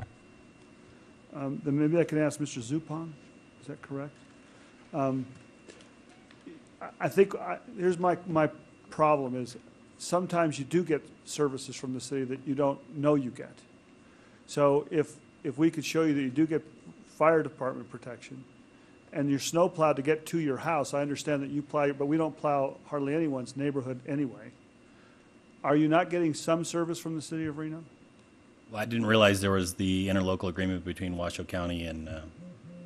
Then maybe I can ask Mr. Zupan. Is that correct? I think here's my problem is sometimes you do get services from the city that you don't know you get. So if we could show you that you do get fire department protection and you're snow plowed to get to your house, I understand that you plow, but we don't plow hardly anyone's neighborhood anyway. Are you not getting some service from the city of Reno?
Well, I didn't realize there was the interlocal agreement between Washoe County and,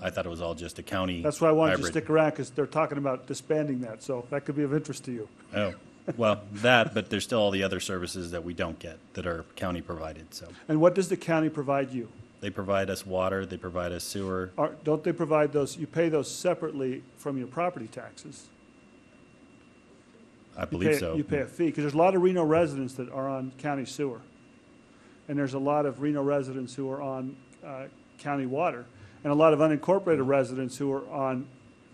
I thought it was all just a county.
That's why I wanted you to
hybrid.
stick around, because they're talking about disbanding that, so that could be of interest to you.
Oh, well, but there's still all the other services that we don't get that are county provided, so.
And what does the county provide you?
They provide us water, they provide us sewer.
Don't they provide those, you pay those separately from your property taxes?
I believe so.
You pay a fee, because there's a lot of Reno residents that are on county sewer. And there's a lot of Reno residents who are on county water. And a lot of unincorporated residents who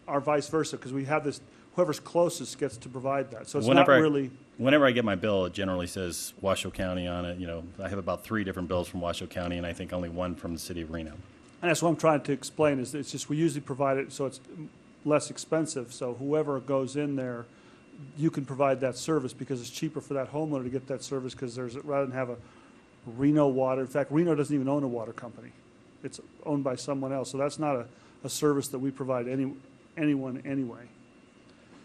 are vice versa, because we have this, whoever's closest gets to provide that. So it's not really.
Whenever I get my bill, it generally says Washoe County on it. You know, I have about 3 different bills from Washoe County, and I think only 1 from the city of Reno.
And that's what I'm trying to explain, is it's just we usually provide it so it's less expensive. So whoever goes in there, you can provide that service, because it's cheaper for that homeowner to get that service, because rather than have a Reno water. In fact, Reno doesn't even own a water company. It's owned by someone else. So that's not a service that we provide anyone anyway.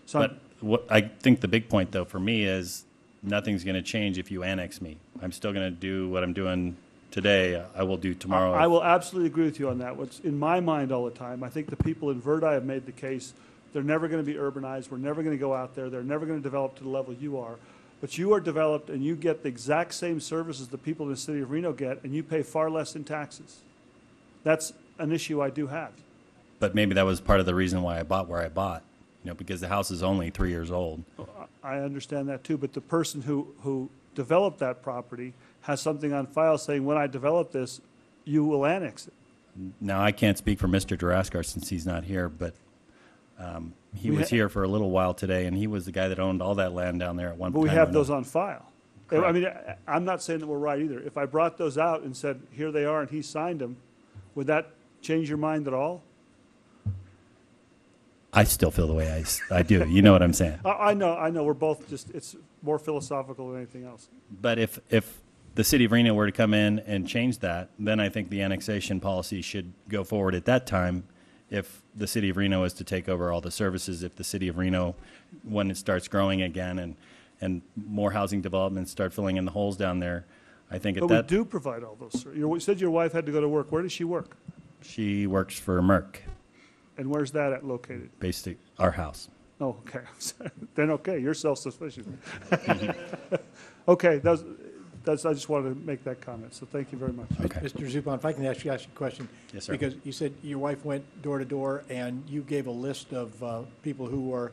So
But what I think the big point, though, for me is nothing's going to change if you annex me. I'm still going to do what I'm doing today. I will do tomorrow.
I will absolutely agree with you on that. What's in my mind all the time, I think the people in Verdi have made the case they're never going to be urbanized. We're never going to go out there. They're never going to develop to the level you are. But you are developed and you get the exact same services the people in the city of Reno get, and you pay far less in taxes. That's an issue I do have.
But maybe that was part of the reason why I bought where I bought, you know, because the house is only 3 years old.
I understand that too, but the person who developed that property has something on file saying, when I develop this, you will annex it.
Now, I can't speak for Mr. Duraskar since he's not here, but he was here for a little while today, and he was the guy that owned all that land down there at one
But
time.
we
or
have those
another.
on file.
Correct.
I mean, I'm not saying that we're right either. If I brought those out and said, here they are, and he signed them, would that change your mind at all?
I still feel the way I do. You know what I'm saying?
I know. We're both just, it's more philosophical than anything else.
But if the city of Reno were to come in and change that, then I think the annexation policy should go forward at that time. If the city of Reno is to take over all the services, if the city of Reno, when it starts growing again and more housing developments start filling in the holes down there, I think at
But
that.
we do provide all those. You said your wife had to go to work. Where does she work?
She works for Merck,
And where's that located?
basically our house.
Oh, okay. Then, okay, you're self-sufficient. Okay, that's, I just wanted to make that comment, so thank you very much.
Okay.
Mr. Zupan, if I can ask you a question.
Yes, sir.
Because you said your wife went door to door, and you gave a list of people who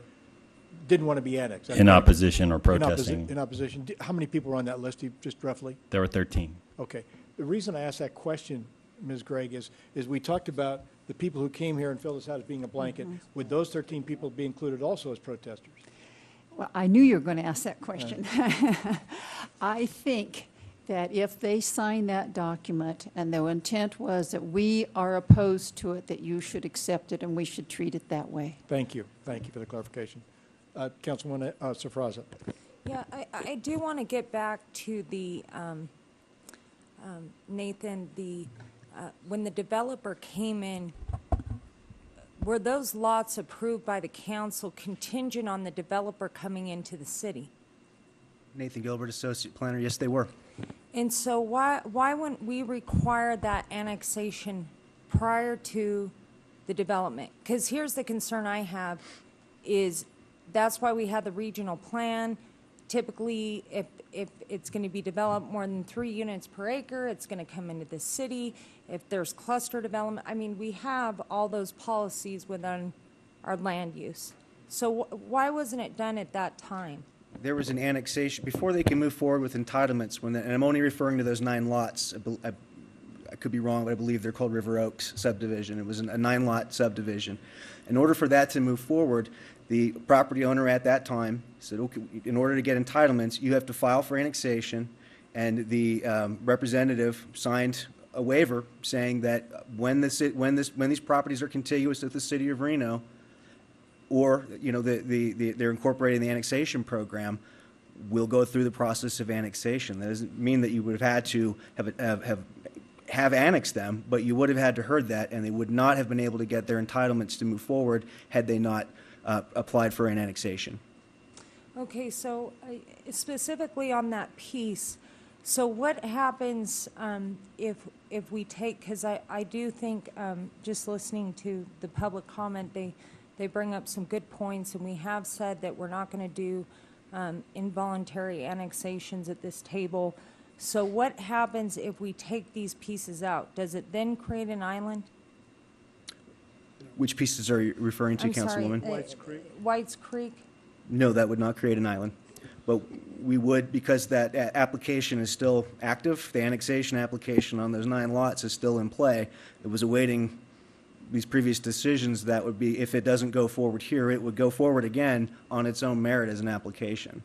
didn't want to be annexed.
In opposition or protesting.
In opposition. How many people were on that list, just roughly?
There were 13.
Okay. The reason I asked that question, Ms. Gregg, is we talked about the people who came here and filled this out as being a blanket. Would those 13 people be included also as protesters?
Well, I knew you were going to ask that question. I think that if they sign that document and their intent was that we are opposed to it, that you should accept it and we should treat it that way.
Thank you. Thank you for the clarification. Councilwoman Safraza.
Yeah, I do want to get back to the, Nathan, when the developer came in, were those lots approved by the council contingent on the developer coming into the city?
Nathan Gilbert, Associate Planner. Yes, they were.
And so why wouldn't we require that annexation prior to the development? Because here's the concern I have is that's why we had the regional plan. typically, if it's going to be developed more than 3 units per acre, it's going to come into the city. If there's cluster development, I mean, we have all those policies within our land use. So why wasn't it done at that time?
There was an annexation, before they can move forward with entitlements, and I'm only referring to those 9 lots. I could be wrong, but I believe they're called River Oaks subdivision. It was a 9-lot subdivision. In order for that to move forward, the property owner at that time said, okay, in order to get entitlements, you have to file for annexation, and the representative signed a waiver saying that when these properties are contiguous with the city of Reno, or they're incorporating the annexation program, we'll go through the process of annexation. That doesn't mean that you would have had to have annexed them, but you would have had to heard that, and they would not have been able to get their entitlements to move forward had they not applied for an annexation.
Okay, so specifically on that piece, so what happens if we take, because I do think, just listening to the public comment, they bring up some good points, and we have said that we're not going to do involuntary annexations at this table. So what happens if we take these pieces out? Does it then create an island?
Which pieces are you referring to, Councilwoman?
White's Creek. White's Creek?
No, that would not create an island. But we would, because that application is still active, the annexation application on those 9 lots is still in play. It was awaiting these previous decisions. That would be, if it doesn't go forward here, it would go forward again on its own merit as an application.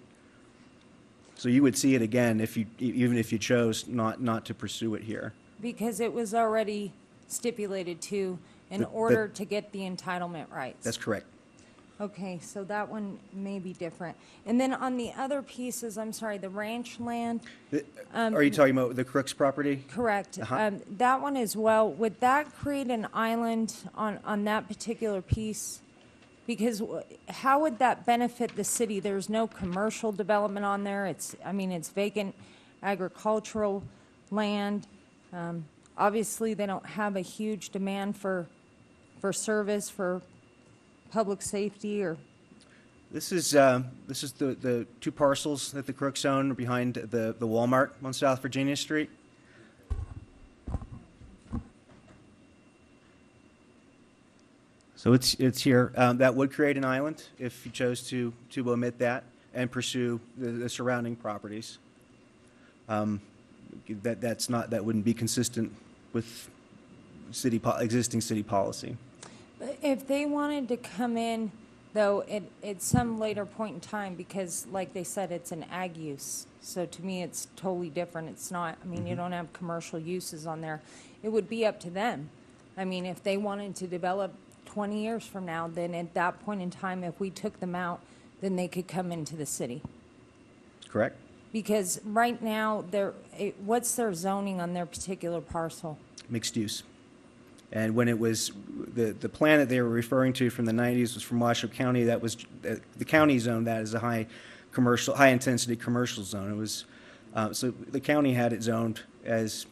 So you would see it again even if you chose not to pursue it here.
Because it was already stipulated to in order to get the entitlement rights.
That's correct.
Okay, so that one may be different. And then on the other pieces, I'm sorry, the ranch land.
Are you talking about the Crooks property?
Correct. That one as well. Would that create an island on that particular piece? Because how would that benefit the city? There's no commercial development on there. It's vacant agricultural land. Obviously, they don't have a huge demand for service, for public safety, or.
This is the 2 parcels that the Crooks own behind the Walmart on South Virginia Street. So it's here. That would create an island if you chose to omit that and pursue the surrounding properties. That wouldn't be consistent with existing city policy.
But if they wanted to come in, though, at some later point in time, because like they said, it's an ag use. So to me, it's totally different. It's not, you don't have commercial uses on there. It would be up to them. If they wanted to develop 20 years from now, then at that point in time, if we took them out, then they could come into the city.
Correct.
Because right now, what's their zoning on their particular parcel?
Mixed use. And when it was, the plan that they were referring to from the 90s was from Washoe County. That was, the county zoned that as a high intensity commercial zone. It was, so the county had it zoned as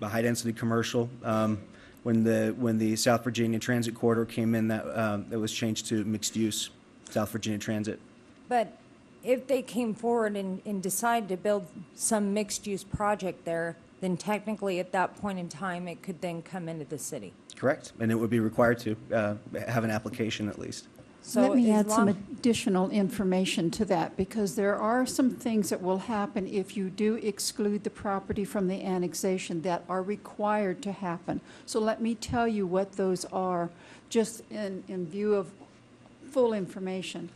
a high density commercial. When the South Virginia Transit Corridor came in, that was changed to mixed use, South Virginia Transit.
But if they came forward and decided to build some mixed-use project there, then technically at that point in time, it could then come into the city.
Correct, and it would be required to have an application at least.
So
let me
as
add some
long-
additional information to that, because there are some things that will happen if you do exclude the property from the annexation that are required to happen. So let me tell you what those are, just in view of full information.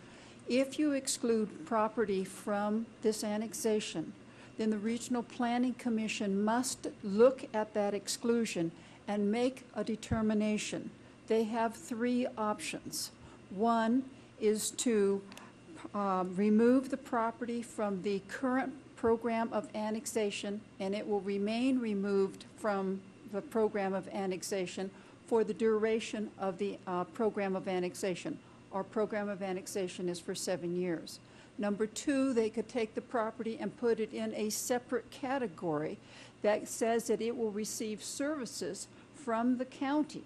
If you exclude property from this annexation, then the Regional Planning Commission must look at that exclusion and make a determination. They have 3 options. One is to remove the property from the current program of annexation, and it will remain removed from the program of annexation for the duration of the program of annexation. Our program of annexation is for 7 years. Number 2, they could take the property and put it in a separate category that says that it will receive services from the county.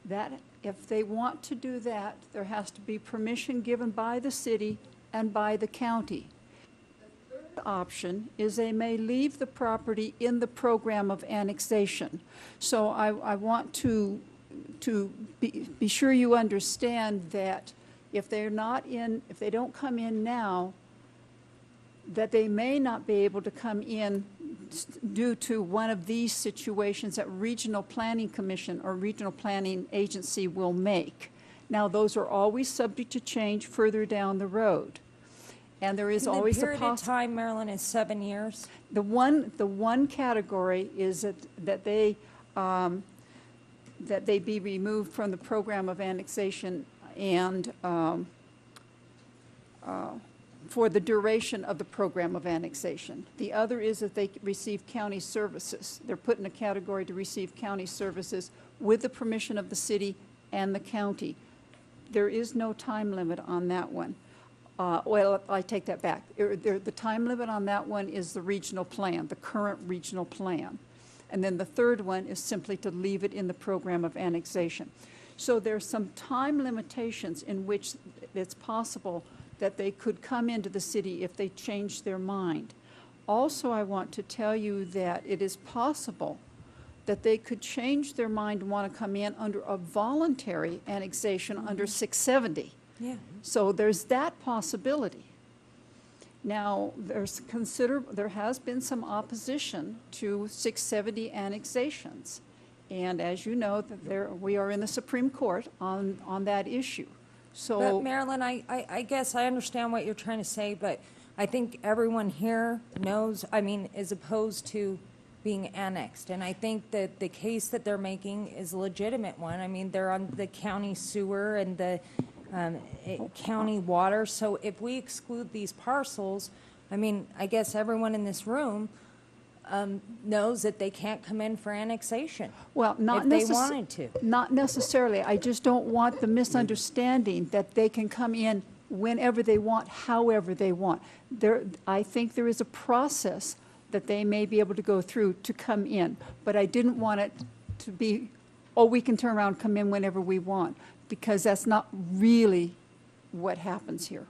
That if they want to do that, there has to be permission given by the city and by the county. option is they may leave the property in the program of annexation. So I want to be sure you understand that if they're not in, if they don't come in now, that they may not be able to come in due to one of these situations that Regional Planning Commission or Regional Planning Agency will make. Now, those are always subject to change further down the road. And there is always
The
a
period of time, Marilyn, is 7 years?
The one category is that they be removed from the program of annexation and for the duration of the program of annexation. The other is that they receive county services. They're put in a category to receive county services with the permission of the city and the county. There is no time limit on that one. Well, I take that back. The time limit on that one is the regional plan, the current regional plan. And then the third one is simply to leave it in the program of annexation. So there's some time limitations in which it's possible that they could come into the city if they change their mind. Also, I want to tell you that it is possible that they could change their mind and want to come in under a voluntary annexation under 670.
Yeah.
So there's that possibility. Now, there has been some opposition to 670 annexations. And as you know, we are in the Supreme Court on that issue. So,
But Marilyn, I guess I understand what you're trying to say, but I think everyone here knows, I mean, is opposed to being annexed. And I think that the case that they're making is a legitimate one. I mean, they're on the county sewer and the county water. So if we exclude these parcels, I mean, I guess everyone in this room knows that they can't come in for annexation.
well,
if they wanted to.
Not necessarily. I just don't want the misunderstanding that they can come in whenever they want, however they want. I think there is a process that they may be able to go through to come in, but I didn't want it to be, oh, we can turn around and come in whenever we want, because that's not really what happens here.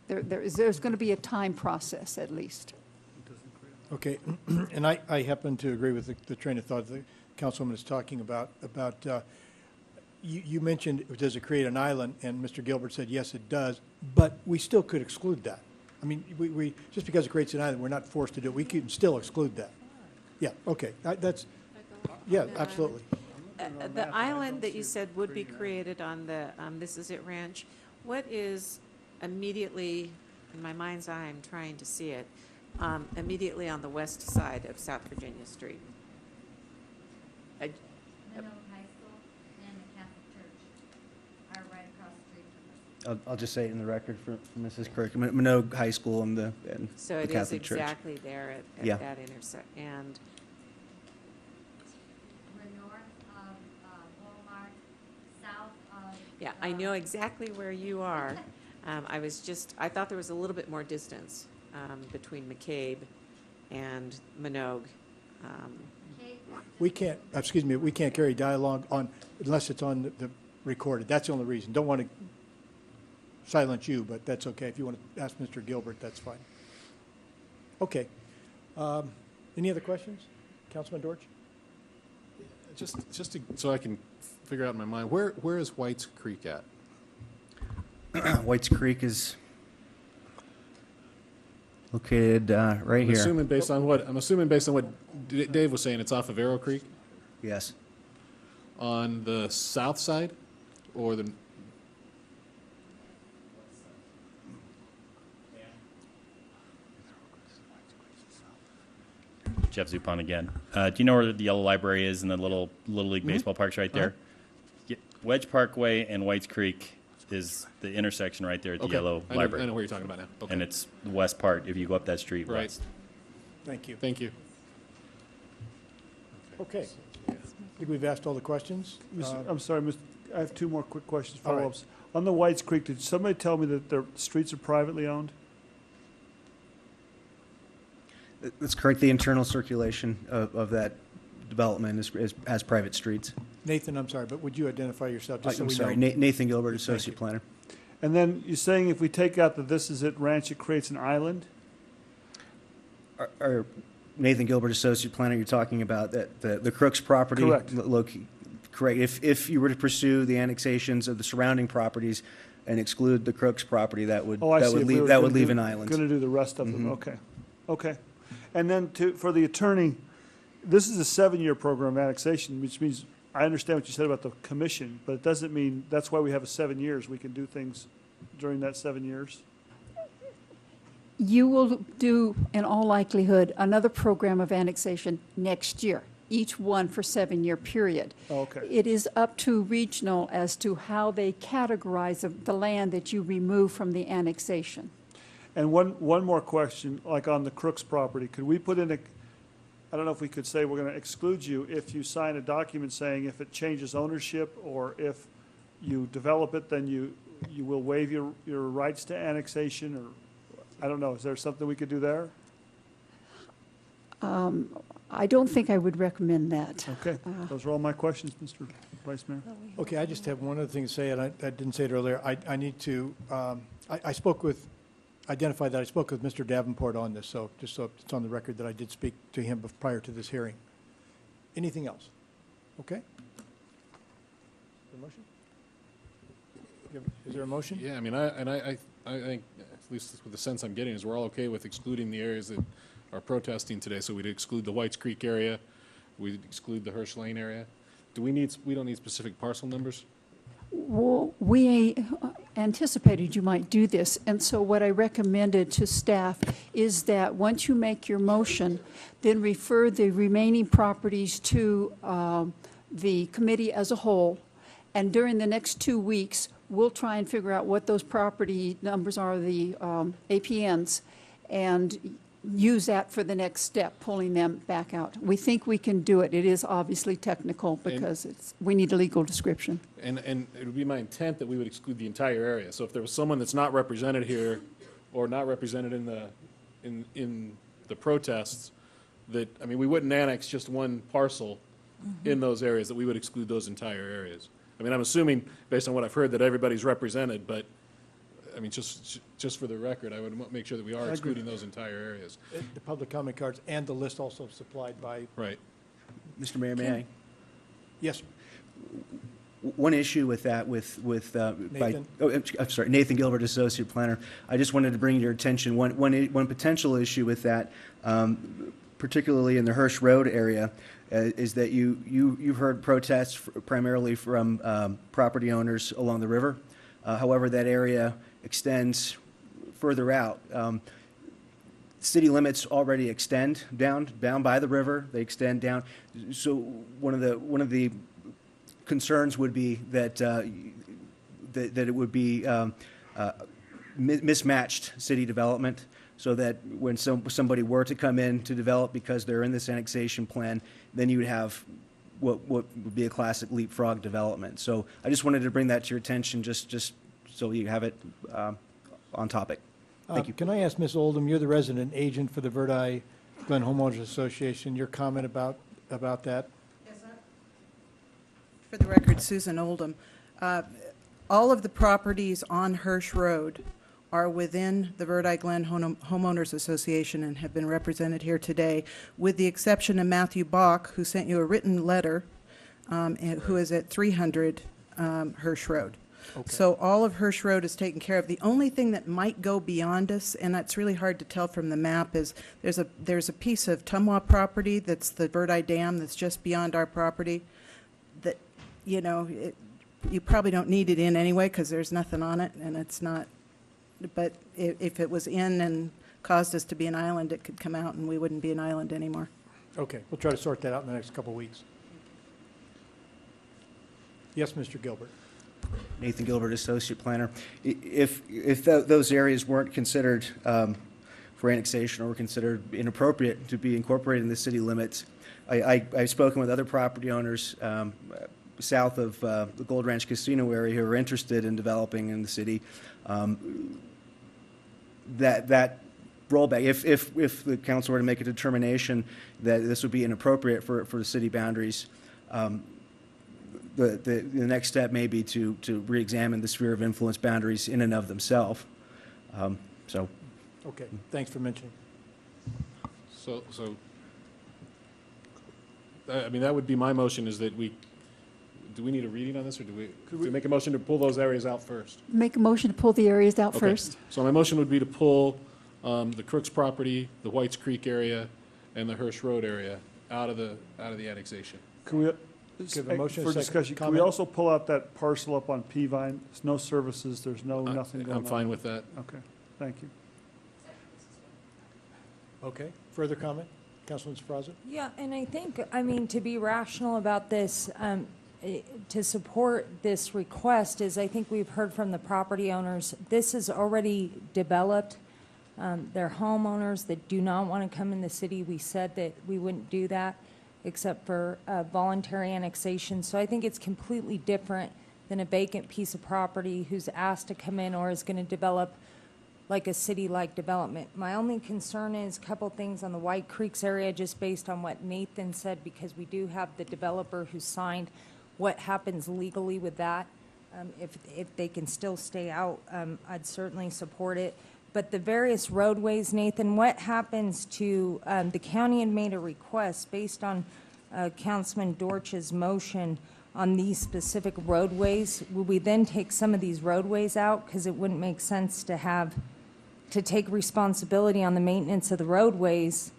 There's going to be a time process at least.
Okay, and I happen to agree with the train of thought the councilwoman is talking about you mentioned, does it create an island? And Mr. Gilbert said, yes, it does, but we still could exclude that. I mean, we just because it creates an island, we're not forced to do it. We can still exclude that. Yeah, okay, yeah, absolutely.
The island that you said would be created on the This Is It Ranch, what is immediately, in my mind's eye, I'm trying to see it, immediately on the west side of South Virginia Street?
Reno High School and the Catholic Church are right across the street from us.
I'll just say it in the record for Mrs. Kirk, Minogue High School and the
So
the
it is
Catholic Church.
exactly there at
Yeah.
that intersection. And
We're north of Walmart, south of.
yeah, I know exactly where you are. I thought there was a little bit more distance between McCabe and Minogue.
We can't, excuse me, we can't carry dialogue unless it's on the recorded. That's the only reason. Don't want to silence you, but that's okay. If you want to ask Mr. Gilbert, that's fine. Okay. Any other questions? Councilman Dortch?
Just so I can figure out in my mind, where is White's Creek at?
White's Creek is located right
I'm
here.
assuming based on what Dave was saying, it's off of Arrow Creek
Yes.
on the south side, or the
Jeff Zupan again. Do you know where the yellow library is and the Little League Baseball Park's right there? Wedge Parkway and Whites Creek is the intersection right there at the
Okay.
yellow library.
I know where you're talking about now. Okay.
And it's the west part if you go up that street
Right.
west.
Thank you.
Thank you.
Okay. I think we've asked all the questions.
I'm sorry, I have two more quick questions,
All right.
follow-ups. On the Whites Creek, did somebody tell me that the streets are privately owned?
It's correct. The internal circulation of that development has private streets.
Nathan, I'm sorry, but would you identify yourself just so
I'm
we
sorry,
know?
Nathan Gilbert, Associate
you.
Planner.
And then you're saying if we take out the This Is It Ranch, it creates an island?
Or Nathan Gilbert, Associate Planner, you're talking about that the Crooks property?
Correct.
Correct. If you were to pursue the annexations of the surrounding properties and exclude the Crooks property, that would
Oh, I see. If we were
that would
gonna
leave
do-
an island.
Going to do the rest of them,
Mhm.
okay. Okay. And then for the attorney, this is a 7-year program of annexation, which means, I understand what you said about the commission, but it doesn't mean, that's why we have a 7 years. We can do things during that 7 years.
You will do, in all likelihood, another program of annexation next year, each one for 7-year period.
Okay.
It is up to regional as to how they categorize the land that you remove from the annexation.
And one more question, like on the Crooks property, could we put in I don't know if we could say we're going to exclude you if you sign a document saying if it changes ownership or if you develop it, then you will waive your rights to annexation, or, I don't know, is there something we could do there?
I don't think I would recommend that.
Okay, those are all my questions, Mr. Vice Mayor.
Okay, I just have one other thing to say, and I didn't say it earlier. I need to, identify that I spoke with Mr. Davenport on this, so just so it's on the record that I did speak to him prior to this hearing. Anything else? Okay? Motion? Is there a motion?
Yeah, I mean, I think, at least with the sense I'm getting, is we're all okay with excluding the areas that are protesting today. So we'd exclude the Whites Creek area, we'd exclude the Hirsch Lane area. We don't need specific parcel numbers?
Well, we anticipated you might do this, and so what I recommended to staff is that once you make your motion, then refer the remaining properties to the committee as a whole, and during the next 2 weeks, we'll try and figure out what those property numbers are, the APNs, and use that for the next step, pulling them back out. We think we can do it. It is obviously technical because we need a legal description.
And it would be my intent that we would exclude the entire area. So if there was someone that's not represented here or not represented in the protests, that, I mean, we wouldn't annex just one parcel in those areas, that we would exclude those entire areas. I mean, I'm assuming, based on what I've heard, that everybody's represented, but, I mean, just for the record, I would make sure that we are excluding those entire areas.
The public comment cards and the list also supplied by.
Right.
Mr. Mayor, may I?
Yes.
One issue with that,
Nathan?
I'm sorry, Nathan Gilbert, Associate Planner. I just wanted to bring to your attention one potential issue with that, particularly in the Hirsch Road area, is that you've heard protests primarily from property owners along the river. However, that area extends further out. City limits already extend down by the river. They extend down. So one of the concerns would be that that it would be mismatched city development, so that when somebody were to come in to develop because they're in this annexation plan, then you would have what would be a classic leapfrog development. So I just wanted to bring that to your attention, just so you have it on topic. Thank you.
Can I ask Ms. Oldham, you're the resident agent for the Verdi Glen Homeowners Association, your comment about that?
For the record, Susan Oldham. All of the properties on Hirsch Road are within the Verdi Glen Homeowners Association and have been represented here today, with the exception of Matthew Bach, who sent you a written letter, who is at 300 Hirsch Road.
Okay.
So all of Hirsch Road is taken care of. The only thing that might go beyond us, and that's really hard to tell from the map, is there's a piece of Tumwa property that's the Verdi Dam that's just beyond our property that, you know, you probably don't need it in anyway because there's nothing on it and it's not, but if it was in and caused us to be an island, it could come out and we wouldn't be an island anymore.
Okay, we'll try to sort that out in the next couple of weeks. Yes, Mr. Gilbert.
Nathan Gilbert, Associate Planner. If those areas weren't considered for annexation or were considered inappropriate to be incorporated in the city limits, I've spoken with other property owners south of the Gold Ranch Casino area who are interested in developing in the city. That rollback, if the council were to make a determination that this would be inappropriate for the city boundaries, the next step may be to re-examine the sphere of influence boundaries in and of themselves.
Okay, thanks for mentioning.
So, I mean, that would be my motion, is that do we need a reading on this, or do we make a motion to pull those areas out first?
Make a motion to pull the areas out
Okay.
first.
So my motion would be to pull the Crooks property, the Whites Creek area, and the Hirsch Road area out of the annexation.
Can we,
Give a motion,
for
a second
discussion, can we
comment?
also pull out that parcel up on Peavine? There's no services, there's nothing going on.
I'm fine with that.
Okay, thank you.
Okay, further comment? Councilman Sbraza?
Yeah, and I think, I mean, to be rational about this, to support this request is, I think we've heard from the property owners, this is already developed. They're homeowners that do not want to come in the city. We said that we wouldn't do that except for voluntary annexation. So I think it's completely different than a vacant piece of property who's asked to come in or is going to develop like a city-like development. My only concern is a couple things on the White Creeks area, just based on what Nathan said, because we do have the developer who signed. What happens legally with that? If they can still stay out, I'd certainly support it. But the various roadways, Nathan, what happens to, the county had made a request based on Councilman Dorch's motion on these specific roadways. Will we then take some of these roadways out? Because it wouldn't make sense to take responsibility on the maintenance of the roadways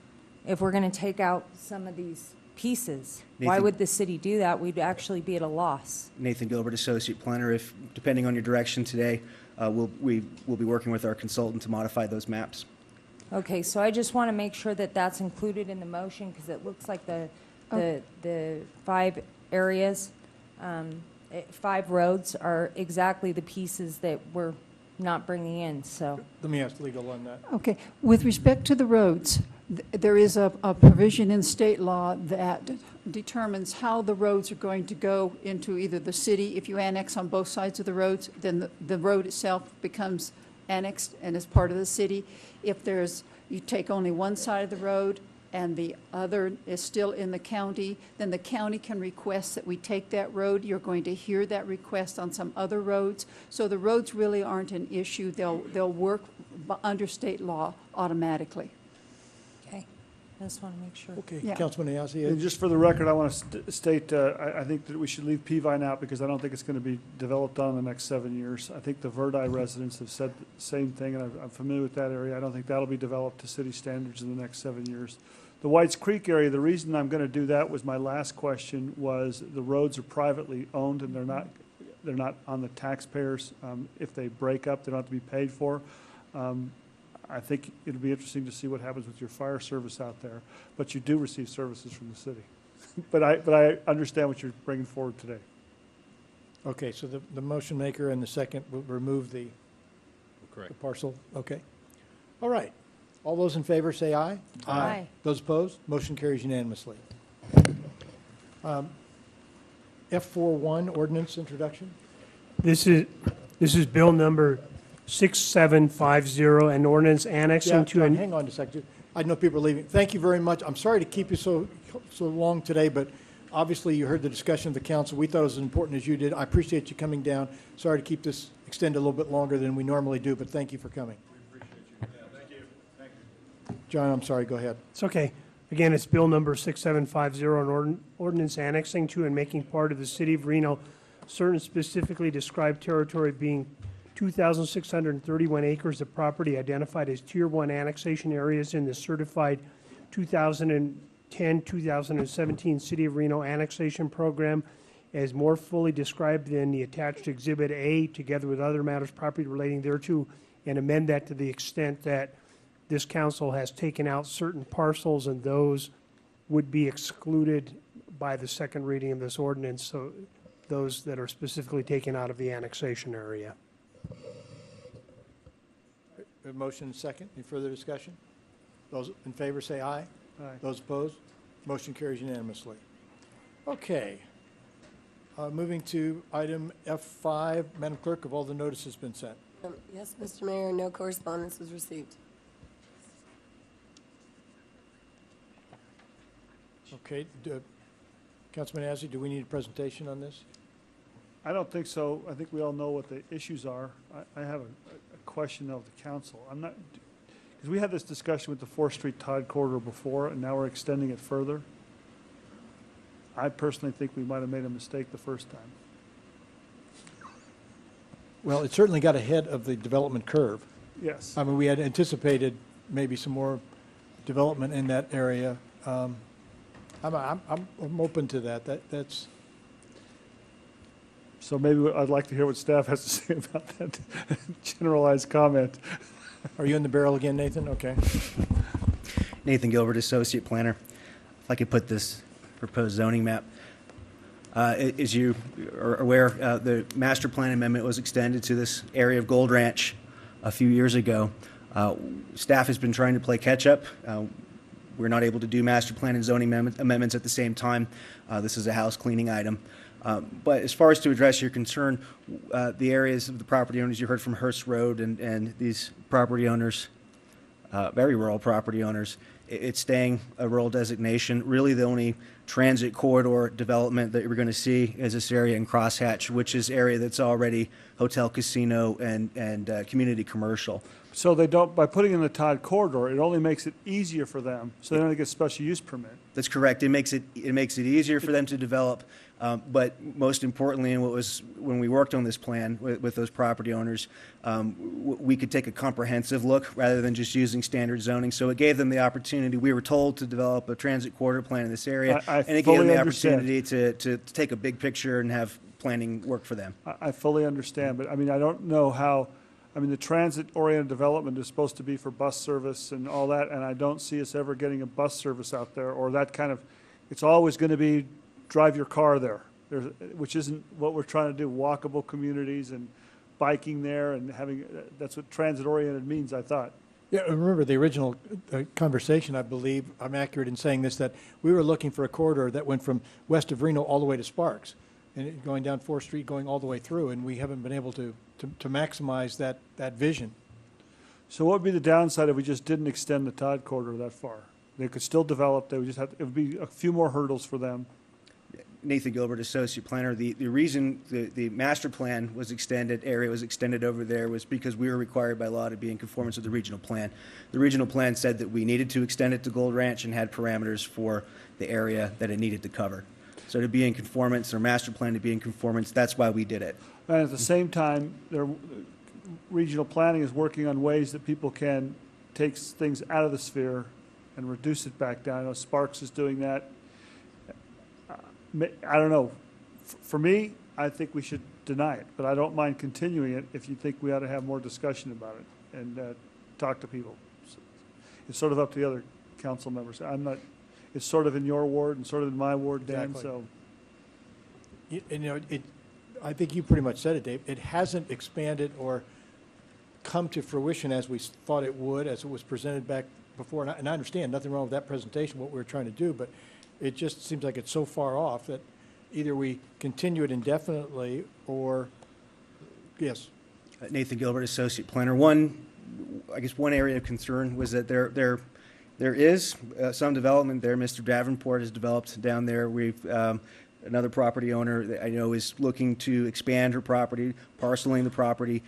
if we're going to take out some of these pieces. Why
Nathan-
would the city do that? We'd actually be at a loss.
Nathan Gilbert, Associate Planner. If, depending on your direction today, we'll be working with our consultant to modify those maps.
Okay, so I just want to make sure that that's included in the motion, because it looks like the 5 areas, 5 roads are exactly the pieces that we're not bringing in, so.
Let me ask legal on that.
Okay, with respect to the roads, there is a provision in state law that determines how the roads are going to go into either the city. If you annex on both sides of the roads, then the road itself becomes annexed and is part of the city. If you take only one side of the road and the other is still in the county, then the county can request that we take that road. You're going to hear that request on some other roads. So the roads really aren't an issue. They'll work under state law automatically.
Okay, I just want to make sure.
Okay,
Yeah.
Councilman Iazzi?
And just for the record, I want to state, I think that we should leave Peavine out because I don't think it's going to be developed on in the next 7 years. I think the Verdi residents have said the same thing, and I'm familiar with that area. I don't think that'll be developed to city standards in the next 7 years. The Whites Creek area, the reason I'm going to do that was my last question was the roads are privately owned and they're not on the taxpayers. If they break up, they don't have to be paid for. I think it'll be interesting to see what happens with your fire service out there, but you do receive services from the city. But I understand what you're bringing forward today.
Okay, so the motion maker and the second will remove the
Correct.
parcel? Okay. All right. All those in favor say aye.
Aye.
Those opposed? Motion carries unanimously. F41, ordinance introduction.
This is bill number 6750, an ordinance annexing to
John,
an...
hang on a second. I know people are leaving. Thank you very much. I'm sorry to keep you so long today, but obviously you heard the discussion of the council. We thought it was as important as you did. I appreciate you coming down. Sorry to keep this extended a little bit longer than we normally do, but thank you for coming. John, I'm sorry, go ahead.
It's okay. Again, it's bill number 6750, an ordinance annexing to and making part of the city of Reno certain specifically described territory being 2,631 acres of property identified as Tier 1 annexation areas in the certified 2010-2017 City of Reno annexation program as more fully described in the attached Exhibit A, together with other matters properly relating thereto, and amend that to the extent that this council has taken out certain parcels and those would be excluded by the second reading of this ordinance, so those that are specifically taken out of the annexation area.
A motion and second. Any further discussion? Those in favor say aye.
Aye.
Those opposed? Motion carries unanimously. Okay. Moving to item F5. Madam Clerk, have all the notices been sent?
Yes, Mr. Mayor, no correspondence was received.
Okay. Councilman Azzi, do we need a presentation on this?
I don't think so. I think we all know what the issues are. I have a question of the council. because we had this discussion with the 4th Street Todd corridor before, and now we're extending it further. I personally think we might have made a mistake the first time.
Well, it certainly got ahead of the development curve.
Yes.
I mean, we had anticipated maybe some more development in that area. I'm open to that. That's.
So maybe I'd like to hear what staff has to say about that generalized comment.
Are you in the barrel again, Nathan? Okay.
Nathan Gilbert, Associate Planner. If I could put this proposed zoning map. As you are aware, the master plan amendment was extended to this area of Gold Ranch a few years ago. Staff has been trying to play catch up. We're not able to do master plan and zoning amendments at the same time. This is a house cleaning item. But as far as to address your concern, the areas of the property owners, you heard from Hearst Road and these property owners, very rural property owners, it's staying a rural designation. Really the only transit corridor development that we're going to see is this area in Crosshatch, which is area that's already hotel, casino, and community commercial.
So they don't, by putting in the Todd corridor, it only makes it easier for them, so they don't get a special use permit.
That's correct. It makes it easier for them to develop. But most importantly, and when we worked on this plan with those property owners, we could take a comprehensive look rather than just using standard zoning. So it gave them the opportunity. We were told to develop a transit corridor plan in this area, and it gave them the opportunity to take a big picture and have planning work for them.
I fully understand, but I mean, I don't know how, I mean, the transit-oriented development is supposed to be for bus service and all that, and I don't see us ever getting a bus service out there, or that kind of, it's always going to be drive your car there, which isn't what we're trying to do, walkable communities and biking there and having, that's what transit-oriented means, I thought.
Yeah, remember the original conversation, I believe, I'm accurate in saying this, that we were looking for a corridor that went from west of Reno all the way to Sparks, and going down 4th Street, going all the way through, and we haven't been able to maximize that vision.
So what would be the downside if we just didn't extend the Todd corridor that far? They could still develop, they would just have, it would be a few more hurdles for them.
Nathan Gilbert, Associate Planner. The reason the master plan was extended, area was extended over there, was because we were required by law to be in conformance with the regional plan. The regional plan said that we needed to extend it to Gold Ranch and had parameters for the area that it needed to cover. So to be in conformance, or master plan to be in conformance, that's why we did it.
And at the same time, regional planning is working on ways that people can take things out of the sphere and reduce it back down. I know Sparks is doing that. I don't know. For me, I think we should deny it, but I don't mind continuing it if you think we ought to have more discussion about it and talk to people. It's sort of up to the other council members. I'm not, it's sort of in your ward and sort of in my ward, Dan,
Exactly.
so.
I think you pretty much said it, Dave. It hasn't expanded or come to fruition as we thought it would, as it was presented back before. And I understand, nothing wrong with that presentation, what we were trying to do, but it just seems like it's so far off that either we continue it indefinitely or, yes.
Nathan Gilbert, Associate Planner. One area of concern was that there is some development there. Mr. Davenport has developed down there. We've another property owner that I know is looking to expand her property, parceling the property.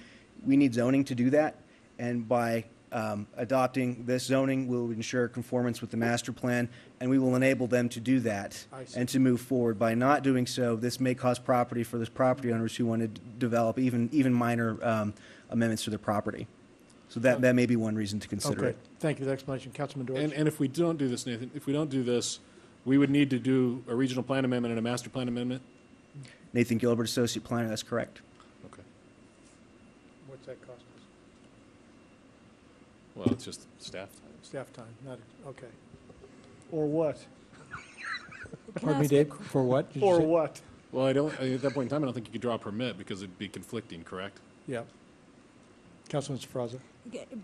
We need zoning to do that, and by adopting this zoning, we'll ensure conformance with the master plan, and we will enable them to do that and to move forward. By not doing so, this may cost property for those property owners who want to develop even minor amendments to their property. So that may be one reason to consider it.
Thank you for the explanation. Councilman Deutsch.
And if we don't do this, Nathan, if we don't do this, we would need to do a regional plan amendment and a master plan amendment?
Nathan Gilbert, Associate Planner, that's correct.
Okay.
What's that cost us?
Well, it's just staff time.
Staff time, not, okay.
Or what?
Pardon me, Dave, for what? did you
Or
say?
what?
Well, at that point in time, I don't think you could draw a permit because it'd be conflicting, correct?
Yeah. Councilman Sfraza.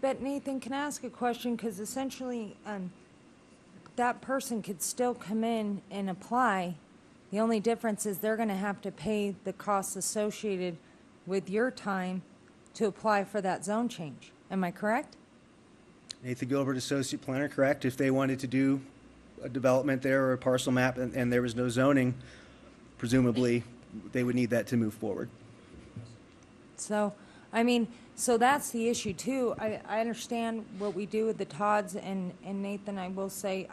But Nathan, can I ask a question? Because essentially, that person could still come in and apply. The only difference is they're going to have to pay the costs associated with your time to apply for that zone change. Am I correct?
Nathan Gilbert, Associate Planner, correct. If they wanted to do a development there or a parcel map and there was no zoning, presumably they would need that to move forward.
So I mean, so that's the issue too. I understand what we do with the Todds, and Nathan, I will say,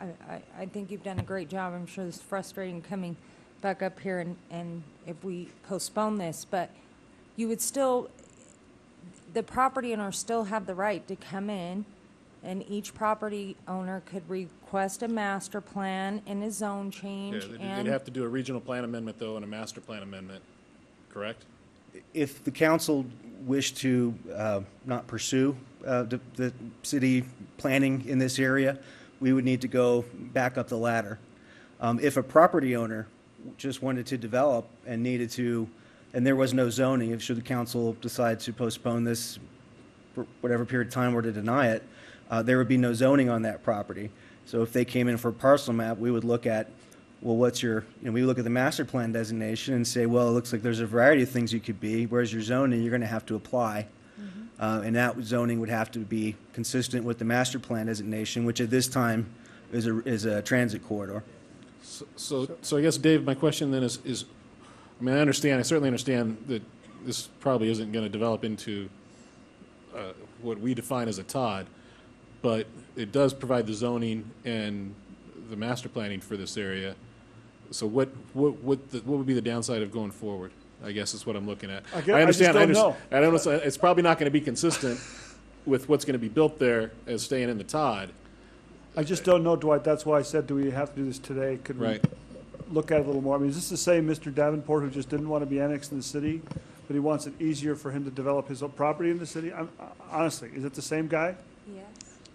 I think you've done a great job. I'm sure it's frustrating coming back up here and if we postpone this, but you would still, the property owner still have the right to come in, and each property owner could request a master plan and a zone change.
Yeah, they'd have to do a regional plan amendment, though, and a master plan amendment, correct?
If the council wished to not pursue the city planning in this area, we would need to go back up the ladder. If a property owner just wanted to develop and needed to, and there was no zoning, if should the council decide to postpone this for whatever period of time or to deny it, there would be no zoning on that property. So if they came in for a parcel map, we would look at, well, what's your, we look at the master plan designation and say, well, it looks like there's a variety of things you could be, whereas your zoning, you're going to have to apply. And that zoning would have to be consistent with the master plan designation, which at this time is a transit corridor.
So I guess, Dave, my question then is, I certainly understand that this probably isn't going to develop into what we define as a Todd, but it does provide the zoning and the master planning for this area. So what would be the downside of going forward? I guess is what I'm looking at. I understand. I don't know. It's probably not going to be consistent with what's going to be built there as staying in the Todd.
I just don't know, Dwight. That's why I said, do we have to do this today? Could we look at it a little more? I mean, is this the same Mr. Davenport who just didn't want to be annexed in the city, but he wants it easier for him to develop his own property in the city? Honestly, is it the same guy?
Yes.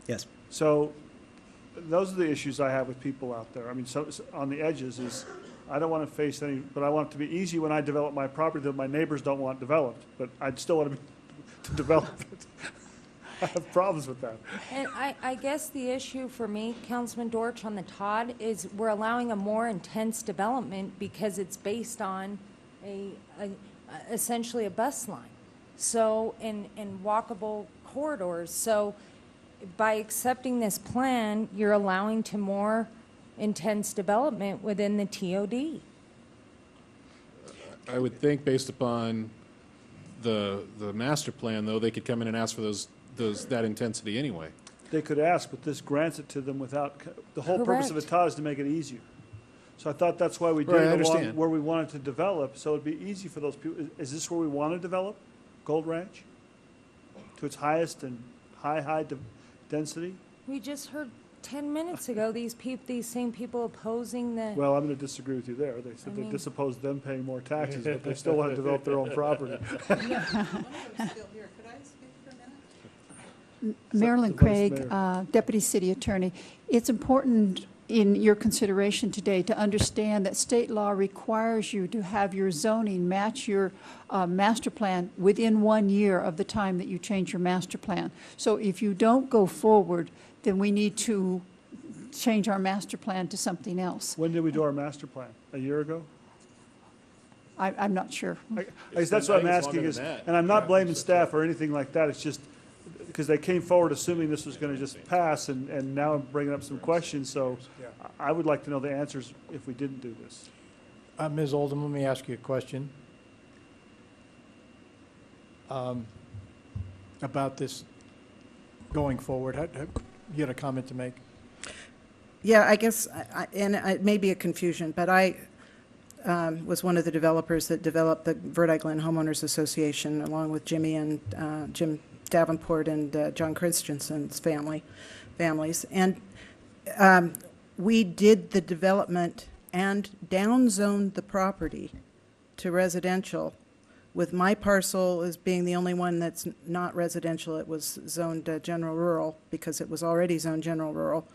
Yes.
So those are the issues I have with people out there. I mean, so on the edges is, I don't want to face any, but I want it to be easy when I develop my property that my neighbors don't want developed, but I'd still want to develop it. I have problems with that.
And I guess the issue for me, Councilman Dortch, on the Todd is we're allowing a more intense development because it's based on essentially a bus line. So, in walkable corridors. So by accepting this plan, you're allowing to more intense development within the TOD.
I would think based upon the master plan, though, they could come in and ask for that intensity anyway.
They could ask, but this grants it to them without, the whole purpose of a TOD is to make it easier. So I thought that's why we did it along where we wanted to develop, so it'd be easy for those people. Is this where we want to develop? Gold Ranch? To its highest and high density?
We just heard 10 minutes ago these same people opposing the.
Well, I'm going to disagree with you there. They said they disopposed them paying more taxes, but they still want to develop their own property.
Marilyn Craig, Deputy City Attorney. It's important in your consideration today to understand that state law requires you to have your zoning match your master plan within 1 year of the time that you change your master plan. So if you don't go forward, then we need to change our master plan to something else.
When did we do our master plan? A year ago?
I'm not sure.
That's what I'm asking is, and I'm not blaming staff or anything like that. It's just because they came forward assuming this was going to just pass, and now I'm bringing up some questions. So I would like to know the answers if we didn't do this.
Ms. Oldham, let me ask you a question about this going forward. You had a comment to make?
Yeah, I guess, and it may be a confusion, but I was one of the developers that developed the Verde Glen Homeowners Association along with Jimmy and Jim Davenport and John Christensen's families. And we did the development and downzoned the property to residential, with my parcel as being the only one that's not residential. It was zoned general rural because it was already zoned general rural.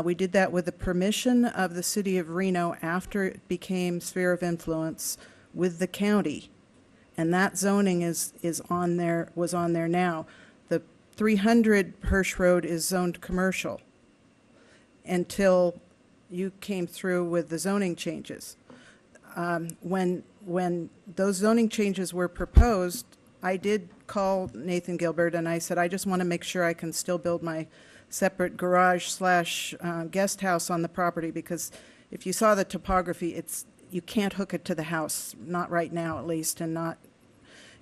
We did that with the permission of the city of Reno after it became sphere of influence with the county. And that zoning was on there now. The 300 Hirsch Road is zoned commercial until you came through with the zoning changes. When those zoning changes were proposed, I did call Nathan Gilbert and I said, I just want to make sure I can still build my separate garage / guest house on the property, because if you saw the topography, you can't hook it to the house, not right now at least, and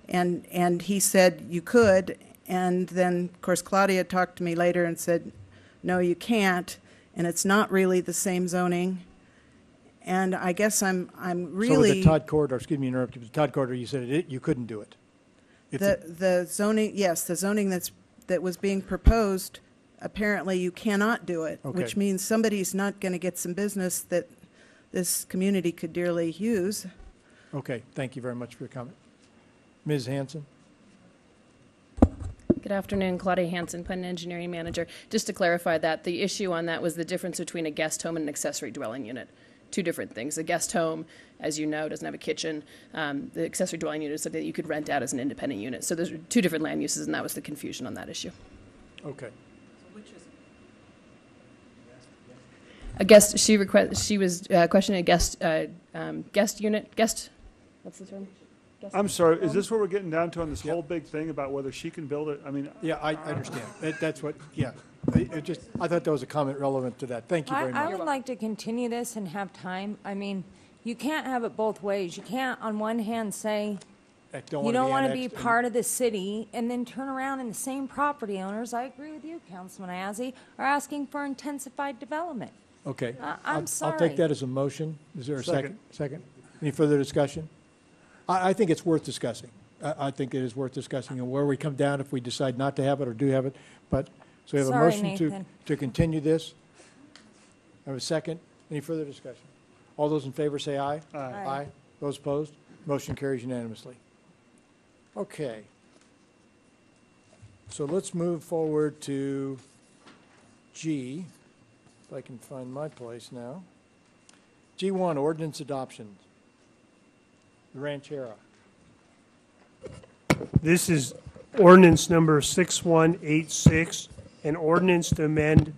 And he said you could, and then, of course, Claudia talked to me later and said, no, you can't, and it's not really the same zoning. And I guess I'm
So with
really...
the Todd corridor, excuse me, interrupt you, but the Todd corridor, you said you couldn't do it.
The zoning, yes, the zoning that was being proposed, apparently you cannot do it,
Okay.
which means somebody's not going to get some business that this community could dearly use.
Okay, thank you very much for your comment. Ms. Hanson?
Good afternoon, Claudia Hanson, Putnam Engineering Manager. Just to clarify that, the issue on that was the difference between a guest home and an accessory dwelling unit. Two different things. A guest home, as you know, doesn't have a kitchen. The accessory dwelling unit is something that you could rent out as an independent unit. So there's two different land uses, and that was the confusion on that issue.
Okay.
A guest, she was questioning a guest unit, what's the term? Guest
I'm sorry, is
home?
this what we're getting down to on this whole big thing about whether she can build it? I mean...
Yeah, I understand. That's what, yeah. I thought that was a comment relevant to that. Thank you very much.
I would like to continue this and have time. I mean, you can't have it both ways. You can't, on one hand, say you don't want to be
annexed,
part of the city, and then turn around and the same property owners, I agree with you, Councilman Azzi, are asking for intensified development.
Okay.
I'm sorry.
I'll take that as a motion. Is there a second?
Second.
Second? Any further discussion? I think it's worth discussing. I think it is worth discussing, and where we come down if we decide not to have it or do have it. But, so we have a
Sorry,
motion
Nathan.
to continue this. I have a second. Any further discussion? All those in favor say aye.
Aye.
Aye. Those opposed? Motion carries unanimously. Okay. So let's move forward to G, if I can find my place now. G1, ordinance adoption. The Ranchera.
This is ordinance number 6186, an ordinance to amend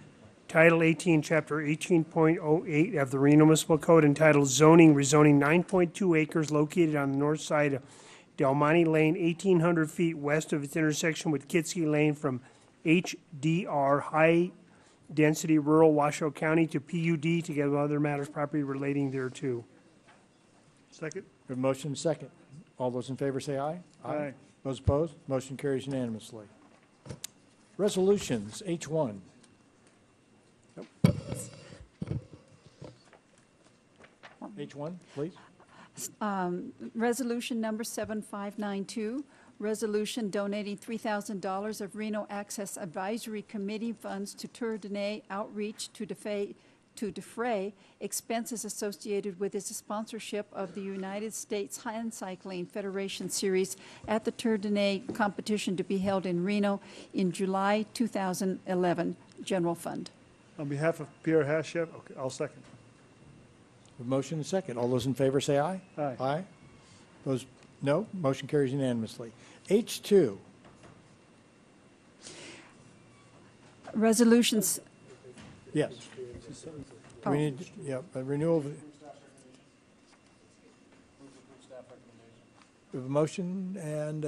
Title 18, Chapter 18.08 of the Reno Municipal Code entitled Zoning, rezoning 9.2 acres located on the north side of Del Monte Lane, 1,800 feet west of its intersection with Kitsky Lane from HDR, High Density Rural Washoe County, to PUD, together with other matters properly relating thereto.
Second?
We have a motion and a second. All those in favor say aye.
Aye.
Those opposed? Motion carries unanimously. Resolutions, H1. H1, please.
Resolution number 7592, resolution donating $3,000 of Reno Access Advisory Committee funds to Tour de Nez Outreach to defray expenses associated with its sponsorship of the United States Hand Cycling Federation Series at the Tour de Nez competition to be held in Reno in July 2011, General Fund.
On behalf of Pierre Hashev, okay, I'll second.
A motion and a second. All those in favor say aye.
Aye.
Aye. Those, no. Motion carries unanimously. H2.
Resolutions,
Yes. Do we need, yeah, a renewal of. We have a motion and,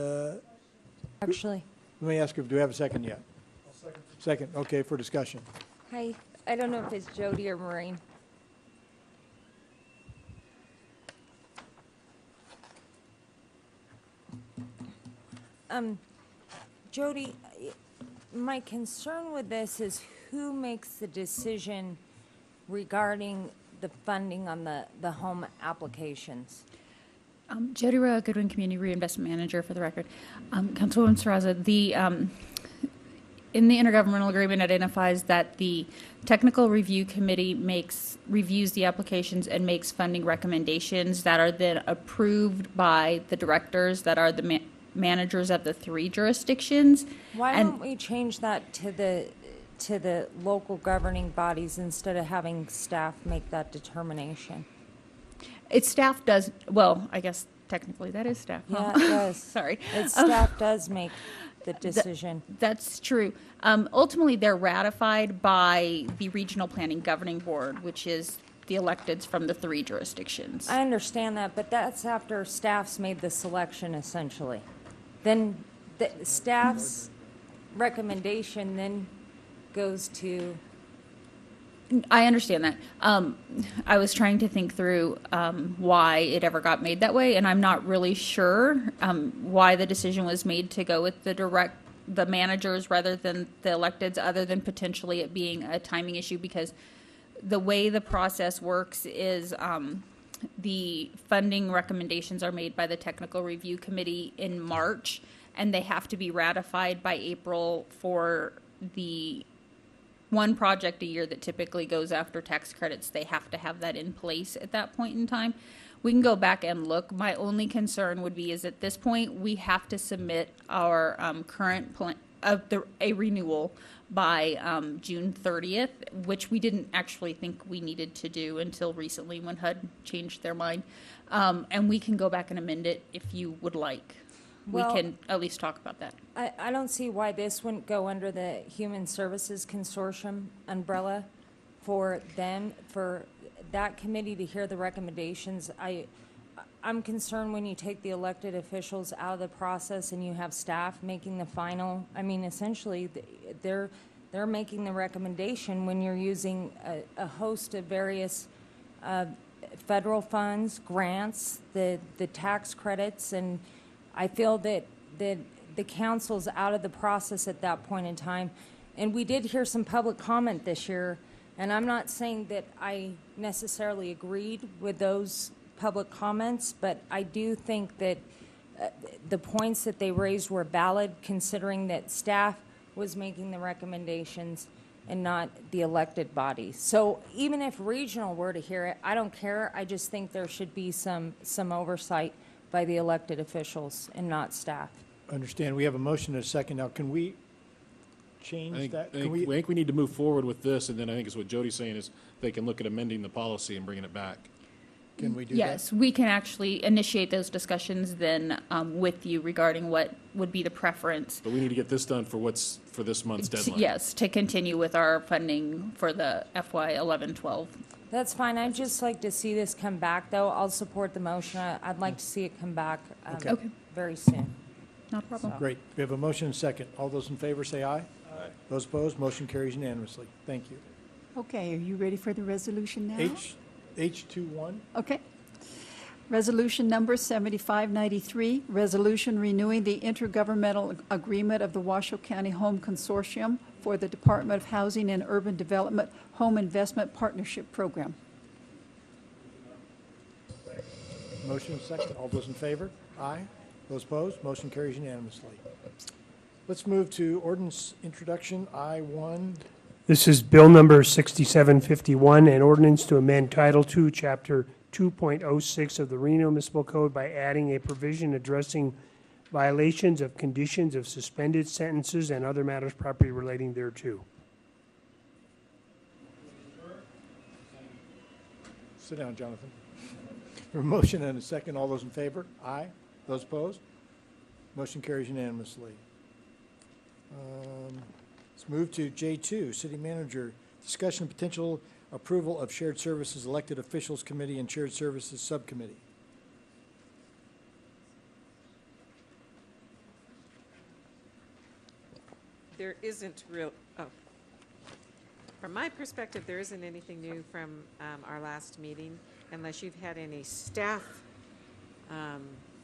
Actually,
let me ask you, do we have a second yet? Second, okay, for discussion.
hi, I don't know if it's Jody or Maureen. Jody, my concern with this is who makes the decision regarding the funding on the home applications?
Jody Rowe, Goodwin Community Reinvestment Manager, for the record. Councilwoman Saraza, in the intergovernmental agreement identifies that the technical review committee reviews the applications and makes funding recommendations that are then approved by the directors that are the managers of the three jurisdictions.
Why don't we change that to the local governing bodies instead of having staff make that determination?
Its staff does, well, I guess technically that is staff.
Yeah,
huh?
it does.
Sorry.
Its staff does make the decision.
That's true. Ultimately, they're ratified by the Regional Planning Governing Board, which is the electeds from the three jurisdictions.
I understand that, but that's after staff's made the selection, essentially. Then the staff's recommendation then goes to
I understand that. I was trying to think through why it ever got made that way, and I'm not really sure why the decision was made to go with the managers rather than the electeds, other than potentially it being a timing issue, because the way the process works is the funding recommendations are made by the Technical Review Committee in March, and they have to be ratified by April for the one project a year that typically goes after tax credits. They have to have that in place at that point in time. We can go back and look. My only concern would be is at this point we have to submit our current plan a renewal by June 30th, which we didn't actually think we needed to do until recently when HUD changed their mind. And we can go back and amend it if you would like.
Well,
we can at least talk about that.
I don't see why this wouldn't go under the Human Services Consortium umbrella for them, for that committee to hear the recommendations. I'm concerned when you take the elected officials out of the process and you have staff making the final, I mean, essentially, they're making the recommendation when you're using a host of various federal funds, grants, the tax credits, and I feel that the council's out of the process at that point in time. And we did hear some public comment this year, and I'm not saying that I necessarily agreed with those public comments, but I do think that the points that they raised were valid, considering that staff was making the recommendations and not the elected body. So even if regional were to hear it, I don't care. I just think there should be some oversight by the elected officials and not staff.
Understand. We have a motion and a second. Now, can we change that?
I think we need to move forward with this, and then I think it's what Jody's saying is they can look at amending the policy and bringing it back.
Can we do that?
Yes, we can actually initiate those discussions then with you regarding what would be the preference.
But we need to get this done for this month's deadline.
Yes, to continue with our funding for the FY 11-12.
That's fine. I'd just like to see this come back, though. I'll support the motion. I'd like to see it come back
Okay.
very soon.
Not a problem.
Great. We have a motion and a second. All those in favor say aye. Aye. Those opposed, motion carries unanimously. Thank you.
Okay, are you ready for the resolution now?
H21.
Okay. Resolution number 7593, resolution renewing the intergovernmental agreement of the Washoe County Home Consortium for the Department of Housing and Urban Development Home Investment Partnership Program.
Motion and second. All those in favor? Aye. Those opposed, motion carries unanimously. Let's move to ordinance introduction, I-1.
This is Bill number 6751, an ordinance to amend Title II, Chapter 2.06 of the Reno Municipal Code by adding a provision addressing violations of conditions of suspended sentences and other matters properly relating thereto.
Sit down, Jonathan. A motion and a second. All those in favor? Aye. Those opposed? Motion carries unanimously. Let's move to J2, City Manager. Discussion of potential approval of Shared Services Elected Officials Committee and Shared Services Subcommittee.
There isn't from my perspective, there isn't anything new from our last meeting, unless you've had any staff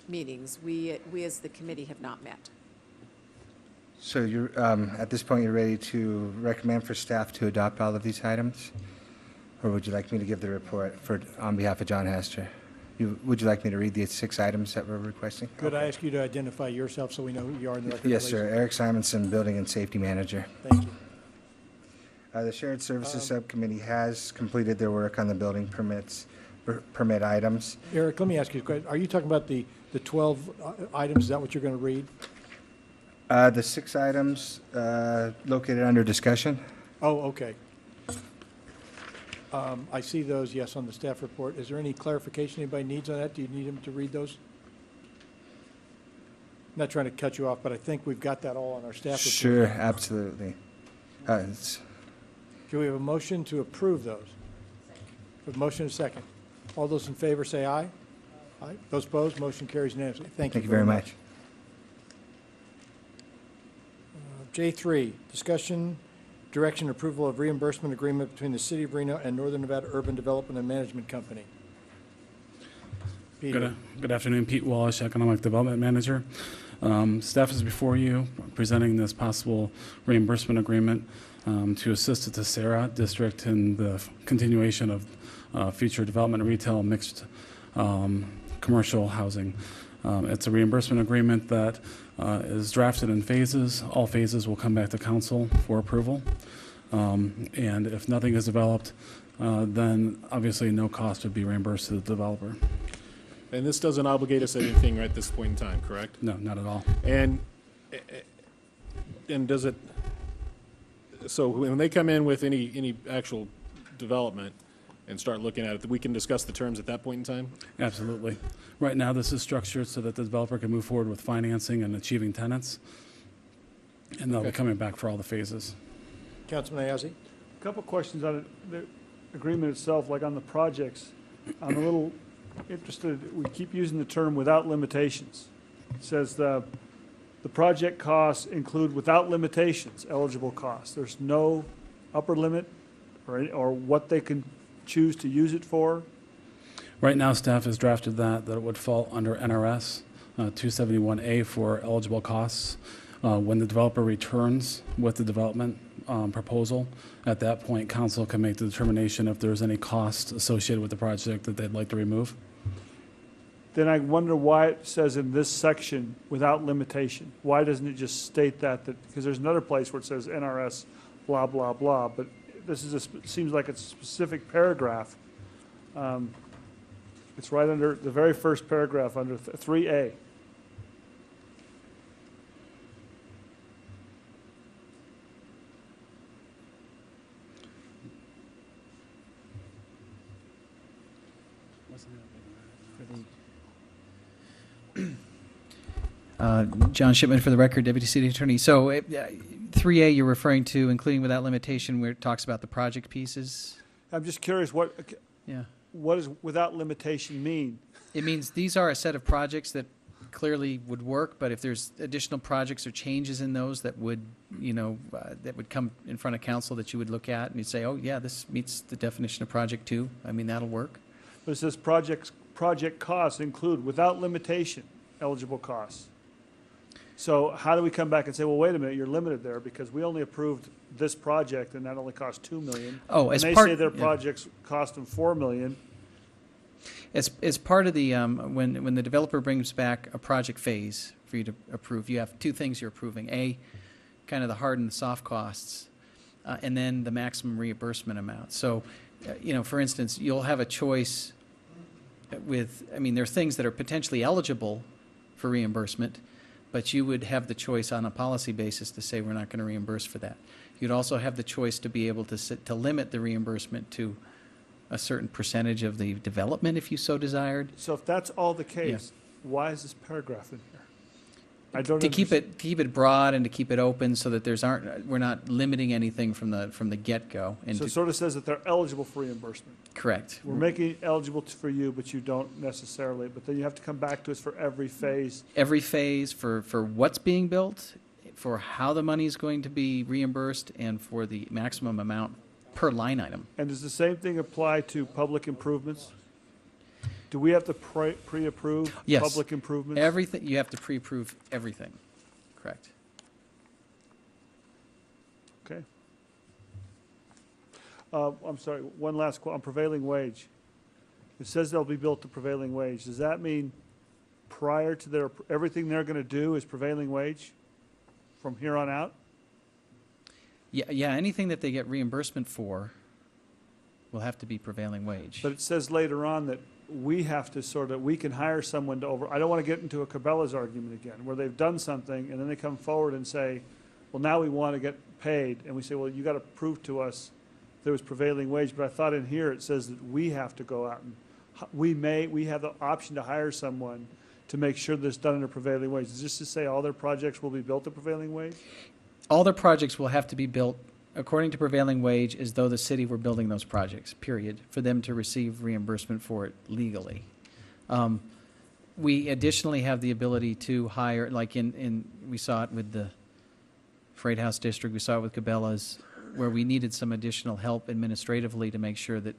meetings. We as the committee have not met.
So you're, at this point, you're ready to recommend for staff to adopt all of these items? Or would you like me to give the report on behalf of John Hester? Would you like me to read the 6 items that we're requesting?
Could I ask you to identify yourself so we know who you are in the record?
Yes,
please?
sir. Eric Simonson, Building and Safety Manager.
Thank you.
The Shared Services Subcommittee has completed their work on the building permit items.
Eric, let me ask you a question. Are you talking about the 12 items? Is that what you're going to read?
The 6 items located under discussion.
Oh, okay. I see those, yes, on the staff report. Is there any clarification anybody needs on that? Do you need him to read those? I'm not trying to cut you off, but I think we've got that all on our staff report.
Sure, absolutely.
Do we have a motion to approve those? A motion and a second. All those in favor say aye. Aye. Those opposed, motion carries unanimously. Thank you
very much.
J3, discussion Direction approval of reimbursement agreement between the City of Reno and Northern Nevada Urban Development and Management Company. Peter.
Good afternoon, Pete Walsh, Economic Development Manager. Staff is before you presenting this possible reimbursement agreement to assist the Tessera District in the continuation of future development, retail, mixed commercial housing. It's a reimbursement agreement that is drafted in phases. All phases will come back to council for approval. And if nothing is developed, then obviously no cost would be reimbursed to the developer.
And this doesn't obligate us to anything right at this point in time, correct?
No, not at all.
And does it, so when they come in with any actual development and start looking at it, we can discuss the terms at that point in time?
Absolutely. Right now, this is structured so that the developer can move forward with financing and achieving tenants. And they'll be coming back for all the phases.
Councilman Ayazi?
A couple questions on the agreement itself, like on the projects. I'm a little interested, we keep using the term without limitations. It says the project costs include without limitations eligible costs. There's no upper limit or what they can choose to use it for.
Right now, staff has drafted that it would fall under NRS 271A for eligible costs. When the developer returns with the development proposal, at that point, council can make the determination if there's any cost associated with the project that they'd like to remove.
Then I wonder why it says in this section without limitation. Why doesn't it just state that because there's another place where it says NRS blah, blah, blah, but this is seems like it's a specific paragraph. It's right under the very first paragraph under 3A.
John Shipman for the record, Deputy City Attorney. So 3A you're referring to, including without limitation, where it talks about the project pieces?
I'm just curious what does without limitation mean?
It means these are a set of projects that clearly would work, but if there's additional projects or changes in those that would, that would come in front of council that you would look at and you'd say, oh yeah, this meets the definition of project 2. I mean, that'll work.
But it says project costs include without limitation eligible costs. So how do we come back and say, well, wait a minute, you're limited there because we only approved this project and that only cost $2 million.
Oh,
and they say their projects cost them $4 million.
As part of the when the developer brings back a project phase for you to approve, you have two things you're approving: a, kind of the hard and the soft costs, and then the maximum reimbursement amount. So, for instance, you'll have a choice with. I mean, there are things that are potentially eligible for reimbursement, but you would have the choice on a policy basis to say we're not going to reimburse for that. You'd also have the choice to be able to limit the reimbursement to a certain percentage of the development if you so desired.
So if that's all the case, why is this paragraph in here? I don't
to keep it broad and to keep it open so that we're not limiting anything from the get-go. And
so it sort of says that they're eligible for reimbursement.
Correct.
We're making it eligible for you, but you don't necessarily. But then you have to come back to us for every phase.
Every phase for what's being built, for how the money is going to be reimbursed, and for the maximum amount per line item.
And does the same thing apply to public improvements? Do we have to pre-approve public improvements?
Everything, you have to pre-approve everything. Correct.
Okay. I'm sorry, one last quote on prevailing wage. It says they'll be built to prevailing wage. Does that mean prior to everything they're going to do is prevailing wage from here on out?
Yeah, anything that they get reimbursement for will have to be prevailing wage.
But it says later on that we have to we can hire someone to I don't want to get into a Cabela's argument again, where they've done something and then they come forward and say, well, now we want to get paid. And we say, well, you got to prove to us there was prevailing wage. But I thought in here it says that we have to go out and we have the option to hire someone to make sure that it's done under prevailing wage. Is this to say all their projects will be built at prevailing wage?
All their projects will have to be built according to prevailing wage as though the city were building those projects, period, for them to receive reimbursement for it legally. We additionally have the ability to hire, like we saw it with the Freight House District, we saw it with Cabela's. where we needed some additional help administratively to make sure that,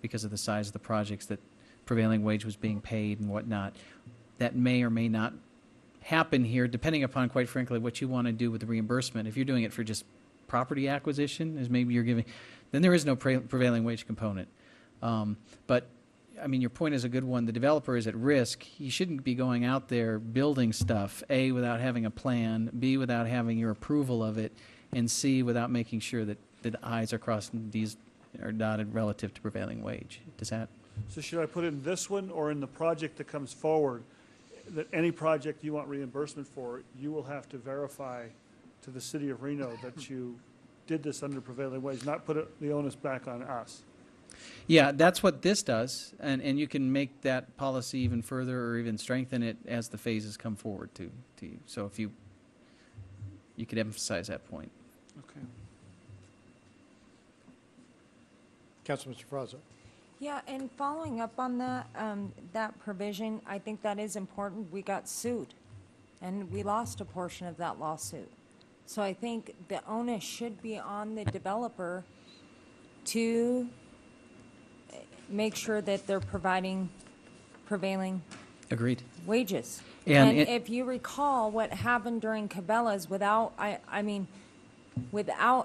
because of the size of the projects, that prevailing wage was being paid and whatnot. That may or may not happen here, depending upon, quite frankly, what you want to do with the reimbursement. If you're doing it for just property acquisition, as maybe you're giving, then there is no prevailing wage component. But I mean, your point is a good one. The developer is at risk. He shouldn't be going out there building stuff, A, without having a plan, B, without having your approval of it, and C, without making sure that the I's are crossed and D's are dotted relative to prevailing wage. Does that?
So should I put in this one or in the project that comes forward, that any project you want reimbursement for, you will have to verify to the city of Reno that you did this under prevailing wage, not put the onus back on us?
Yeah, that's what this does, and you can make that policy even further or even strengthen it as the phases come forward to you. So if you could emphasize that point.
Okay.
Councilman Mr. Fraza.
Yeah, and following up on that, that provision, I think that is important. We got sued, and we lost a portion of that lawsuit. So I think the onus should be on the developer to make sure that they're providing prevailing
Agreed.
wages.
And
if you recall what happened during Cabela's, without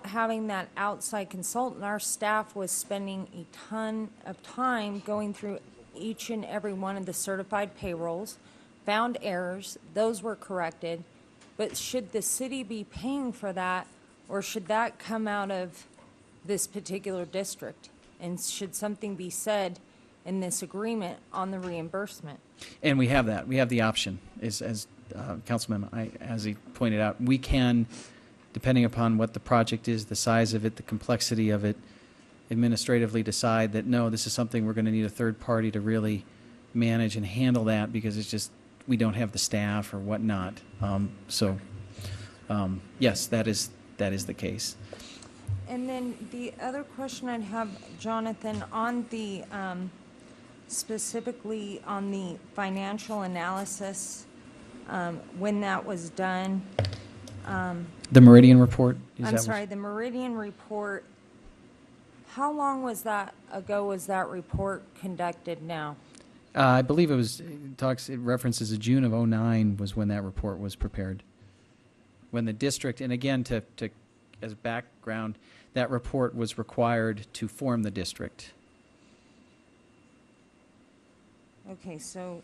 having that outside consultant, our staff was spending a ton of time going through each and every one of the certified payrolls, found errors, those were corrected. But should the city be paying for that, or should that come out of this particular district? And should something be said in this agreement on the reimbursement?
And we have that. We have the option, as Councilman, as he pointed out, we can, depending upon what the project is, the size of it, the complexity of it, administratively decide that, no, this is something we're going to need a third party to really manage and handle that, because it's just, we don't have the staff or whatnot. Yes, that is the case.
And then the other question I'd have, Jonathan, on the, specifically on the financial analysis, when that was done.
The Meridian report?
I'm sorry, the Meridian report, how long was that ago was that report conducted now?
I believe it references June of '09 was when that report was prepared. When the district, and again, to as background, that report was required to form the district.
Okay, so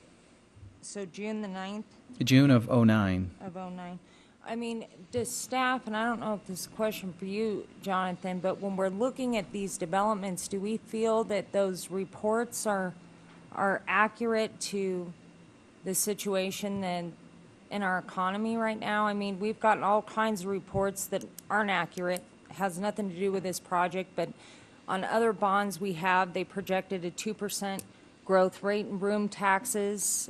June the 9th?
June of '09.
Of '09. I mean, does staff, and I don't know if this is a question for you, Jonathan, but when we're looking at these developments, do we feel that those reports are accurate to the situation in our economy right now? I mean, we've gotten all kinds of reports that aren't accurate, has nothing to do with this project, but on other bonds we have, they projected a 2% growth rate in room taxes,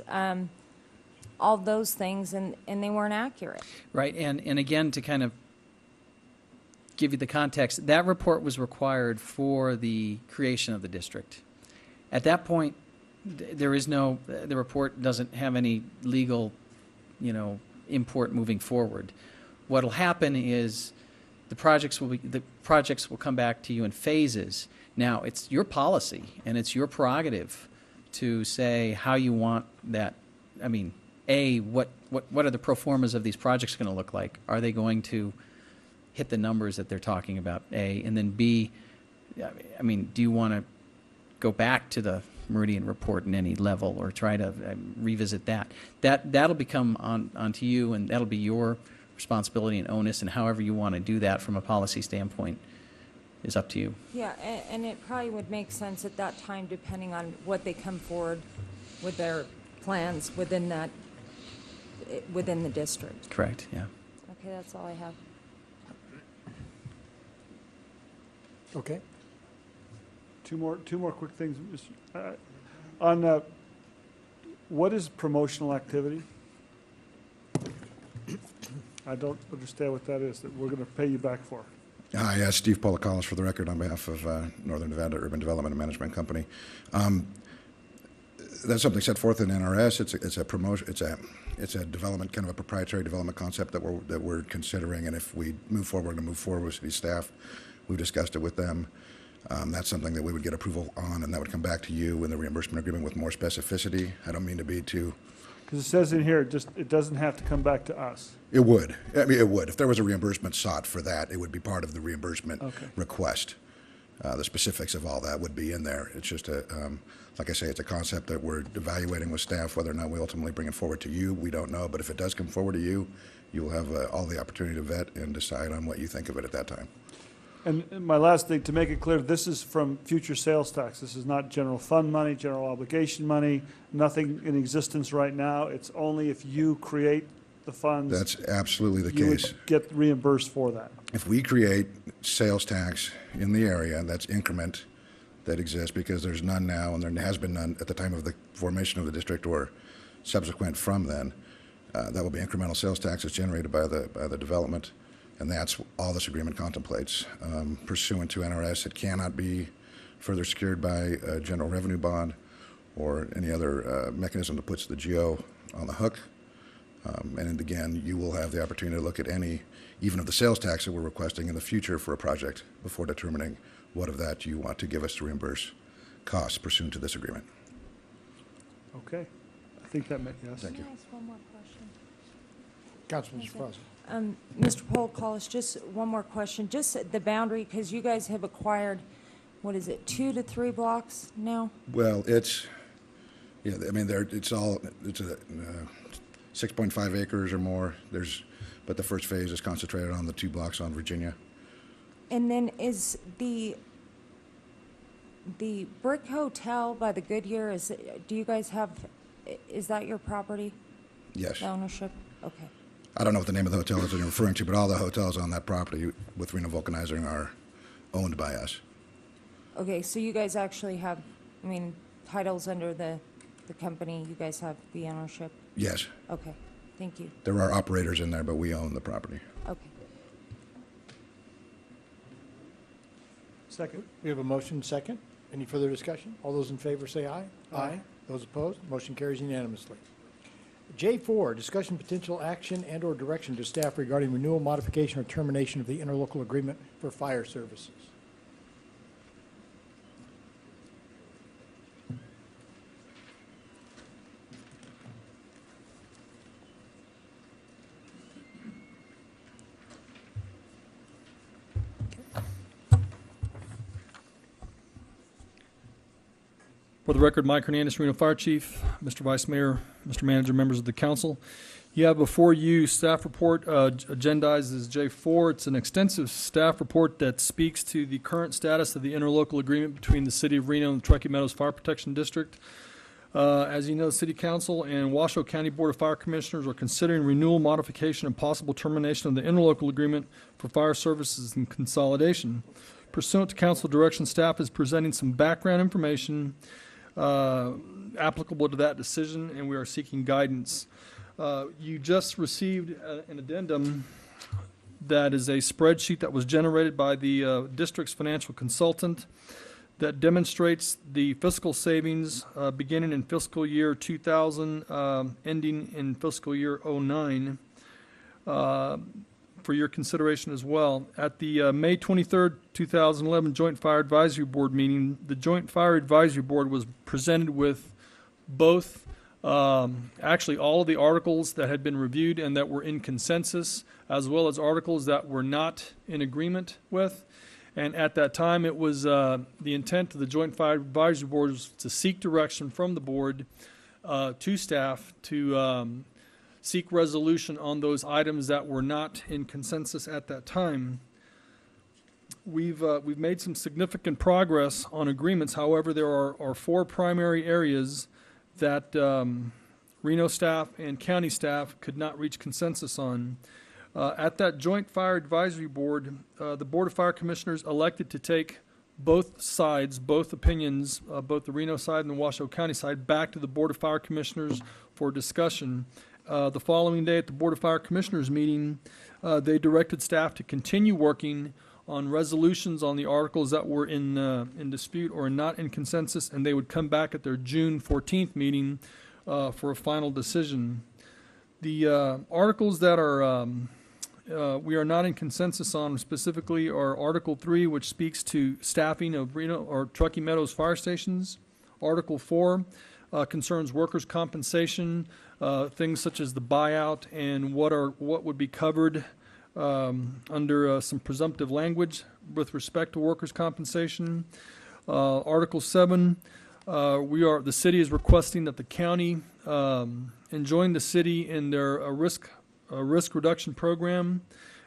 all those things, and they weren't accurate.
Right, and again, to kind of give you the context, that report was required for the creation of the district. At that point, the report doesn't have any legal, import moving forward. What'll happen is the projects will come back to you in phases. Now, it's your policy and it's your prerogative to say how you want that. I mean, A, what are the pro formas of these projects going to look like? Are they going to hit the numbers that they're talking about, A? And then B, I mean, do you want to go back to the Meridian report in any level or try to revisit that? That'll become onto you, and that'll be your responsibility and onus, and however you want to do that from a policy standpoint is up to you.
Yeah, and it probably would make sense at that time, depending on what they come forward with their plans within the district.
Correct, yeah.
Okay, that's all I have.
Okay.
Two more quick things. On what is promotional activity? I don't understand what that is, that we're going to pay you back for.
Yeah, Steve Polakalis for the record on behalf of Northern Nevada Urban Development and Management Company. That's something set forth in NRS. It's a promotion. It's a development, kind of a proprietary development concept that we're considering. And if we move forward, we're going to move forward with city staff. We've discussed it with them. That's something that we would get approval on, and that would come back to you in the reimbursement agreement with more specificity. I don't mean to be too...
Because it says in here, it doesn't have to come back to us.
It would. I mean, it would. If there was a reimbursement sought for that, it would be part of the reimbursement request. The specifics of all that would be in there. It's just like I say, it's a concept that we're evaluating with staff. Whether or not we ultimately bring it forward to you, we don't know. But if it does come forward to you, you'll have all the opportunity to vet and decide on what you think of it at that time.
And my last thing, to make it clear, this is from future sales tax. This is not general fund money, general obligation money, nothing in existence right now. It's only if you create the funds.
That's absolutely the
you
case.
would get reimbursed for that.
If we create sales tax in the area, that's increment that exists, because there's none now, and there has been none at the time of the formation of the district or subsequent from then. That will be incremental sales taxes generated by the development. And that's all this agreement contemplates. Pursuant to NRS, it cannot be further secured by a general revenue bond or any other mechanism that puts the GO on the hook. And again, you will have the opportunity to look at any, even of the sales tax that we're requesting in the future for a project before determining what of that you want to give us to reimburse costs pursuant to this agreement.
Okay. I think that makes, yes.
Thank you.
Can I ask one more question?
Councilman Sparrow.
Mr. Polkalis, just one more question. Just the boundary, because you guys have acquired, what is it, 2 to 3 blocks now?
Well, it's, yeah, I mean, it's a 6.5 acres or more. But the first phase is concentrated on the 2 blocks on Virginia.
And then is the Brick Hotel by the Goodyear, do you guys have, is that your property?
Yes.
The ownership? Okay.
I don't know what the name of the hotel is that you're referring to, but all the hotels on that property with Reno Vulcanizing are owned by us.
Okay, so you guys actually have, I mean, titles under the company, you guys have the ownership?
Yes.
Okay, thank you.
There are operators in there, but we own the property.
Okay.
Second. We have a motion second. Any further discussion? All those in favor say aye. Aye. Those opposed, motion carries unanimously. J4, discussion potential action and/or direction to staff regarding renewal, modification, or termination of the interlocal agreement for fire services.
For the record, Mike Hernandez, Reno Fire Chief, Mr. Vice Mayor, Mr. Manager, members of the council. You have before you staff report agendized as J4. It's an extensive staff report that speaks to the current status of the interlocal agreement between the City of Reno and the Truckee Meadows Fire Protection District. As you know, City Council and Washoe County Board of Fire Commissioners are considering renewal, modification, and possible termination of the interlocal agreement for fire services and consolidation. Pursuant to council direction, staff is presenting some background information applicable to that decision, and we are seeking guidance. You just received an addendum that is a spreadsheet that was generated by the district's financial consultant that demonstrates the fiscal savings beginning in fiscal year 2000, ending in fiscal year 09. For your consideration as well. At the May 23rd, 2011 Joint Fire Advisory Board meeting, the Joint Fire Advisory Board was presented with both, actually all of the articles that had been reviewed and that were in consensus, as well as articles that were not in agreement with. And at that time, it was the intent of the Joint Fire Advisory Board was to seek direction from the board to staff to seek resolution on those items that were not in consensus at that time. We've made some significant progress on agreements. However, there are 4 primary areas that Reno staff and county staff could not reach consensus on. At that Joint Fire Advisory Board, the Board of Fire Commissioners elected to take both sides, both opinions, both the Reno side and the Washoe County side, back to the Board of Fire Commissioners for discussion. The following day at the Board of Fire Commissioners meeting, they directed staff to continue working on resolutions on the articles that were in dispute or not in consensus, and they would come back at their June 14th meeting for a final decision. The articles that are we are not in consensus on specifically are Article 3, which speaks to staffing of Reno or Truckee Meadows fire stations. Article 4 concerns workers' compensation, things such as the buyout and what would be covered under some presumptive language with respect to workers' compensation. Article 7, the city is requesting that the county join the city in their risk reduction program.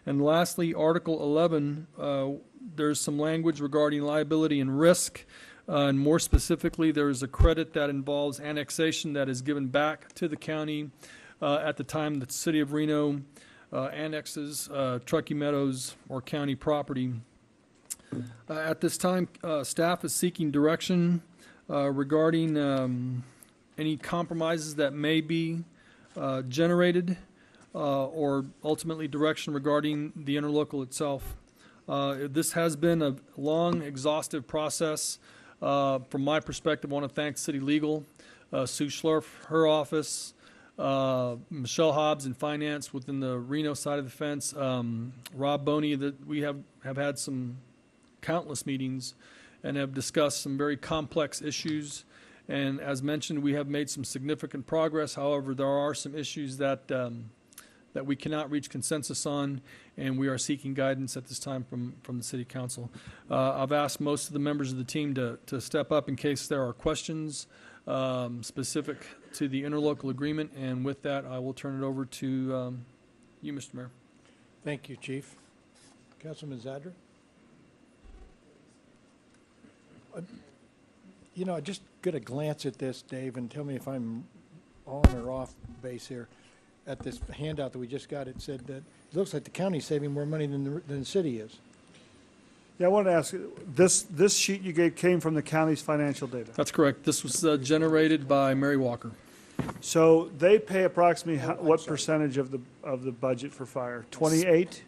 And lastly, Article 11, there's some language regarding liability and risk. And more specifically, there is a credit that involves annexation that is given back to the county at the time that the city of Reno annexes Truckee Meadows or county property. At this time, staff is seeking direction regarding any compromises that may be generated or ultimately direction regarding the interlocal itself. This has been a long, exhaustive process. From my perspective, I want to thank City Legal, Sue Schlurf, her office, Michelle Hobbs in finance within the Reno side of the fence, Rob Boney, that we have had some countless meetings and have discussed some very complex issues. And as mentioned, we have made some significant progress. However, there are some issues that we cannot reach consensus on, and we are seeking guidance at this time from the City Council. I've asked most of the members of the team to step up in case there are questions specific to the interlocal agreement, and with that, I will turn it over to you, Mr. Mayor.
Thank you, Chief. Councilman Zadra? You know, just get a glance at this, Dave, and tell me if I'm on or off base here. At this handout that we just got, it said that it looks like the county's saving more money than the city is.
Yeah, I wanted to ask, this sheet you gave came from the county's financial data.
That's correct. This was generated by Mary Walker.
So they pay approximately what percentage of the budget for fire? 28?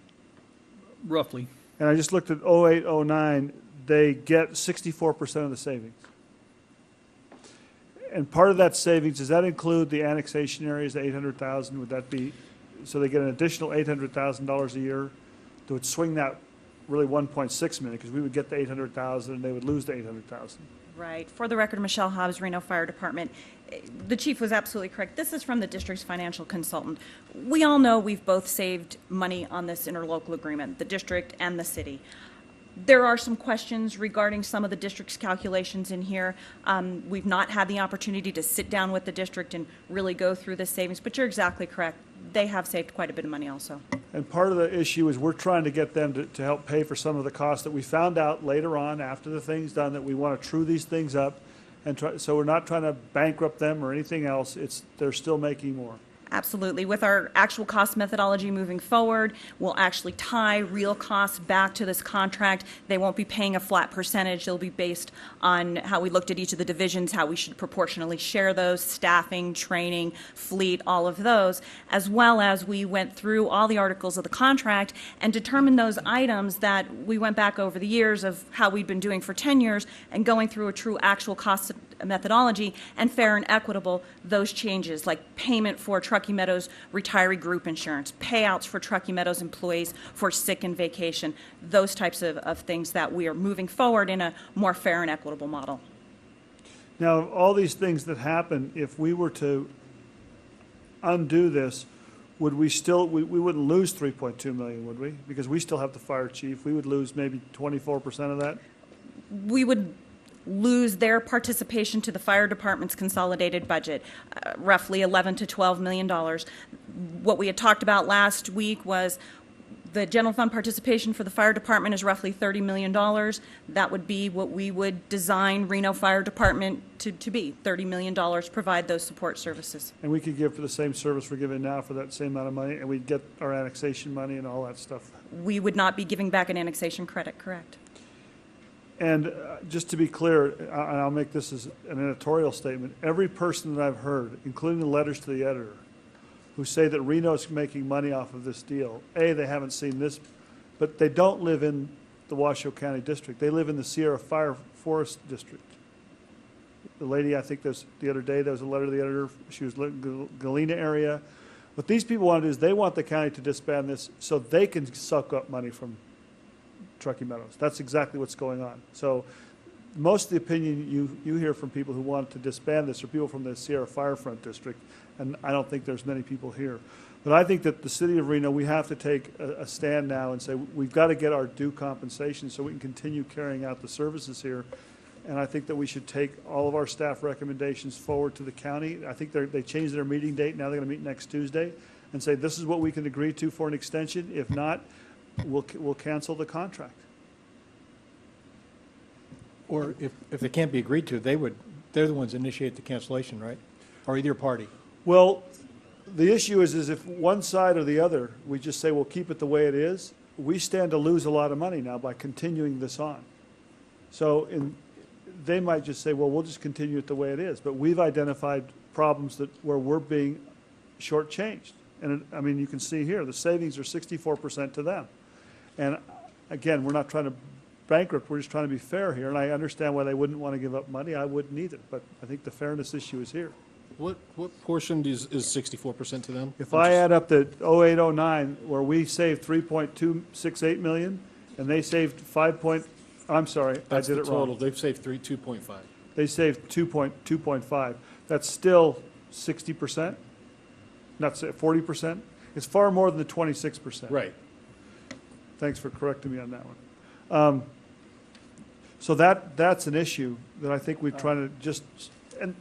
Roughly.
And I just looked at 08, 09, they get 64% of the savings. And part of that savings, does that include the annexation areas, the 800,000? Would that be, so they get an additional $800,000 a year? That would swing that really 1.6 million, because we would get the 800,000 and they would lose the 800,000.
Right. For the record, Michelle Hobbs, Reno Fire Department. The chief was absolutely correct. This is from the district's financial consultant. We all know we've both saved money on this interlocal agreement, the district and the city. There are some questions regarding some of the district's calculations in here. We've not had the opportunity to sit down with the district and really go through the savings, but you're exactly correct. They have saved quite a bit of money also. And
part of the issue is we're trying to get them to help pay for some of the costs that we found out later on after the thing's done, that we want to true these things up. And so we're not trying to bankrupt them or anything else. They're still making more.
Absolutely. With our actual cost methodology moving forward, we'll actually tie real costs back to this contract. They won't be paying a flat percentage. It'll be based on how we looked at each of the divisions, how we should proportionally share those, staffing, training, fleet, all of those, as well as we went through all the articles of the contract and determined those items that we went back over the years of how we'd been doing for 10 years and going through a true actual cost methodology and fair and equitable, those changes like payment for Truckee Meadows retiree group insurance, payouts for Truckee Meadows employees for sick and vacation, those types of things that we are moving forward in a more fair and equitable model.
Now, all these things that happen, if we were to undo this, would we still, we wouldn't lose 3.2 million, would we? Because we still have the fire chief. We would lose maybe 24% of that?
We would lose their participation to the fire department's consolidated budget, roughly $11 to $12 million. What we had talked about last week was the general fund participation for the fire department is roughly $30 million. That would be what we would design Reno Fire Department to be, $30 million, provide those support services.
And we could give for the same service we're giving now for that same amount of money, and we'd get our annexation money and all that stuff.
We would not be giving back an annexation credit, correct?
And just to be clear, and I'll make this as an editorial statement, every person that I've heard, including the letters to the editor, who say that Reno's making money off of this deal, A, they haven't seen this, but they don't live in the Washoe County District. They live in the Sierra Fire Forest District. The lady, I think the other day, there was a letter to the editor, she was in the Galena area, What these people want to do is they want the county to disband this so they can suck up money from Truckee Meadows. That's exactly what's going on. So most of the opinion you hear from people who want to disband this are people from the Sierra Firefront District, and I don't think there's many people here. But I think that the city of Reno, we have to take a stand now and say we've got to get our due compensation so we can continue carrying out the services here. And I think that we should take all of our staff recommendations forward to the county. I think they changed their meeting date. Now they're going to meet next Tuesday and say this is what we can agree to for an extension. If not, we'll cancel the contract.
Or if they can't be agreed to, they're the ones that initiate the cancellation, right? Or either party.
Well, the issue is if one side or the other, we just say we'll keep it the way it is, we stand to lose a lot of money now by continuing this on. So they might just say, well, we'll just continue it the way it is. But we've identified problems where we're being shortchanged. And I mean, you can see here, the savings are 64% to them. And again, we're not trying to bankrupt, we're just trying to be fair here. And I understand why they wouldn't want to give up money. I wouldn't either. But I think the fairness issue is here.
What portion is 64% to them?
If I add up the 0809, where we saved 3.268 million, and they saved I'm sorry, I did it wrong.
Total. They've saved 2.5.
They saved 2.5. That's still 60%, not 40%. It's far more than the 26%.
Right.
Thanks for correcting me on that one. So that's an issue that I think we're trying to just, and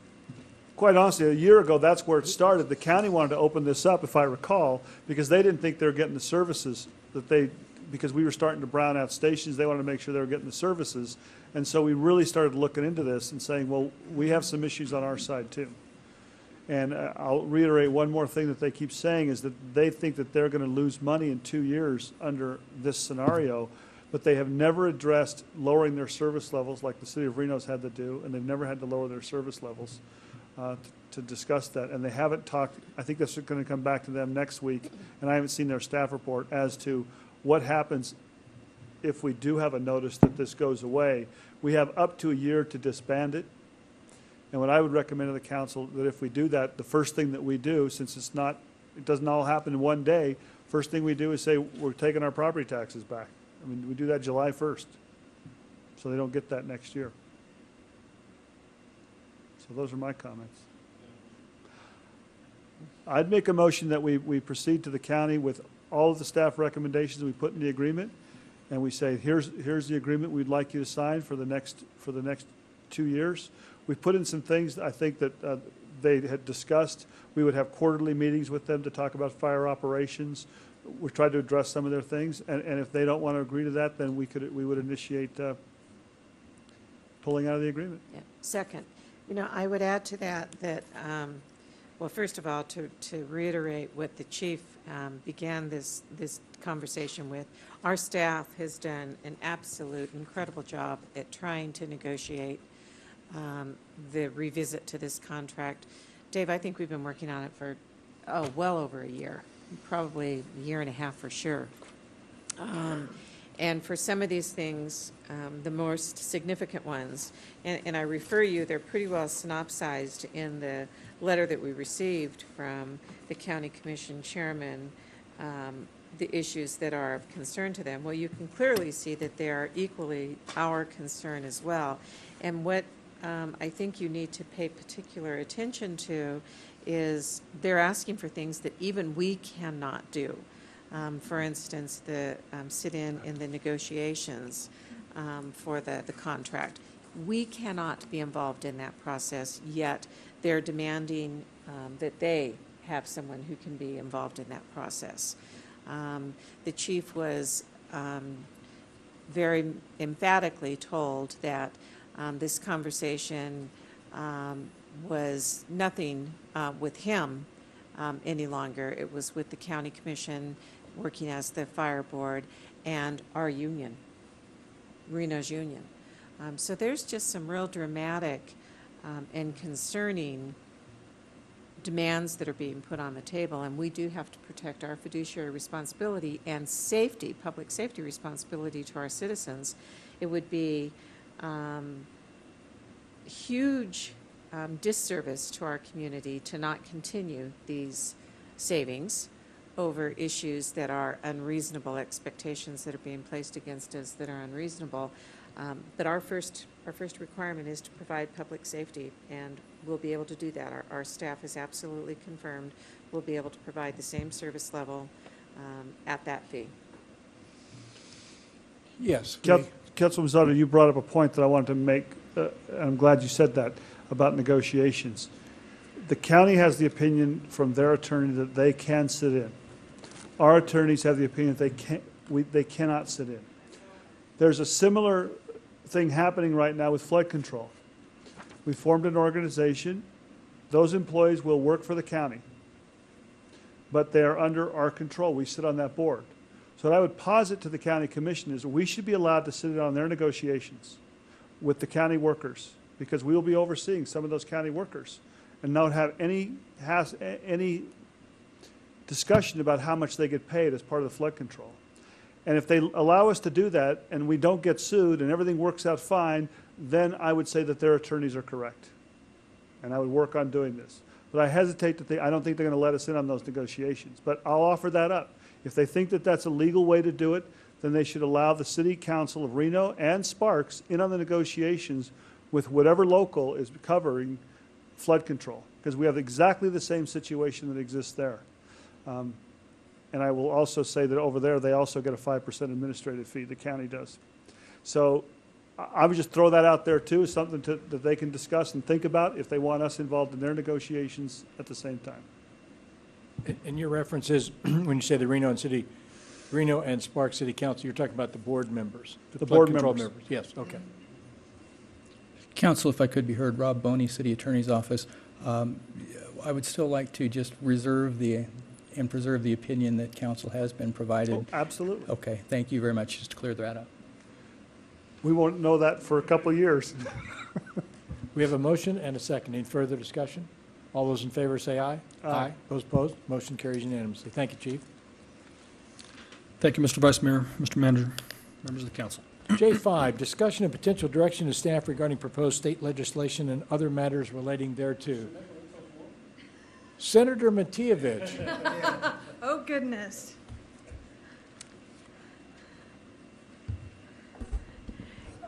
quite honestly, a year ago, that's where it started. The county wanted to open this up, if I recall, because they didn't think they were getting the services because we were starting to brown out stations. They wanted to make sure they were getting the services. And so we really started looking into this and saying, well, we have some issues on our side too. And I'll reiterate one more thing that they keep saying is that they think that they're going to lose money in 2 years under this scenario, but they have never addressed lowering their service levels like the city of Reno's had to do, and they've never had to lower their service levels to discuss that. And they haven't talked, I think that's going to come back to them next week, and I haven't seen their staff report as to what happens if we do have a notice that this goes away. We have up to a year to disband it. And what I would recommend to the council, that if we do that, the first thing that we do, since it doesn't all happen in one day, first thing we do is say, we're taking our property taxes back. I mean, we do that July 1st, so they don't get that next year. So those are my comments. I'd make a motion that we proceed to the county with all of the staff recommendations we put in the agreement, and we say, here's the agreement we'd like you to sign for the next 2 years. We've put in some things I think that they had discussed. We would have quarterly meetings with them to talk about fire operations. We tried to address some of their things, and if they don't want to agree to that, then we would initiate pulling out of the agreement.
Yeah. Second, I would add to that well, first of all, to reiterate what the chief began this conversation with, our staff has done an absolute incredible job at trying to negotiate the revisit to this contract. Dave, I think we've been working on it for, well over a year, probably a year and a half for sure. And for some of these things, the most significant ones, and I refer you, they're pretty well synopsized in the letter that we received from the county commission chairman, the issues that are of concern to them. Well, you can clearly see that they are equally our concern as well. And what I think you need to pay particular attention to is they're asking for things that even we cannot do. For instance, the sit-in in the negotiations for the contract. We cannot be involved in that process, yet they're demanding that they have someone who can be involved in that process. The chief was very emphatically told that this conversation was nothing with him any longer. It was with the county commission working as the fire board and our union, Reno's union. So there's just some real dramatic and concerning demands that are being put on the table, and we do have to protect our fiduciary responsibility and safety, public safety responsibility to our citizens. It would be huge disservice to our community to not continue these savings over issues that are unreasonable, expectations that are being placed against us that are unreasonable. But our first requirement is to provide public safety, and we'll be able to do that. Our staff has absolutely confirmed we'll be able to provide the same service level at that fee.
Yes.
Councilman Zotter, you brought up a point that I wanted to make, and I'm glad you said that, about negotiations. The county has the opinion from their attorney that they can sit in. Our attorneys have the opinion that they cannot sit in. There's a similar thing happening right now with flood control. We formed an organization. Those employees will work for the county, but they are under our control. We sit on that board. So what I would posit to the county commission is we should be allowed to sit in on their negotiations with the county workers, because we will be overseeing some of those county workers and not have any discussion about how much they get paid as part of the flood control. And if they allow us to do that and we don't get sued and everything works out fine, then I would say that their attorneys are correct. And I would work on doing this. But I hesitate to think, I don't think they're going to let us in on those negotiations. But I'll offer that up. If they think that that's a legal way to do it, then they should allow the City Council of Reno and Sparks in on the negotiations with whatever local is covering flood control, because we have exactly the same situation that exists there. And I will also say that over there, they also get a 5% administrative fee, the county does. So I would just throw that out there too, as something that they can discuss and think about if they want us involved in their negotiations at the same time.
And your reference is, when you say the Reno and Sparks City Council, you're talking about the board members?
The
flood
board
control
members.
Yes, okay.
Council, if I could be heard, Rob Boney, City Attorney's Office. I would still like to just reserve and preserve the opinion that council has been provided.
Oh, absolutely.
Okay, thank you very much, just to clear that up.
We won't know that for a couple of years.
We have a motion and a second. Any further discussion? All those in favor say aye.
Aye.
Those opposed? Motion carries unanimously. Thank you, Chief.
Thank you, Mr. Vice Mayor, Mr. Manager, members of the council.
J5, discussion and potential direction to staff regarding proposed state legislation and other matters relating thereto. Senator Matievich.
Oh, goodness.